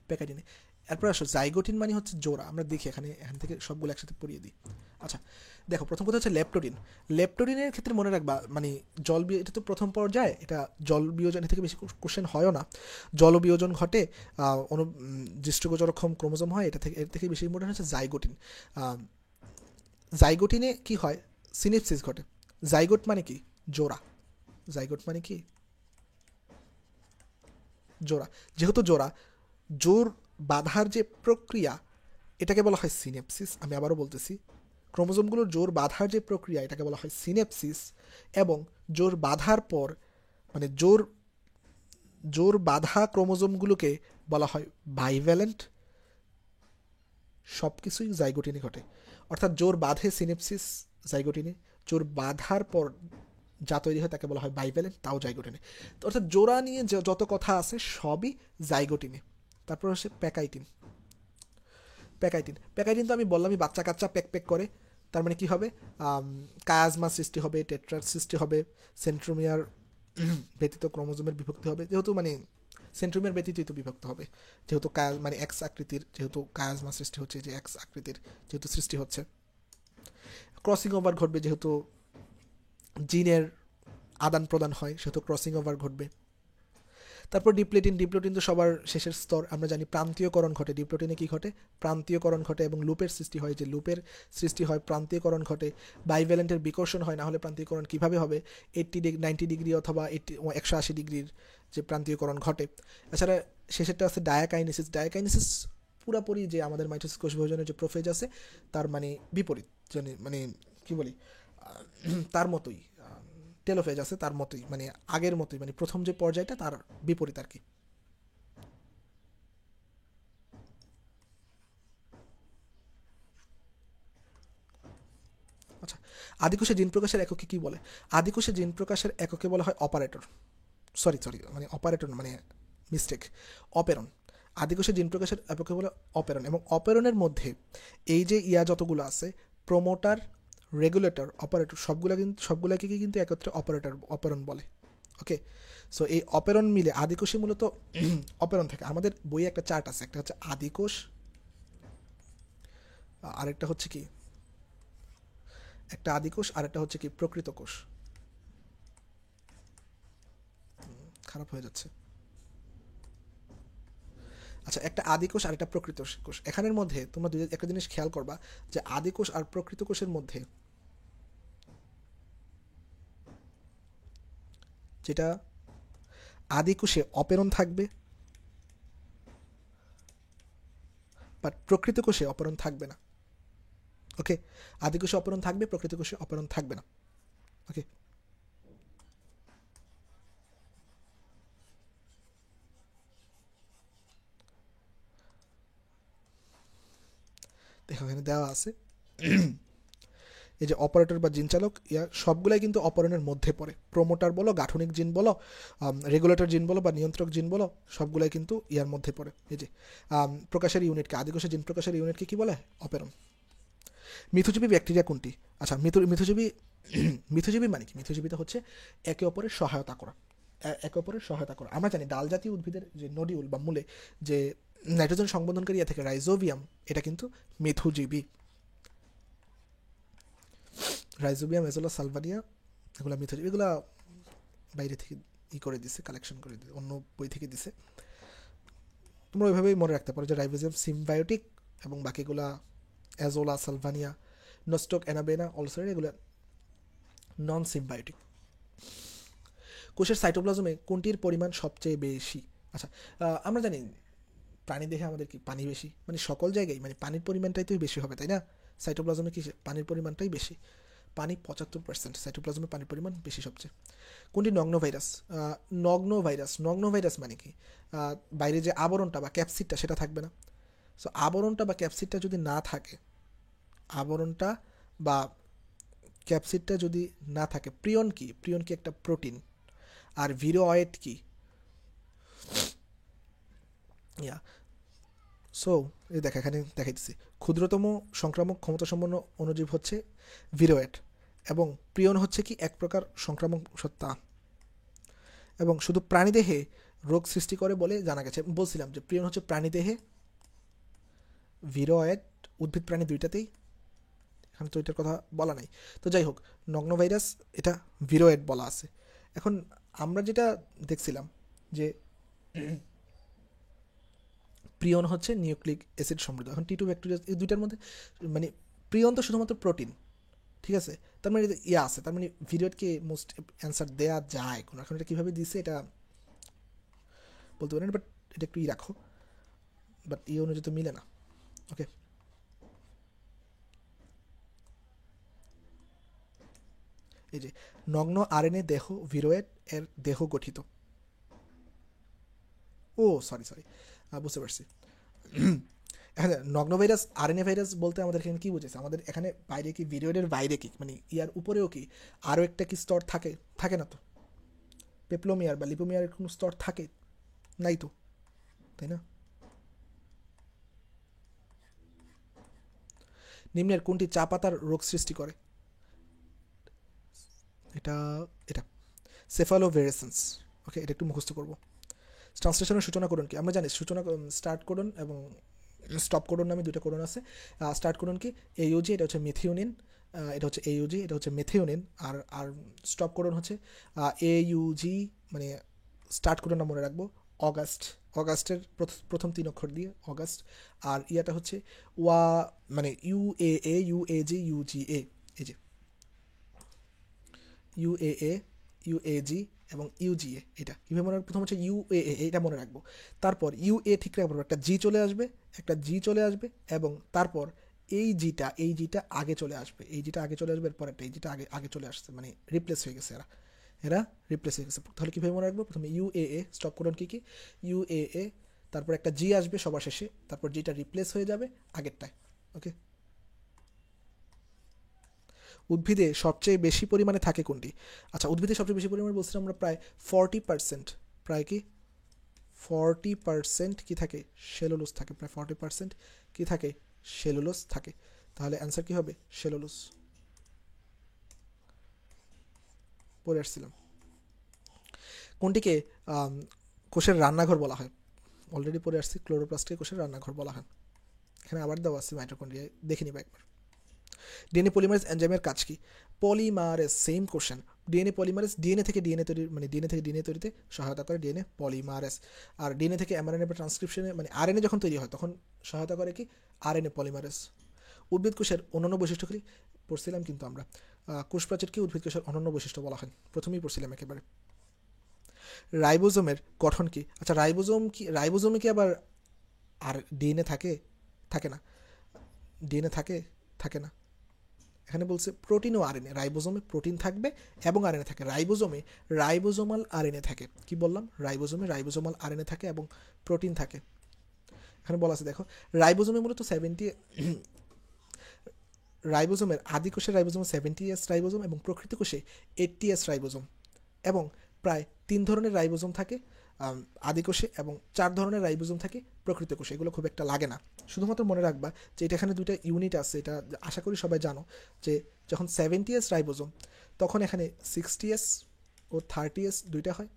Speaker 1: প্যাকাইটিনে। এরপর আসো জাইগোটিন মানে হচ্ছে জোড়া। আমরা দেখি এখান থেকে সবগুলো একসাথে পড়িয়ে দিই। আচ্ছা দেখো, প্রথম কথা হচ্ছে লেপটোডিনের ক্ষেত্রে মনে রাখবা মানে এটা তো প্রথম পর্যায়ে, এটা জল বিয়োজন থেকে বেশি কোশ্চেন হয়ও না। জল বিয়োজন ঘটে, দৃষ্টিগোচরক্ষম ক্রোমোজোম হয়, এর থেকে বেশি ইম্পর্টেন্ট হচ্ছে জাইগোটিনে কি হয়? সিনেপসিস ঘটে। জাইগোট মানে কি? জোড়া। যেহেতু জোর বাঁধার যে প্রক্রিয়া এটাকে বলা হয় সিনেপসিস। আমি আবারও বলতেছি, ক্রোমোজোমগুলোর জোর বাঁধার যে প্রক্রিয়া এটাকে বলা হয় সিনেপসিস। এবং জোর বাঁধার পর মানে জোর বাঁধা ক্রোমোজোমগুলোকে বলা হয় বাইভ্যালেন্ট। সব কিছুই জাইগোটিনে ঘটে, অর্থাৎ জোর বাঁধে সিনেপসিস জাইগোটিনে, জোর বাঁধার পর যা তৈরি হয় তাকে বলা হয় বাইভ্যালেন্ট, তাও জাইগোটিনে। অর্থাৎ জোড়া নিয়ে যত কথা আছে সবই জাইগোটিনে। তারপর হচ্ছে প্যাকাইটিন তো আমি বললামই বাচ্চা প্যাক করে। তার মানে কি হবে? কায়াজমা সৃষ্টি হবে, টেট্রাড সৃষ্টি হবে, সেন্ট্রোমিয়ার ব্যতীত ক্রোমোজোমের বিভক্তি হবে, যেহেতু মানে সেন্ট্রোমিয়ার ব্যতীতই তো বিভক্ত হবে, যেহেতু মানে এক্স আকৃতির, যেহেতু কায়াজমা সৃষ্টি হচ্ছে, যে এক্স আকৃতির যেহেতু সৃষ্টি হচ্ছে। ক্রসিং ওভার ঘটবে, যেহেতু জিনের আদান প্রদান হয় সেহেতু ক্রসিং ওভার ঘটবে। তারপর ডিপ্লোটিন, ডিপ্লোটিন তো সবার শেষের স্তর, আমরা জানি প্রান্তীয়করণ ঘটে। ডিপ্লোটিনে কি ঘটে? প্রান্তীয়করণ ঘটে, এবং লুপের সৃষ্টি হয়, যে লুপের সৃষ্টি হয় প্রান্তীয়করণ ঘটে। বাইভ্যালেন্টের বিকর্ষণ হয়, না হলে প্রান্তীয়করণ কীভাবে হবে? 90 ডিগ্রি অথবা 180 ডিগ্রির যে প্রান্তীয়করণ ঘটে। এছাড়া শেষেরটা আছে ডায়াকাইনেসিস। ডায়াকাইনেসিস পুরাপুরি যে আমাদের মাইটোসিস কোষ বিভাজনের যে প্রোফেজ আছে তার মানে বিপরীত, মানে কি বলি, তার মতোই, টেলোফেজ আছে তার মতোই, মানে আগের মতোই, মানে প্রথম যে পর্যায়টা তার বিপরীত আর কি। আচ্ছা, আদিকোষে জিন প্রকাশের এককে কি বলে? আদিকোষে জিন প্রকাশের এককে বলা হয় অপারেটর, সরি মানে অপারেটর মানে মিস্টেক, অপেরণ। আদিকোষে জিন প্রকাশের এককে বলে অপেরণ, এবং অপেরণের মধ্যে এই যে যতগুলো আছে, প্রোমোটার, রেগুলেটর, অপারেটর, সবগুলাকে কিন্তু একত্রে অপেরণ বলে। ওকে, সো এই অপেরণ মিলে আদিকোষে মূলত অপেরণ থাকে। আমাদের বইয়ে একটা চার্ট আছে, একটা হচ্ছে আদিকোষ, আরেকটা হচ্ছে কি, একটা আদিকোষ আর একটা হচ্ছে কি প্রকৃত কোষ। খারাপ হয়ে যাচ্ছে। আচ্ছা, একটা আদিকোষ আর একটা প্রকৃত কোষ, এখানের মধ্যে তোমরা একটা জিনিস খেয়াল করবা, যে আদিকোষ আর প্রকৃত কোষের মধ্যে যেটা আদিকোষে অপেরণ থাকবে, বাট প্রকৃত কোষে অপেরণ থাকবে না। ওকে, আদিকোষে অপেরণ থাকবে, প্রকৃত কোষে অপেরণ থাকবে না। ওকে, দেখো এখানে দেওয়া আছে, এই যে অপারেটর বা জিন চালক, সবগুলাই কিন্তু অপেরণের মধ্যে পড়ে। প্রোমোটার বলো, গাঠনিক জিন বলো, রেগুলেটর জিন বলো বা নিয়ন্ত্রক জিন বলো, সবগুলাই কিন্তু ইয়ার মধ্যে পড়ে। এই যে প্রকাশের ইউনিটকে, আদিকোষে জিন প্রকাশের ইউনিটকে কি বলে? অপেরণ। মিথুজীবী ব্যাকটেরিয়া কোনটি? আচ্ছা, মিথুজীবী মিথুজীবী মানে কি? মিথুজীবীটা হচ্ছে একে অপরের সহায়তা করা, একে অপরের সহায়তা করা। আমরা জানি ডাল জাতীয় উদ্ভিদের যে নডিউল বা মূলে যে নাইট্রোজেন সংবন্ধনকারী থেকে রাইজোবিয়াম, এটা কিন্তু মিথুজীবী। রাইজোবিয়াম, এজোলা, সালভানিয়া, এগুলো মিথুজীবী। এগুলো বাইরে থেকে করে দিছে, কালেকশন করে দিছে, অন্য বই থেকে দিছে। তোমরা ওইভাবেই মনে রাখতে পারো যে রাইজোবিয়াম সিমবায়োটিক, এবং বাকিগুলা অ্যাজোলা, সালভানিয়া, নস্টক, অ্যানাবেনা, অলসার, এগুলো নন সিমবায়োটিক। কোষের সাইটোপ্লাজমে কোনটির পরিমাণ সবচেয়ে বেশি? আচ্ছা, আমরা জানি প্রাণী দেহে আমাদের কি পানি বেশি, মানে সকল জায়গায় মানে পানির পরিমাণটাই তো বেশি হবে, তাই না? সাইটোপ্লাজমে কি পানির পরিমাণটাই বেশি, পানি 75%, সাইটোপ্লাজমে পানির পরিমাণ বেশি সবচেয়ে। কোনটি নগ্ন ভাইরাস? নগ্ন ভাইরাস মানে কি? বাইরে যে আবরণটা বা ক্যাপসিডটা সেটা থাকবে না। সো আবরণটা বা ক্যাপসিডটা যদি না থাকে, আবরণটা বা ক্যাপসিডটা যদি না থাকে, প্রিয়ন কি? প্রিয়ন কি একটা প্রোটিন। আর ভিরোয়েড কি? ইয়া, সো এই দেখা এখানে দেখাইতেছি, ক্ষুদ্রতম সংক্রামক ক্ষমতাসম্পন্ন অণুজীব হচ্ছে ভিরোয়েড, এবং প্রিয়ন হচ্ছে কি এক প্রকার সংক্রামক সত্তা, এবং শুধু প্রাণীদেহে রোগ সৃষ্টি করে বলে জানা গেছে। বলছিলাম যে প্রিয়ন হচ্ছে প্রাণীদেহে, ভিরোয়েড উদ্ভিদ প্রাণী দুইটাতেই, এখানে তো এটার কথা বলা নাই। তো যাই হোক, নগ্ন ভাইরাস এটা ভিরোয়েড বলা আছে। এখন আমরা যেটা দেখছিলাম যে প্রিয়ন হচ্ছে নিউক্লিক অ্যাসিড সমৃদ্ধ। এখন টি টু ব্যাকটেরিয়া, এই দুইটার মধ্যে মানে প্রিয়ন তো শুধুমাত্র প্রোটিন, ঠিক আছে? তার মানে আছে, তার মানে ভিডিওকে মোস্ট অ্যান্সার দেওয়া যায় কোনো। এখন এটা কীভাবে দিছে এটা বলতে পারেন, বাট এটা একটু রাখো, বাট অনুযায়ী তো মিলে না। ওকে, এই যে নগ্ন আরএনএ দেহ ভিরোয়েড এর দেহ গঠিত। ও সরি, বুঝতে পারছি। এখানে নগ্ন ভাইরাস, আরএনএ ভাইরাস বলতে আমাদের এখানে কী বুঝেছে? আমাদের এখানে বাইরে কি ভিরোয়েডের বাইরে কি, মানে ইয়ার উপরেও কি আরও একটা কি স্তর থাকে? থাকে না তো। পেপলোমিয়ার বা লিপোমিয়ারের কোনো স্তর থাকে? নাই তো, তাই না? নিম্নের কোনটি চা পাতার রোগ সৃষ্টি করে? এটা এটা সেফালোভেরেসেন্স। ওকে, এটা একটু মুখস্থ করবো। ট্রান্সলেশনের সূচনা কোডন কি? আমরা জানি সূচনা স্টার্ট কোডন এবং স্টপ কোডন নামে দুটো কোডন আছে। স্টার্ট কোডন কি? AUG, এটা হচ্ছে মিথিওনিন, এটা হচ্ছে AUG, এটা হচ্ছে মেথিওনিন। আর আর স্টপ কোডন হচ্ছে AUG, মানে স্টার্ট কোডনটা মনে রাখবো অগাস্ট, অগাস্টের প্রথম 3 অক্ষর দিয়ে অগাস্ট। আর ইয়াটা হচ্ছে ওয়া, মানে UAA, UAG, UGA। এই যে UAA, UAG এবং UGA, এটা কীভাবে মনে রাখবো? প্রথম হচ্ছে UAA, এটা মনে রাখবো। তারপর UA ঠিক রাখবো, একটা জি চলে আসবে, একটা জি চলে আসবে, এবং তারপর এই জিটা আগে চলে আসবে, এই জিটা আগে চলে আসবে, এরপর একটা এই জিটা আগে আগে চলে আসছে, মানে রিপ্লেস হয়ে গেছে, এরা রিপ্লেস হয়ে গেছে। তাহলে কীভাবে মনে রাখবো? প্রথমে UAA, স্টপ কোডন কী কী? UAA, তারপর একটা জি আসবে সবার শেষে, তারপর জিটা রিপ্লেস হয়ে যাবে আগেরটায়। ওকে। উদ্ভিদে সবচেয়ে বেশি পরিমাণে থাকে কোনটি? আচ্ছা, উদ্ভিদে সবচেয়ে বেশি পরিমাণে বলছিলাম আমরা প্রায় 40%, প্রায় কি 40% কি থাকে? সেলুলোজ থাকে। প্রায় 40% কি থাকে? সেলুলোজ থাকে। তাহলে অ্যান্সার কি হবে? সেলুলোজ। পড়ে আসছিলাম। কোনটিকে কোষের রান্নাঘর বলা হয়? অলরেডি পড়ে আসছি, ক্লোরোপ্লাস্টকে কোষের রান্নাঘর বলা হয়। এখানে আবার দেওয়া আছে মাইটোকন্ড্রিয়ায়, দেখে নিবা একবার। ডিএনএ পলিমারেজ এনজাইমের কাজ কি? Polymerase, same question. DNA polymerase DNA থেকে ডিএনএ তৈরি, মানে ডিএনএ থেকে ডিএনএ তৈরিতে সহায়তা করে ডিএনএ পলিমারেজ। আর ডিএনএ থেকে এমআরএনএ বা ট্রান্সক্রিপশনে, মানে আরএনএ যখন তৈরি হয় তখন সহায়তা করে কি? RNA polymerase. উদ্ভিদ কোষের অনন্য বৈশিষ্ট্যগুলি পড়ছিলাম কিন্তু আমরা। কোষ প্রাচীরকে উদ্ভিদ কোষের অনন্য বৈশিষ্ট্য বলা হয়, প্রথমেই পড়ছিলাম একেবারে। রাইবোজোমের গঠন কি? আচ্ছা, রাইবোজোমে কি আবার আর ডিএনএ থাকে? থাকে না। ডিএনএ থাকে? থাকে না। এখানে বলছে প্রোটিন ও আরএনএ। রাইবোজোমে প্রোটিন থাকবে এবং আরএনএ থাকে। রাইবোজোমে রাইবোজোমাল আরএনএ থাকে। কি বললাম? রাইবোজোমে রাইবোজোমাল আরএনএ থাকে এবং প্রোটিন থাকে। এখানে বলা আছে দেখো, রাইবোজোমে মূলত 70, রাইবোজোমের আদি কোষে রাইবোজোম 70S রাইবোজোম এবং প্রকৃত কোষে 80S রাইবোজোম, এবং প্রায় 3 ধরনের রাইবোজোম থাকে আদি কোষে এবং 4 ধরনের রাইবোজোম থাকে প্রকৃত কোষে। এগুলো খুব একটা লাগে না, শুধুমাত্র মনে রাখবা যে এটা এখানে দুইটা ইউনিট আছে, এটা আশা করি সবাই জানো, যে যখন 70S রাইবোজোম তখন এখানে 60S ও 30S দুইটা হয়,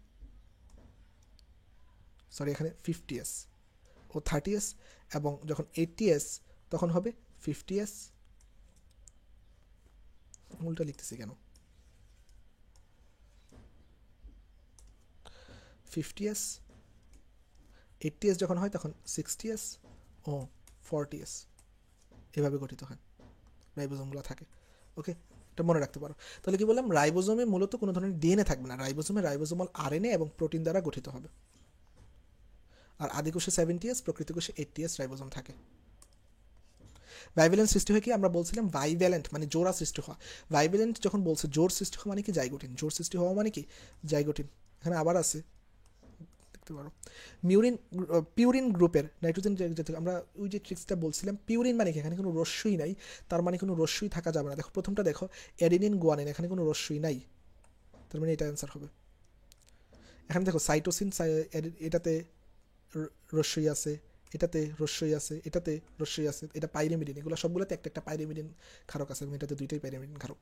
Speaker 1: সরি এখানে 50S ও 30S, এবং যখন 80S তখন হবে 50S, উল্টা লিখতেছি কেন, 50S, 80S যখন হয় তখন 60S ও 40S, এভাবে গঠিত হয় রাইবোজোমগুলো থাকে। ওকে, এটা মনে রাখতে পারো। তাহলে কি বললাম? রাইবোজোমে মূলত কোনো ধরনের ডিএনএ থাকবে না, রাইবোজোমে রাইবোজোমাল আরএনএ এবং প্রোটিন দ্বারা গঠিত হবে। আর আদি কোষে 70S, প্রকৃত কোষে 80S রাইবোজোম থাকে। ভাইভ্যালেন্ট সৃষ্টি হয় কি? আমরা বলছিলাম ভাইভ্যালেন্ট মানে জোড়া সৃষ্টি হওয়া। ভাইভ্যালেন্ট যখন বলছে জোর সৃষ্টি হওয়া মানে কি? জাইগোটিন। জোর সৃষ্টি হওয়া মানে কি? জাইগোটিন। এখানে আবার আছে, দেখতে পারো। পিউরিন গ্রুপের নাইট্রোজেন, আমরা ওই যে ট্রিক্সটা বলছিলাম, পিউরিন মানে কি? এখানে কোনো রস্যই নাই, তার মানে কোনো রস্যই থাকা যাবে না। দেখো প্রথমটা দেখো, অ্যাডিনিন গুয়ানিন, এখানে কোনো রস্যই নাই, তার মানে এটা অ্যান্সার হবে। এখানে দেখো সাইটোসিন, এটাতে রস্যই আছে, এটাতে রস্যই আছে, এটাতে রস্যই আছে, এটা পাইরিমিডিন, এগুলো সবগুলোতে একটা একটা পাইরিমিডিন ক্ষারক আছে এবং এটাতে দুইটাই পাইরিমিডিন ক্ষারক।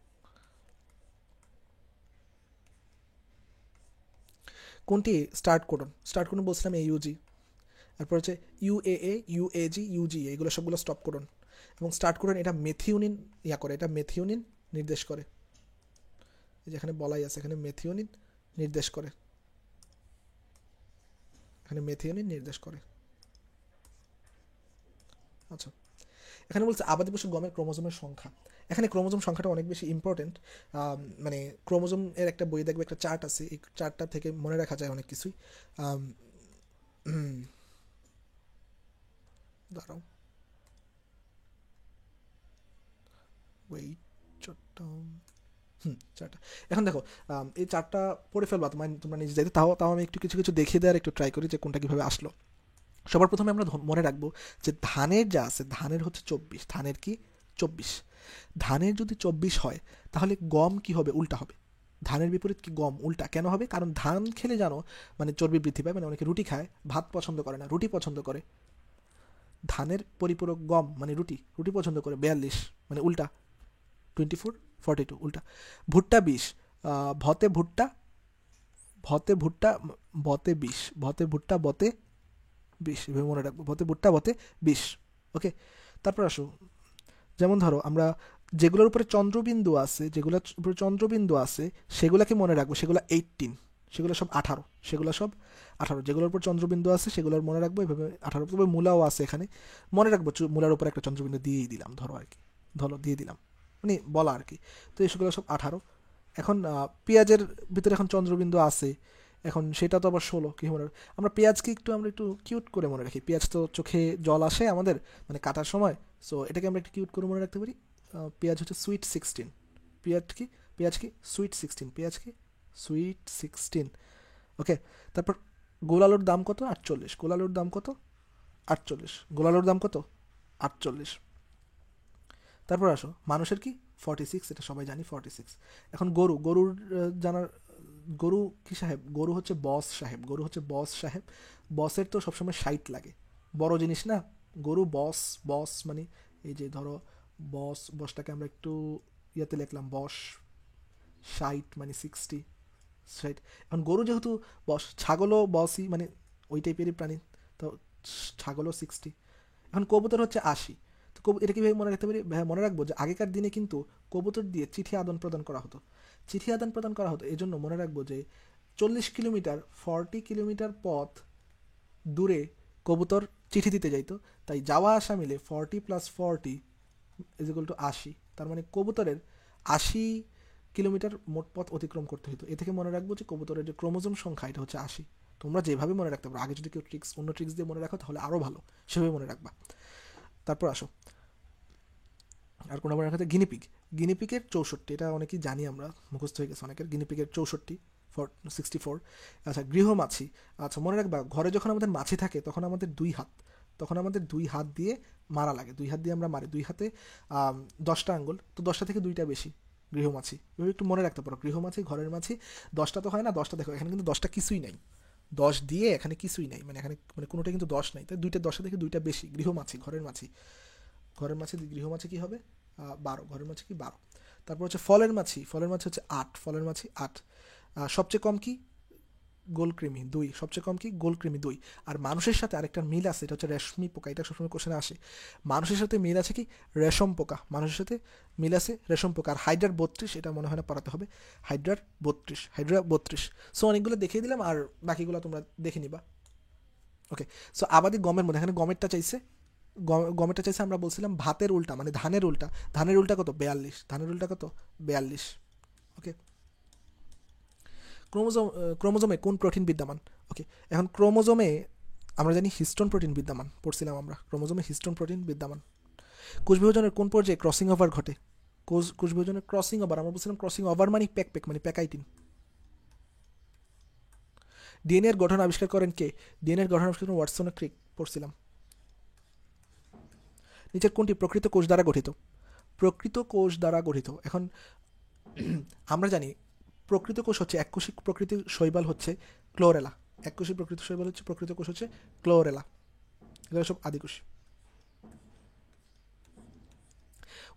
Speaker 1: কোনটি স্টার্ট কোডন? স্টার্ট কোডন বলছিলাম AUG, তারপর হচ্ছে UAA, UAG, UGA, এগুলো সবগুলো স্টপ কোডন। এবং স্টার্ট কোডন এটা মেথিওনিন করে, এটা মেথিওনিন নির্দেশ করে, যেখানে বলাই আছে এখানে মেথিওনিন নির্দেশ করে, এখানে মেথিওনিন নির্দেশ করে। আচ্ছা, এখানে বলছে আবাদি পশু গমের ক্রোমোজোমের সংখ্যা। এখানে ক্রোমোজোম সংখ্যাটা অনেক বেশি ইম্পর্টেন্ট। মানে ক্রোমোজোম এর একটা বই দেখবে, একটা চার্ট আছে, এই চার্টটা থেকে মনে রাখা যায় অনেক কিছুই। দাঁড়াও, ওয়েট, চারটা, চারটা। এখন দেখো, এই চারটা পড়ে ফেলবা তোমরা নিজে যাইতে, তাও তাও আমি একটু কিছু কিছু দেখিয়ে দেওয়ার একটু ট্রাই করি যে কোনটা কীভাবে আসলো। সবার প্রথমে আমরা মনে রাখবো যে ধানের যা আছে, ধানের হচ্ছে 24, ধানের কি 24, ধানের যদি 24 হয় তাহলে গম কি হবে? উল্টা হবে। ধানের বিপরীত কি? গম। উল্টা কেন হবে? কারণ ধান খেলে জানো মানে চর্বি বৃদ্ধি পায়, মানে অনেকে রুটি খায়, ভাত পছন্দ করে না, রুটি পছন্দ করে। ধানের পরিপূরক গম মানে রুটি, রুটি পছন্দ করে 42, মানে উল্টা 24, 42 উল্টা। ভুট্টা 20, ভতে ভুট্টা ভতে ভুট্টা বতে বিষ, ভতে ভুট্টা বতে বিষ, এভাবে মনে রাখবো, ভতে ভুট্টা বতে বিষ। ওকে, তারপর আসো, যেমন ধরো আমরা যেগুলোর উপরে চন্দ্রবিন্দু আছে, যেগুলোর উপরে চন্দ্রবিন্দু আছে সেগুলোকে মনে রাখবো, সেগুলো 18, সেগুলো সব 18, সেগুলো সব 18, যেগুলোর উপর চন্দ্রবিন্দু আছে সেগুলোর মনে রাখবো এভাবে 18। তবে মূলাও আছে এখানে, মনে রাখবো মূলার উপর একটা চন্দ্রবিন্দু দিয়েই দিলাম, ধরো আর কি, ধরো দিয়ে দিলাম, মানে বলা আর কি। তো সেগুলো সব 18। এখন পেঁয়াজের ভিতরে এখন চন্দ্রবিন্দু আছে, এখন সেটা তো আবার 16, কি মনে রাখবো? পেঁয়াজকে আমরা একটু কিউট করে মনে রাখি, পেঁয়াজ তো চোখে জল আসে আমাদের, মানে কাটার সময়, সো এটাকে আমরা একটু কিউট করে মনে রাখতে পারি। পেঁয়াজ হচ্ছে সুইট 16, পেঁয়াজ কি, পেঁয়াজ কি সুইট 16, পেঁয়াজ কি সুইট 16। ওকে, তারপর গোল আলুর দাম কত? 48, গোল আলুর দাম কত? 48, গোল আলুর দাম কত? 48। তারপর আসো মানুষের কি 46, এটা সবাই জানি 46। এখন গরুর জানার, গরু কি সাহেব, গরু হচ্ছে বস সাহেব, গরু হচ্ছে বস সাহেব, বসের তো সবসময় 60 লাগে, বড় জিনিস না, গরু বস, বস মানে এই যে ধরো বসটাকে আমরা একটু ইয়াতে লিখলাম বস, 60 মানে 60, 60। এখন গরু যেহেতু বস, ছাগলও বসই, মানে ওই টাইপেরই প্রাণী, তো ছাগলও 60। এখন কবুতর হচ্ছে 80। তো এটা কীভাবে মনে রাখতে পারি? হ্যাঁ, মনে রাখবো যে আগেকার দিনে কিন্তু কবুতর দিয়ে চিঠি আদান প্রদান করা হতো, চিঠি আদান প্রদান করা হতো, এই জন্য মনে রাখবো যে 40 কিলোমিটার, 40 কিলোমিটার পথ দূরে কবুতর চিঠি দিতে যাইতো, তাই যাওয়া আসা মিলে 40 + 40 = 80, তার মানে কবুতরের 80 কিলোমিটার মোট পথ অতিক্রম করতে হতো। এ থেকে মনে রাখবো যে কবুতরের যে ক্রোমোজোম সংখ্যা এটা হচ্ছে 80। তোমরা যেভাবে মনে রাখতে পারো, আগে যদি কেউ অন্য ট্রিক্স দিয়ে মনে রাখো তাহলে আরও ভালো, সেভাবে মনে রাখবা। তারপর আসো আর কোনো মনে রাখাতে গিনিপিগ, গিনিপিগের 64, এটা অনেকেই জানি আমরা, মুখস্থ হয়ে গেছে অনেকের, গিনিপিগের 64, 64। আচ্ছা গৃহমাছি, আচ্ছা মনে রাখবা ঘরে যখন আমাদের মাছি থাকে তখন আমাদের 2 হাত, তখন আমাদের 2 হাত দিয়ে মারা লাগে, 2 হাত দিয়ে আমরা মারি, 2 হাতে 10টা আঙ্গুল, তো 10টা থেকে 2টা বেশি গৃহমাছি, এভাবে একটু মনে রাখতে পারো। গৃহমাছি, ঘরের মাছি, 10টা তো হয় না, 10টা দেখো এখানে কিন্তু 10টা কিছুই নাই, 10 দিয়ে এখানে কিছুই নাই, মানে এখানে মানে কোনোটা কিন্তু 10 নাই, তাই 2টা, 10টা থেকে 2টা বেশি গৃহমাছি, ঘরের মাছি, ঘরের মাছি, গৃহমাছি কি হবে 12, ঘরের মাছি কি 12। তারপর হচ্ছে ফলের মাছি, ফলের মাছি হচ্ছে 8, ফলের মাছি 8। সবচেয়ে কম কি? গোলকৃমি 2, সবচেয়ে কম কি? গোলকৃমি 2। আর মানুষের সাথে আরেকটা মিল আছে, এটা হচ্ছে রেশমি পোকা, এটা সবসময় কোশ্চেনে আসে। মানুষের সাথে মিল আছে কি? রেশম পোকা, মানুষের সাথে মিল আছে রেশম পোকা। আর হাইড্রার 32, এটা মনে হয় না পড়াতে হবে, হাইড্রার 32, হাইড্রা 32। সো অনেকগুলো দেখিয়ে দিলাম, আর বাকিগুলো তোমরা দেখে নিবা। ওকে, সো আবাদি গমের মধ্যে, এখানে গমেরটা চাইছে, গমেরটা চাইছে, আমরা বলছিলাম ভাতের উল্টা মানে ধানের উল্টা, ধানের উল্টা কত? 42, ধানের উল্টা কত? 42। ওকে, ক্রোমোজোম, ক্রোমোজোমে কোন প্রোটিন বিদ্যমান? ওকে, এখন ক্রোমোজোমে আমরা জানি হিস্টোন প্রোটিন বিদ্যমান, পড়ছিলাম আমরা, ক্রোমোজোমে হিস্টোন প্রোটিন বিদ্যমান। কোষবিভাজনের কোন পর্যায়ে ক্রসিং ওভার ঘটে? কোষবিভাজনের ক্রসিং ওভার, আমরা বলছিলাম ক্রসিং ওভার মানে প্যাক মানে প্যাকাইটিন। ডিএনএ এর গঠন আবিষ্কার করেন কে? ডিএনএ এর গঠন আবিষ্কার করেন ওয়াটসন ও ক্রিক, পড়ছিলাম। নিচের কোনটি প্রকৃত কোষ দ্বারা গঠিত? প্রকৃত কোষ দ্বারা গঠিত, এখন আমরা জানি প্রকৃত কোষ হচ্ছে এককোষী প্রকৃতির শৈবাল হচ্ছে ক্লোরেলা, এককোষী প্রকৃতির শৈবাল হচ্ছে প্রকৃত কোষ হচ্ছে ক্লোরেলা, এগুলো সব আদিকোষী।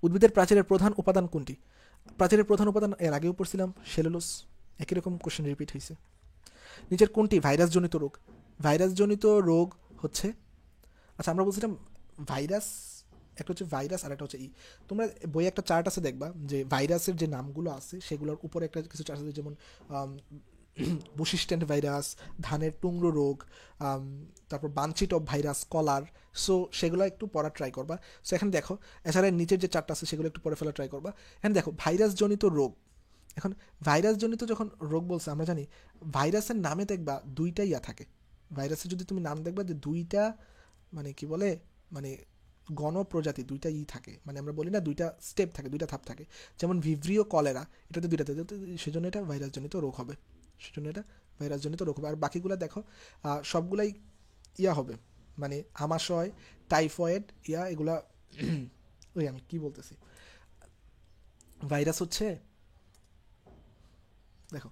Speaker 1: উদ্ভিদের প্রাচীরের প্রধান উপাদান কোনটি? প্রাচীরের প্রধান উপাদান এর আগেও পড়ছিলাম, সেলুলোজ, একই রকম কোশ্চেন রিপিট হয়েছে। নিচের কোনটি ভাইরাসজনিত রোগ? ভাইরাসজনিত রোগ হচ্ছে, আচ্ছা আমরা বলছিলাম ভাইরাস, একটা হচ্ছে ভাইরাস আর একটা হচ্ছে তোমরা বইয়ে একটা চার্ট আছে দেখবা যে ভাইরাসের যে নামগুলো আছে সেগুলোর উপরে একটা কিছু চার্ট আছে, যেমন বুশিস্ট্যান্ট ভাইরাস, ধানের টুংরো রোগ, তারপর বানচিটপ ভাইরাস, কলার। সো সেগুলো একটু পড়া ট্রাই করবা। সো এখানে দেখো, এছাড়া নিচের যে চারটা আছে সেগুলো একটু পড়ে ফেলা ট্রাই করবা। এখানে দেখো ভাইরাসজনিত রোগ, এখন ভাইরাসজনিত যখন রোগ বলছে আমরা জানি ভাইরাসের নামে দেখবা 2টা ইয়া থাকে, ভাইরাসের যদি তুমি নাম দেখবা যে 2টা মানে কি বলে, মানে গণপ্রজাতি 2টা থাকে, মানে আমরা বলি না 2টা স্টেপ থাকে, 2টা ধাপ থাকে, যেমন ভিভ্রিও কলেরা, এটাতে 2টা থাকে, সেজন্য এটা ভাইরাসজনিত রোগ হবে, সেজন্য এটা ভাইরাসজনিত রোগ হবে। আর বাকিগুলো দেখো সবগুলাই ইয়া হবে, মানে আমাশয়, টাইফয়েড, এগুলা ওই আমি কি বলতেছি, ভাইরাস হচ্ছে, দেখো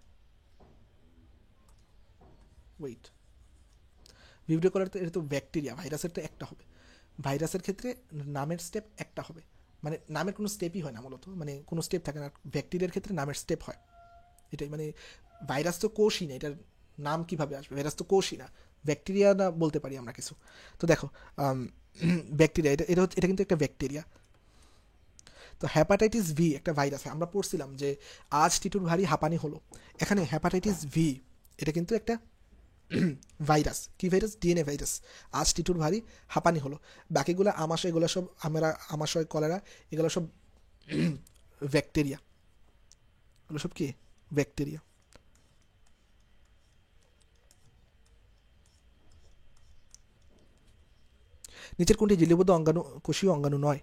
Speaker 1: ওয়েট, ভিভ্রিও কলেরা তো এটা তো ব্যাকটেরিয়া, ভাইরাসের তো একটা হবে, ভাইরাসের ক্ষেত্রে নামের স্টেপ একটা হবে, মানে নামের কোনো স্টেপই হয় না মূলত, মানে কোনো স্টেপ থাকে না। ব্যাকটেরিয়ার ক্ষেত্রে নামের স্টেপ হয়, এটাই মানে ভাইরাস তো কোষই না, এটার নাম কিভাবে আসবে? ভাইরাস তো কোষই না, ব্যাকটেরিয়া না বলতে পারি আমরা কিছু। তো দেখো, ব্যাকটেরিয়া, এটা কিন্তু একটা ব্যাকটেরিয়া। তো হ্যাপাটাইটিস ভি একটা ভাইরাস, আমরা পড়ছিলাম যে আজ টিটুর ভারী হাঁপানি হলো, এখানে হ্যাপাটাইটিস ভি এটা কিন্তু একটা ভাইরাস। কি ভাইরাস? DNA virus. আজ টিটুর ভারী হাঁপানি হলো। বাকিগুলো আমাশয়, এগুলো সব আমরা আমাশয়, কলেরা, এগুলো সব ব্যাকটেরিয়া, এগুলো সব কি? ব্যাকটেরিয়া। নিচের কোনটি ঝিল্লিবদ্ধ অঙ্গাণু, কোষীয় অঙ্গাণু নয়?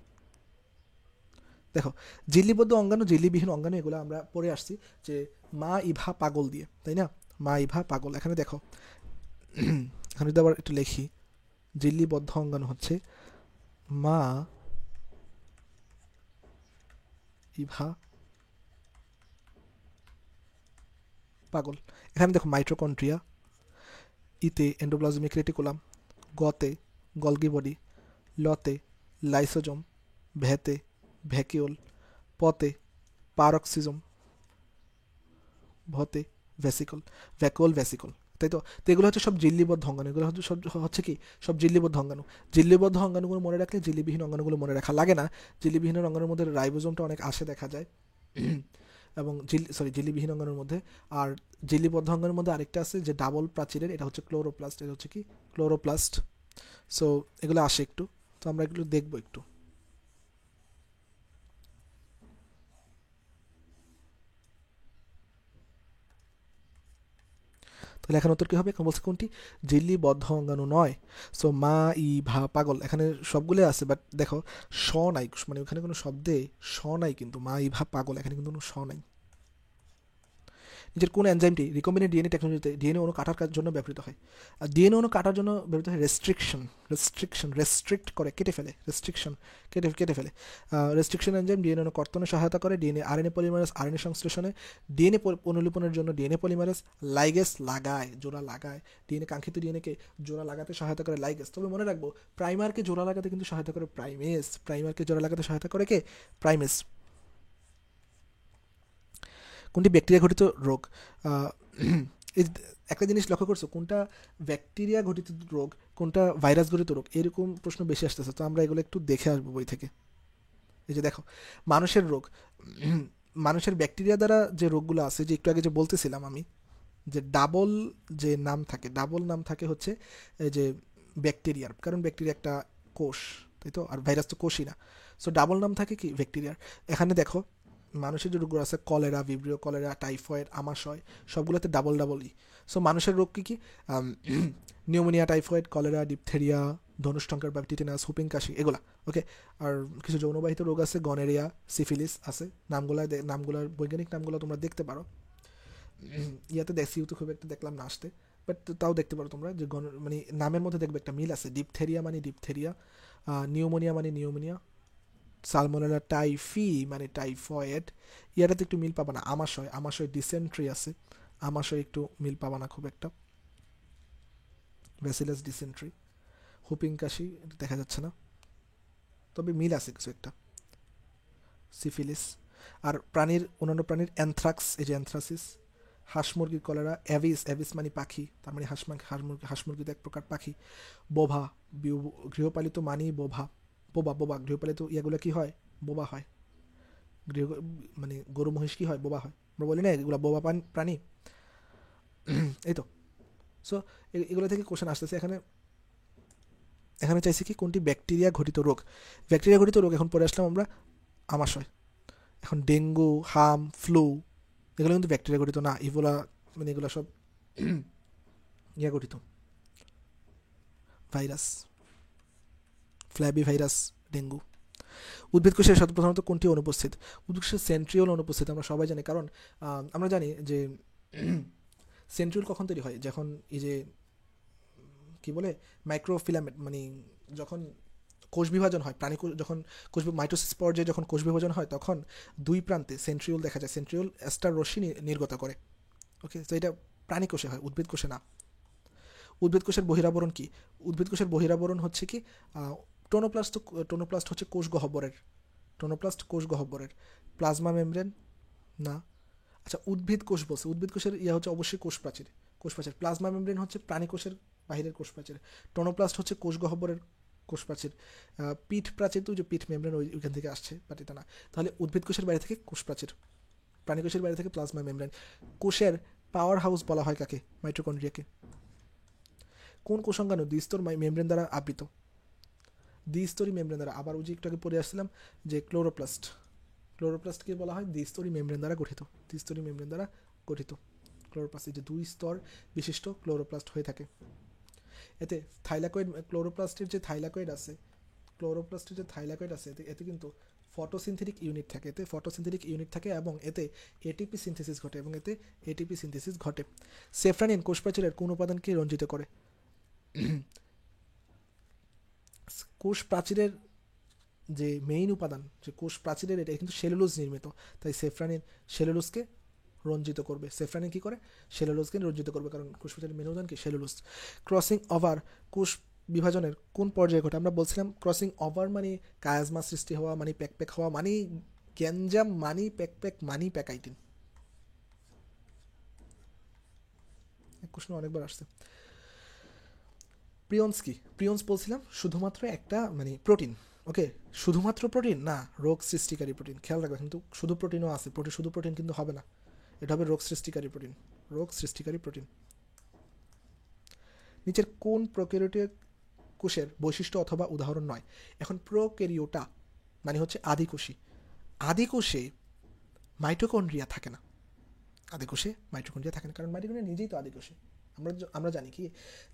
Speaker 1: দেখো, ঝিল্লিবদ্ধ অঙ্গাণু, ঝিল্লিবিহীন অঙ্গাণু, এগুলো আমরা পড়ে আসছি যে মা ইভা পাগল দিয়ে, তাই না? মা ইভা পাগল। এখানে দেখো, এখানে যদি আবার একটু লিখি, ঝিল্লিবদ্ধ অঙ্গাণু হচ্ছে মা ইভা পাগল। এখানে দেখো মাইটোকন্ড্রিয়া, ইতে এন্ডোপ্লাজমিক রেটিকুলাম, গতে গলগি বডি, লতে লাইসোজোম, ভেতে ভ্যাকিওল, পতে পারক্সিজম, ভতে ভ্যাসিকল, ভ্যাকুয়াল ভ্যাসিকল, তাই তো? তো এগুলো হচ্ছে সব ঝিল্লিবদ্ধ অঙ্গাণু, এগুলো হচ্ছে সব হচ্ছে কি? সব ঝিল্লিবদ্ধ অঙ্গাণু। ঝিল্লিবদ্ধ অঙ্গাণুগুলো মনে রাখলে ঝিল্লিবিহীন অঙ্গাণুগুলো মনে রাখা লাগে না। ঝিল্লিবিহীন অঙ্গাণুর মধ্যে রাইবোজোমটা অনেক আসে দেখা যায়, এবং ঝিল্লিবিহীন অঙ্গাণুর মধ্যে। আর ঝিল্লিবদ্ধ অঙ্গাণুর মধ্যে আরেকটা আছে যে ডাবল প্রাচীরের, এটা হচ্ছে ক্লোরোপ্লাস্ট, এটা হচ্ছে কি? ক্লোরোপ্লাস্ট। সো এগুলো আসে একটু, তো আমরা এগুলো দেখবো একটু। তাহলে এখন উত্তর কী হবে? এখন বলছে কোনটি ঝিল্লিবদ্ধ অঙ্গাণু নয়। সো মা ই ভা পাগল, এখানে সবগুলো আছে, বাট দেখো স নাই, মানে ওখানে কোনো শব্দে স নাই, কিন্তু মা ই ভা পাগল এখানে কিন্তু কোনো স নাই। নিজের কোন এনজাইমটি রিকম্বিনেন্ট ডিএনএ টেকনোলজিতে ডিএনএ অণু কাটার জন্য ব্যবহৃত হয়? আর ডিএনএ অণু কাটার জন্য ব্যবহৃত হয় রেস্ট্রিকশন। রেস্ট্রিক্ট করে, কেটে ফেলে, রেস্ট্রিকশন, কেটে ফেলে। রেস্ট্রিকশন এনজাইম ডিএনএ অণু কর্তনে সহায়তা করে, ডিএনএ আরএনএ পলিমারেজ আরএনএ সংশ্লেষণে, ডিএনএ অনুলিপনের জন্য ডিএনএ পলিমারেজ লাইগেস লাগায়, জোড়া লাগায়, ডিএনএ কাঙ্ক্ষিত ডিএনএকে জোড়া লাগাতে সহায়তা করে লাইগেস। তবে মনে রাখবো, প্রাইমারকে জোড়া লাগাতে কিন্তু সহায়তা করে প্রাইমেস, প্রাইমারকে জোড়া লাগাতে সহায়তা করে কে? প্রাইমেস। কোনটি ব্যাকটেরিয়া ঘটিত রোগ? আহ, এই একটা জিনিস লক্ষ্য করছো, কোনটা ব্যাকটেরিয়া ঘটিত রোগ, কোনটা ভাইরাস ঘটিত রোগ, এরকম প্রশ্ন বেশি আসতেছে। তো আমরা এগুলো একটু দেখে আসবো বই থেকে। এই যে দেখো, মানুষের রোগ, মানুষের ব্যাকটেরিয়া দ্বারা যে রোগগুলো আছে, যে একটু আগে যে বলতেছিলাম আমি, যে ডাবল যে নাম থাকে, ডাবল নাম থাকে হচ্ছে এই যে ব্যাকটেরিয়ার, কারণ ব্যাকটেরিয়া একটা কোষ, তাই তো? আর ভাইরাস তো কোষই না। সো ডাবল নাম থাকে কি? ব্যাকটেরিয়ার। এখানে দেখো, মানুষের যে রোগগুলো আছে, কলেরা, ভিব্রিও কলেরা, টাইফয়েড, আমাশয়, সবগুলোতে ডাবল ডাবল ই। সো মানুষের রোগ কী কী? নিউমোনিয়া, টাইফয়েড, কলেরা, ডিপথেরিয়া, ধনুষ্টঙ্কার বা টিটেনাস, হুপিং কাশি, এগুলা। ওকে। আর কিছু যৌনবাহিত রোগ আছে, গনেরিয়া, সিফিলিস আছে। নামগুলার বৈজ্ঞানিক নামগুলো তোমরা দেখতে পারো। ইয়াতে দেখছি, তো খুব একটা দেখলাম না আসতে, বাট তাও দেখতে পারো তোমরা, যে মানে নামের মধ্যে দেখবে একটা মিল আছে। ডিপথেরিয়া মানে ডিপথেরিয়া, নিউমোনিয়া মানে নিউমোনিয়া, সালমোনেলা টাইফি মানে টাইফয়েড। ইয়াটাতে একটু মিল পাবা না। আমাশয় ডিসেন্ট্রি আছে, আমাশয় একটু মিল পাবা না খুব একটা। ব্যাসিলাস ডিসেন্ট্রি, হুপিং কাশি দেখা যাচ্ছে না, তবে মিল আছে কিছু একটা। সিফিলিস। আর অন্যান্য প্রাণীর অ্যানথ্রাক্স, এই যে অ্যানথ্রাসিস। হাঁস মুরগির কলেরা, অ্যাভিস মানে পাখি, তার মানে হাঁস মুরগি তো এক প্রকার পাখি। বোভা, গৃহপালিত মানি বোভা, বোবা গৃহপালিত ইয়াগুলো কি হয়? বোবা হয়। গৃহ মানে গরু মহিষ কি হয়? বোবা হয়। আমরা বলি না এগুলো বোবা প্রাণী, এই তো। সো এগুলো থেকে কোশ্চেন আসতেছে এখানে। এখানে চাইছি কি? কোনটি ব্যাকটেরিয়া ঘটিত রোগ? ব্যাকটেরিয়া ঘটিত রোগ এখন পরে আসলাম আমরা আমাশয়। এখন ডেঙ্গু, হাম, ফ্লু, এগুলো কিন্তু ব্যাকটেরিয়া ঘটিত না। ইভোলা, মানে এগুলো সব ইয়া ঘটিত, ভাইরাস, ফ্ল্যাবি ভাইরাস, ডেঙ্গু। উদ্ভিদ কোষের প্রধানত কোনটি অনুপস্থিত? উদ্ভিদ কোষের সেন্ট্রিওল অনুপস্থিত, আমরা সবাই জানি। কারণ আমরা জানি যে সেন্ট্রিওল কখন তৈরি হয়? যখন এই যে কি বলে, মাইক্রোফিলামেন্ট, মানে যখন কোষ বিভাজন হয়, যখন মাইটোসিস পর্যায়ে যখন কোষ বিভাজন হয়, তখন দুই প্রান্তে সেন্ট্রিওল দেখা যায়। সেন্ট্রিওল এস্টার রশ্মি নির্গত করে। ওকে, তো এটা প্রাণী কোষে হয়, উদ্ভিদ কোষে না। উদ্ভিদ কোষের বহিরাবরণ কি? উদ্ভিদ কোষের বহিরাবরণ হচ্ছে কি? টোনোপ্লাস্ট। টোনোপ্লাস্ট হচ্ছে কোষ গহ্বরের, টোনোপ্লাস্ট কোষ গহ্বরের। প্লাজমা মেমব্রেন না। আচ্ছা, উদ্ভিদ কোষ বলছে, উদ্ভিদ কোষের হচ্ছে অবশ্যই কোষ প্রাচীর। কোষ প্রাচীর। প্লাজমা মেমব্রেন হচ্ছে প্রাণী কোষের বাহিরের কোষ প্রাচীর। টোনোপ্লাস্ট হচ্ছে কোষ গহ্বরের কোষ প্রাচীর। পিঠ প্রাচীর তো যে পিঠ মেমব্রেন ওইখান থেকে আসছে, বাট এটা না। তাহলে উদ্ভিদ কোষের বাইরে থেকে কোষ প্রাচীর, প্রাণী কোষের বাইরে থেকে প্লাজমা মেমব্রেন। কোষের পাওয়ার হাউস বলা হয় কাকে? মাইটোকন্ড্রিয়াকে। কোন কোষাঙ্গাণু দ্বিস্তর মেমব্রেন দ্বারা আবৃত? দ্বিস্তরী মেমব্রেন দ্বারা। আবার ওই যে একটু আগে পড়ে আসছিলাম যে ক্লোরোপ্লাস্ট, ক্লোরোপ্লাস্টকে বলা হয় দ্বিস্তরী মেমব্রেন দ্বারা গঠিত, দ্বিস্তরী মেমব্রেন দ্বারা গঠিত ক্লোরোপ্লাস্ট। এই যে 2 স্তর বিশিষ্ট ক্লোরোপ্লাস্ট হয়ে থাকে। এতে থাইলাকয়েড, ক্লোরোপ্লাস্টের যে থাইলাকয়েড আছে, ক্লোরোপ্লাস্টের যে থাইলাকয়েড আছে এতে কিন্তু ফটোসিনথেটিক ইউনিট থাকে, এতে ফটোসিনথেটিক ইউনিট থাকে এবং এতে এটিপি সিনথেসিস ঘটে, এবং এতে এটিপি সিনথেসিস ঘটে। সেফ্রানিন কোষ প্রাচীরের কোন উপাদানকে রঞ্জিত করে? কোষ প্রাচীরের যে মেইন উপাদান, যে কোষ প্রাচীরের, এটা কিন্তু সেলুলোজ নির্মিত, তাই সেফ্রানিন সেলুলোজকে রঞ্জিত করবে। সেফ্রানিন কি করে? সেলুলোজকে রঞ্জিত করবে, কারণ কোষ প্রাচীরের মেইন উপাদান কি? সেলুলোজ। ক্রসিং ওভার কোষ বিভাজনের কোন পর্যায়ে ঘটে? আমরা বলছিলাম ক্রসিং ওভার মানে কায়াজমা সৃষ্টি হওয়া, মানে প্যাকপ্যাক হওয়া, মানে গ্যাঞ্জাম, মানে প্যাকপ্যাক, মানে প্যাকাইটিন। প্রশ্ন অনেকবার আসছে। প্রিয়ন্স কি? প্রিয়ন্স বলছিলাম শুধুমাত্র একটা মানে প্রোটিন। ওকে, শুধুমাত্র প্রোটিন না, রোগ সৃষ্টিকারী প্রোটিন। খেয়াল রাখবে, কিন্তু শুধু প্রোটিনও আছে, শুধু প্রোটিন কিন্তু হবে না, এটা হবে রোগ সৃষ্টিকারী প্রোটিন, রোগ সৃষ্টিকারী প্রোটিন। নিচের কোন প্রোক্যারিওটিক কোষের বৈশিষ্ট্য অথবা উদাহরণ নয়? এখন প্রোক্যারিওটা মানে হচ্ছে আদিকোষী। আদিকোষে মাইটোকন্ড্রিয়া থাকে না, আদিকোষে মাইটোকন্ড্রিয়া থাকে না, কারণ মাইটোকন্ড্রিয়া নিজেই তো আদিকোষে। আমরা জানি কি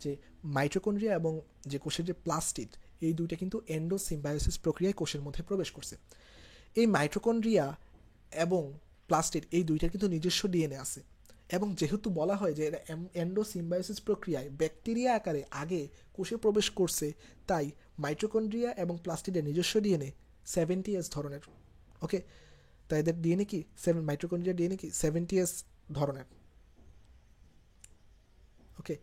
Speaker 1: যে মাইটোকন্ড্রিয়া এবং যে কোষের যে প্লাস্টিড, এই দুইটা কিন্তু এন্ডোসিম্বায়োসিস প্রক্রিয়ায় কোষের মধ্যে প্রবেশ করছে। এই মাইটোকন্ড্রিয়া এবং প্লাস্টিড এই দুইটার কিন্তু নিজস্ব ডিএনএ আছে, এবং যেহেতু বলা হয় যে এরা এন্ডোসিম্বায়োসিস প্রক্রিয়ায় ব্যাকটেরিয়া আকারে আগে কোষে প্রবেশ করছে, তাই মাইটোকন্ড্রিয়া এবং প্লাস্টিডের নিজস্ব ডিএনএ 70S ধরনের। ওকে, তাই এদের ডিএনএ কি মাইটোকন্ড্রিয়া ডিএনএ কি 70S ধরনের। ওকে,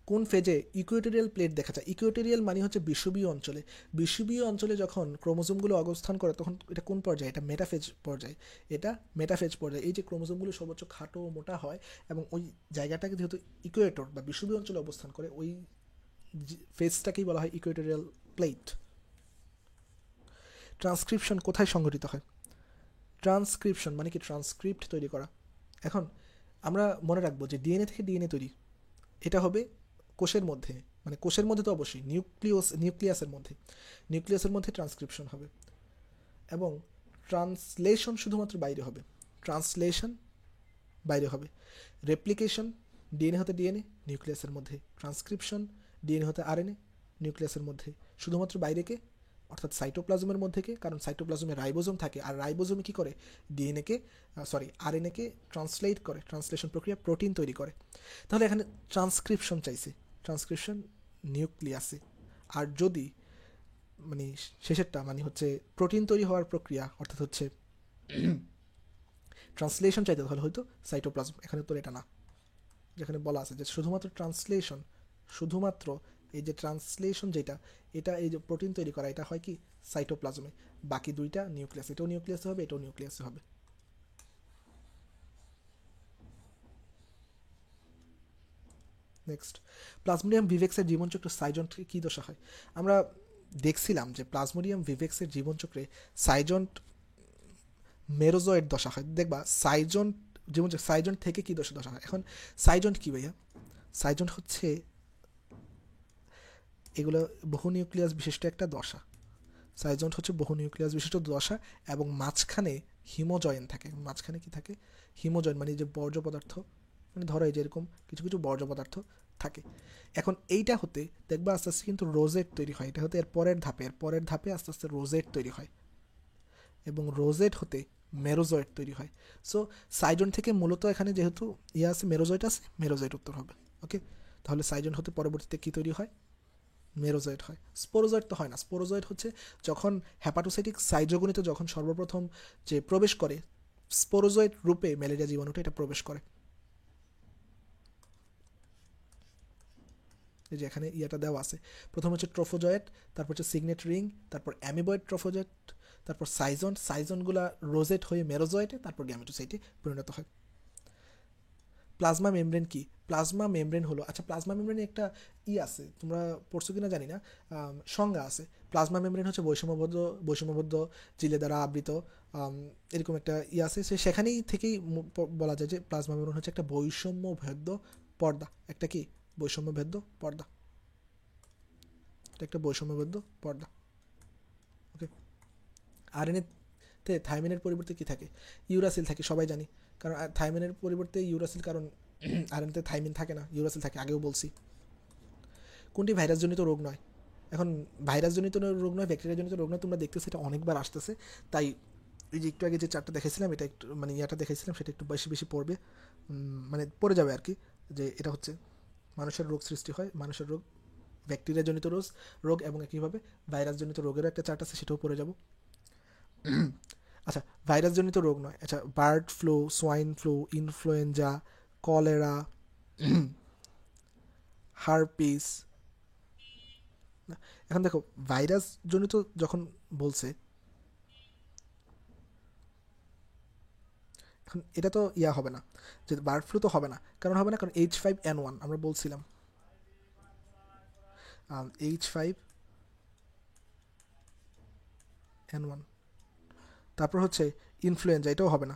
Speaker 1: কোন ফেজে ইকুয়েটোরিয়াল প্লেট দেখা যায়? ইকুয়েটোরিয়াল মানে হচ্ছে বিষুবীয় অঞ্চলে। বিষুবীয় অঞ্চলে যখন ক্রোমোজোমগুলো অবস্থান করে তখন এটা কোন পর্যায়ে? এটা মেটাফেজ পর্যায়ে, এটা মেটাফেজ পর্যায়ে। এই যে ক্রোমোজোমগুলো সর্বোচ্চ খাটো মোটা হয় এবং ওই জায়গাটাকে যেহেতু ইকুয়েটর বা বিষুবীয় অঞ্চলে অবস্থান করে, ওই ফেজটাকেই বলা হয় ইকুয়েটোরিয়াল প্লেট। ট্রান্সক্রিপশন কোথায় সংঘটিত হয়? ট্রান্সক্রিপশন মানে কি? ট্রান্সক্রিপ্ট তৈরি করা। এখন আমরা মনে রাখবো যে ডিএনএ থেকে ডিএনএ তৈরি, এটা হবে কোষের মধ্যে, মানে কোষের মধ্যে তো অবশ্যই নিউক্লিয়াসের মধ্যে ট্রান্সক্রিপশন হবে, এবং ট্রান্সলেশন শুধুমাত্র বাইরে হবে, ট্রান্সলেশন বাইরে হবে। রেপ্লিকেশন ডিএনএ হতে ডিএনএ নিউক্লিয়াসের মধ্যে, ট্রান্সক্রিপশন ডিএনএ হতে আরএনএ নিউক্লিয়াসের মধ্যে। শুধুমাত্র বাইরেকে অর্থাৎ সাইটোপ্লাজমের মধ্যেকে, কারণ সাইটোপ্লাজমে রাইবোজোম থাকে, আর রাইবোজোমে কী করে? ডিএনএকে আরএনএকে ট্রান্সলেট করে, ট্রান্সলেশন প্রক্রিয়া প্রোটিন তৈরি করে। তাহলে এখানে ট্রান্সক্রিপশন চাইছে, ট্রান্সক্রিপশন নিউক্লিয়াসে। আর যদি মানে শেষেরটা মানে হচ্ছে প্রোটিন তৈরি হওয়ার প্রক্রিয়া, অর্থাৎ হচ্ছে ট্রান্সলেশন চাইতে, তাহলে হয়তো সাইটোপ্লাজম। এখানে তো এটা না, যেখানে বলা আছে যে শুধুমাত্র ট্রান্সলেশন, শুধুমাত্র এই যে ট্রান্সলেশন যেটা, এটা এই যে প্রোটিন তৈরি করা, এটা হয় কি সাইটোপ্লাজমে, বাকি দুইটা নিউক্লিয়াস, এটাও নিউক্লিয়াসে হবে, এটাও নিউক্লিয়াসে হবে। নেক্সট, প্লাজমোডিয়াম ভিভেক্সের জীবনচক্র সাইজন্টকে কী দশা হয়? আমরা দেখছিলাম যে প্লাজমোডিয়াম ভিভেক্সের জীবনচক্রে সাইজন্ট মেরোজয়েড দশা হয়। দেখবা সাইজন্ট জীবনচক্র সাইজন্ট থেকে কী দশা হয়। এখন সাইজন্ট কী ভাইয়া? সাইজন্ট হচ্ছে এগুলো বহু নিউক্লিয়াস বিশিষ্ট একটা দশা। সাইজন্ট হচ্ছে বহু নিউক্লিয়াস বিশিষ্ট দশা, এবং মাঝখানে হিমোজয়েন থাকে। মাঝখানে কি থাকে? হিমোজয়েন মানে যে বর্জ্য পদার্থ, মানে ধরো এই যে এরকম কিছু কিছু বর্জ্য পদার্থ থাকে। এখন এইটা হতে দেখবা আস্তে আস্তে কিন্তু রোজেট তৈরি হয়। এটা হতে এর পরের ধাপে আস্তে আস্তে রোজেট তৈরি হয়, এবং রোজেট হতে মেরোজয়েট তৈরি হয়। সো সাইজন্ট থেকে মূলত এখানে যেহেতু আছে মেরোজয়েট আছে, মেরোজয়েট উত্তর হবে। ওকে, তাহলে সাইজন্ট হতে পরবর্তীতে কি তৈরি হয়? মেরোজয়েট হয়। স্পোরোজয়েট তো হয় না। স্পোরোজয়েট হচ্ছে যখন হ্যাপাটোসাইটিক সাইজোগনিতে যখন সর্বপ্রথম যে প্রবেশ করে, স্পোরোজয়েট রূপে ম্যালেরিয়া জীবাণুটা এটা প্রবেশ করে। এই যে এখানে ইয়াটা দেওয়া আছে। প্রথম হচ্ছে ট্রোফোজয়েট, তারপর হচ্ছে সিগনেট রিং, তারপর অ্যামিবয়েড ট্রোফোজয়েট, তারপর সাইজনগুলা রোজেট হয়ে মেরোজয়েটে, তারপর গ্যামেটোসাইটে পরিণত হয়। প্লাজমা মেমব্রেন কি? প্লাজমা মেমব্রেন হলো, আচ্ছা প্লাজমা মেমব্রেনে একটা আছে, তোমরা পড়ছো কিনা জানি না, সংজ্ঞা আছে। প্লাজমা মেমব্রেন হচ্ছে বৈষম্যবদ্ধ জিলে দ্বারা আবৃত, এরকম একটা আছে। সেখানেই থেকেই বলা যায় যে প্লাজমা মেমব্রেন হচ্ছে একটা বৈষম্যভেদ্য পর্দা। একটা কি? বৈষম্যভেদ্য পর্দা। এটা একটা বৈষম্যবদ্ধ পর্দা। ওকে। আরএনএতে থাইমিনের পরিবর্তে কি থাকে? ইউরাসিল থাকে, সবাই জানি। কারণ থাইমিনের পরিবর্তে ইউরাসিল, কারণ আরএনএতে থাইমিন থাকে না, ইউরাসিল থাকে, আগেও বলছি। কোনটি ভাইরাসজনিত রোগ নয়? এখন ভাইরাসজনিত রোগ নয়, ব্যাকটেরিয়াজনিত রোগ নয়, তোমরা দেখতেছো এটা অনেকবার আসতেছে, তাই এই যে একটু আগে যে চারটা দেখেছিলাম, এটা একটু মানে ইয়াটা দেখেছিলাম, সেটা একটু বেশি বেশি পড়বে, মানে পড়ে যাবে আর কি। যে এটা হচ্ছে মানুষের রোগ সৃষ্টি হয়, মানুষের রোগ, ব্যাকটেরিয়াজনিত রোগ এবং একইভাবে ভাইরাসজনিত রোগেরও একটা চার্ট আছে, সেটাও পড়ে যাব। আচ্ছা, ভাইরাসজনিত রোগ নয়, আচ্ছা bird flu, swine flu, influenza, cholera, herpes. এখন দেখো ভাইরাস জনিত যখন বলছে, এখন এটা তো ইয়া হবে না, যে বার্ড ফ্লু তো হবে না, কারণ H5N1 আমরা বলছিলাম, H5N1, তারপর হচ্ছে ইনফ্লুয়েঞ্জা, এটাও হবে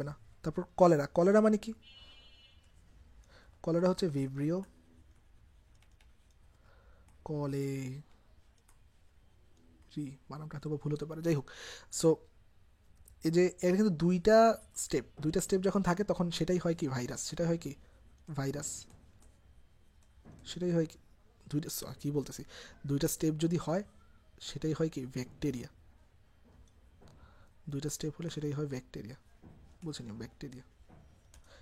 Speaker 1: না। তারপর কলেরা মানে কি? কলেরা হচ্ছে ভিব্রিও কলে রি, বানামটা হয়তো ভুল হতে পারে, যাই হোক। সো এই যে এর কিন্তু দুইটা স্টেপ যখন থাকে, তখন সেটাই হয় কি? ভাইরাস। ভাইরাস সেটাই হয় কি? দুইটা কি বলতেছি, দুইটা স্টেপ যদি হয় সেটাই হয় কি? ব্যাকটেরিয়া। দুইটা স্টেপ হলে সেটাই হয় ব্যাকটেরিয়া, বুঝিনি, ব্যাকটেরিয়া,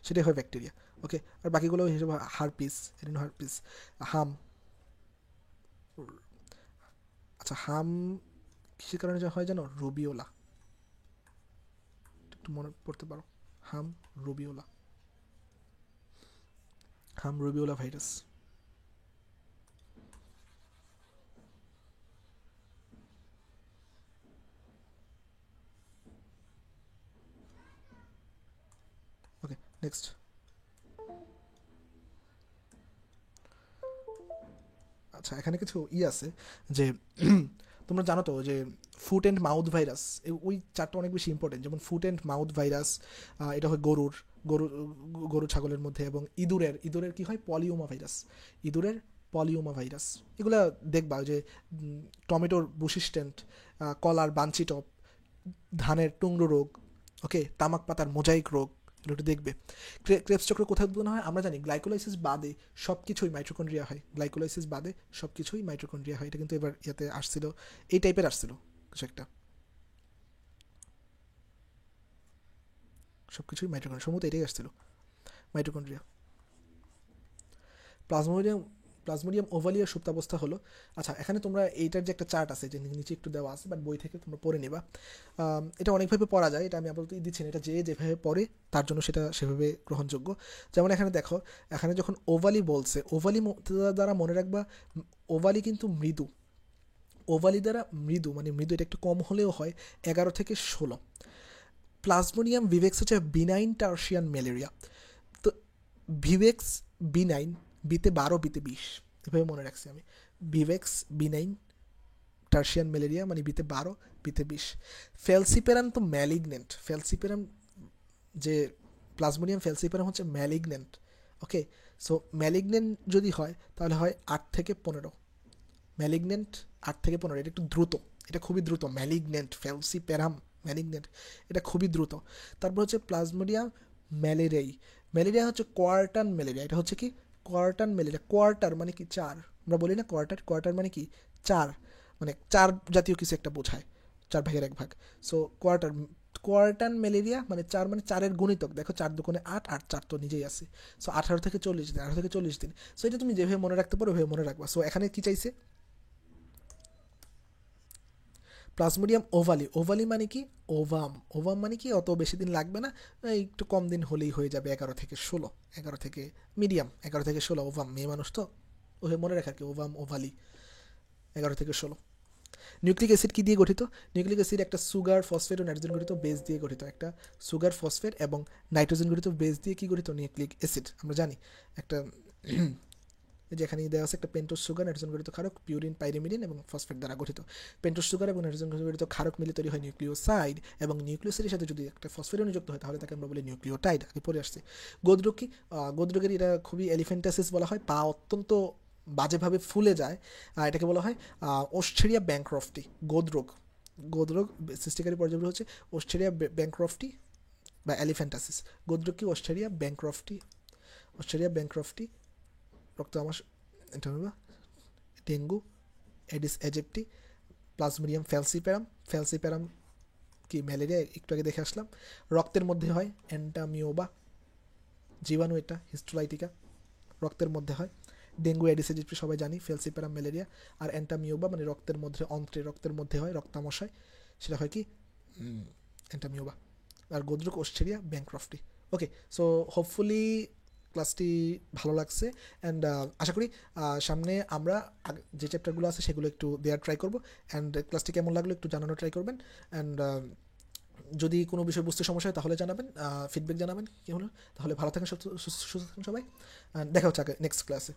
Speaker 1: সেটাই হয় ব্যাকটেরিয়া। ওকে। আর বাকিগুলো হিসেবে হারপিস, হারপিস, হাম। আচ্ছা হাম কিসের কারণে যা হয় জানো? রুবিওলা, একটু মনে পড়তে পারো। হাম রুবিওলা, ভাইরাস। ওকে, নেক্সট। আচ্ছা এখানে কিছু আছে যে তোমরা জানো তো যে ফুট অ্যান্ড মাউথ ভাইরাস, ওই চারটা অনেক বেশি ইম্পর্টেন্ট। যেমন ফুট অ্যান্ড মাউথ ভাইরাস, এটা হয় গরু গরু ছাগলের মধ্যে, এবং ইঁদুরের কি হয়? পলিওমা ভাইরাস। ইঁদুরের পলিওমা ভাইরাস, এগুলা দেখবা যে টমেটোর বুশিস্টেন্ট, কলার বাঞ্চি টপ, ধানের টুংরো রোগ, ওকে, তামাক পাতার মোজাইক রোগ, এগুলো একটু দেখবে। ক্রেবস চক্র কোথায় উৎপন্ন হয়? আমরা জানি গ্লাইকোলাইসিস বাদে সব কিছুই মাইটোকন্ড্রিয়া হয়, এটা কিন্তু এবার ইয়াতে আসছিল, এই টাইপের আসছিল কিছু একটা, সব কিছুই মাইটোকন্ড্রিয়া, সম্ভবত এটাই আসছিল, মাইটোকন্ড্রিয়া। প্লাজমোডিয়াম ওভালিয়া সুপ্তাবস্থা হলো। আচ্ছা এখানে তোমরা এইটার যে একটা চার্ট আছে, যে নিচে একটু দেওয়া আছে, বাট বই থেকে তোমরা পড়ে নিবা। এটা অনেকভাবে পড়া যায়, এটা আমি আপাতত দিচ্ছি না, এটা যেভাবে পড়ে তার জন্য সেটা সেভাবে গ্রহণযোগ্য। যেমন এখানে দেখো, এখানে যখন ওভালি বলছে, দ্বারা মনে রাখবা, ওভালি কিন্তু মৃদু, মানে মৃদু, এটা একটু কম হলেও হয় 11 থেকে 16। প্লাজমোডিয়াম ভিভেক্স হচ্ছে বিনাইন টার্সিয়ান ম্যালেরিয়া। তো ভিভেক্স বিনাইন, বিতে 12, বিতে 20, এভাবে মনে রাখছি আমি। ভিভেক্স বিনাইন টার্সিয়ান ম্যালেরিয়া মানে বিতে 12, বিতে 20। ফেলসিপেরাম তো ম্যালিগনেন্ট, যে প্লাজমোডিয়াম ফেলসিপেরাম হচ্ছে ম্যালিগনেন্ট। ওকে। সো ম্যালিগনেন্ট যদি হয় তাহলে হয় 8 থেকে 15, ম্যালিগনেন্ট 8 থেকে 15, এটা একটু দ্রুত, এটা খুবই দ্রুত। ফেলসিপেরাম ম্যালিগনেন্ট, এটা খুবই দ্রুত। তারপর হচ্ছে প্লাজমোডিয়াম ম্যালেরিয়া হচ্ছে কোয়ার্টান ম্যালেরিয়া, এটা হচ্ছে কি? কোয়ার্টান ম্যালেরিয়া। কোয়ার্টার মানে কি? 4, আমরা বলি না কোয়ার্টার মানে কি? 4, মানে 4 জাতীয় কিছু একটা বোঝায়, 4 ভাগের 1 ভাগ। সো কোয়ার্টান ম্যালেরিয়া মানে 4, মানে 4-এর গুণিতক, দেখো 4 দুগুণে 8, 8 4 তো নিজেই আছে। সো 18 থেকে 40 দিন। সো এটা তুমি যেভাবে মনে রাখতে পারো ওইভাবে মনে রাখবা। সো এখানে কি চাইছে? প্লাজমোডিয়াম ওভালি মানে কি? ওভাম মানে কি? অত বেশি দিন লাগবে না, একটু কম দিন হলেই হয়ে যাবে, 11 থেকে 16, 11 থেকে মিডিয়াম, 11 থেকে 16 ওভাম, মেয়ে মানুষ তো। মনে রাখার কি, ওভাম ওভালি, 11 থেকে 16। নিউক্লিক অ্যাসিড কি দিয়ে গঠিত? নিউক্লিক অ্যাসিড একটা সুগার, ফসফেট ও নাইট্রোজেন গঠিত বেস দিয়ে গঠিত। একটা সুগার, ফসফেট এবং নাইট্রোজেন গঠিত বেস দিয়ে কি গঠিত? Nucleic acid. আমরা জানি একটা যেখানে দেওয়া আছে একটা পেন্টোজ সুগার, নাইট্রোজেন গঠিত ক্ষারক, পিউরিন, পাইরিমিডিন এবং ফসফেট দ্বারা গঠিত। পেন্টোজ সুগার এবং নাইট্রোজেন গঠিত ক্ষারক মিলে তৈরি হয় নিউক্লিওসাইড, এবং নিউক্লিওসাইডের সাথে যদি একটা ফসফেট যুক্ত হয় তাহলে তাকে আমরা বলি নিউক্লিওটাইড। আগে পরে আসছে। গোদরোগ কি? গোদরোগের এটা খুবই এলিফেন্টাসিস বলা হয়, পা অত্যন্ত বাজেভাবে ফুলে যায়, এটাকে বলা হয় ওস্টেরিয়া ব্যাংক্রফটি। গোদরোগ সৃষ্টিকারী পর্যায়গুলো হচ্ছে ওস্টেরিয়া ব্যাংক্রফটি বা এলিফেন্টাসিস। গোদরোগ কি? অস্ট্রেলিয়া ব্যাংক্রফটি, রক্ত আমার এটা হবে ডেঙ্গু, এডিস এজিপ্টি, প্লাজমোডিয়াম ফ্যালসিপ্যারাম কি? ম্যালেরিয়া, একটু আগে দেখে আসলাম। রক্তের মধ্যে হয় এন্টামিওবা, জীবাণু এটা, হিস্টোলাইটিকা, রক্তের মধ্যে হয়। ডেঙ্গু, এডিস এজিপ্টি সবাই জানি, ফ্যালসিপ্যারাম ম্যালেরিয়া, আর এন্টামিওবা মানে রক্তের মধ্যে, অন্ত্রে রক্তের মধ্যে হয়, রক্তামশায়, সেটা হয় কি? এন্টামিওবা। আর গোদরোগ অস্ট্রেলিয়া ব্যাংক্রফটি। ওকে, সো হোপফুলি ক্লাসটি ভালো লাগছে, অ্যান্ড আশা করি সামনে আমরা যে চ্যাপ্টারগুলো আছে সেগুলো একটু দেওয়ার ট্রাই করবো, অ্যান্ড ক্লাসটি কেমন লাগলো একটু জানানোর ট্রাই করবেন, অ্যান্ড যদি কোনো বিষয় বুঝতে সমস্যা হয় তাহলে জানাবেন, ফিডব্যাক জানাবেন কি হলো। তাহলে ভালো থাকেন, সুস্থ থাকেন সবাই, দেখা হচ্ছে নেক্সট ক্লাসে।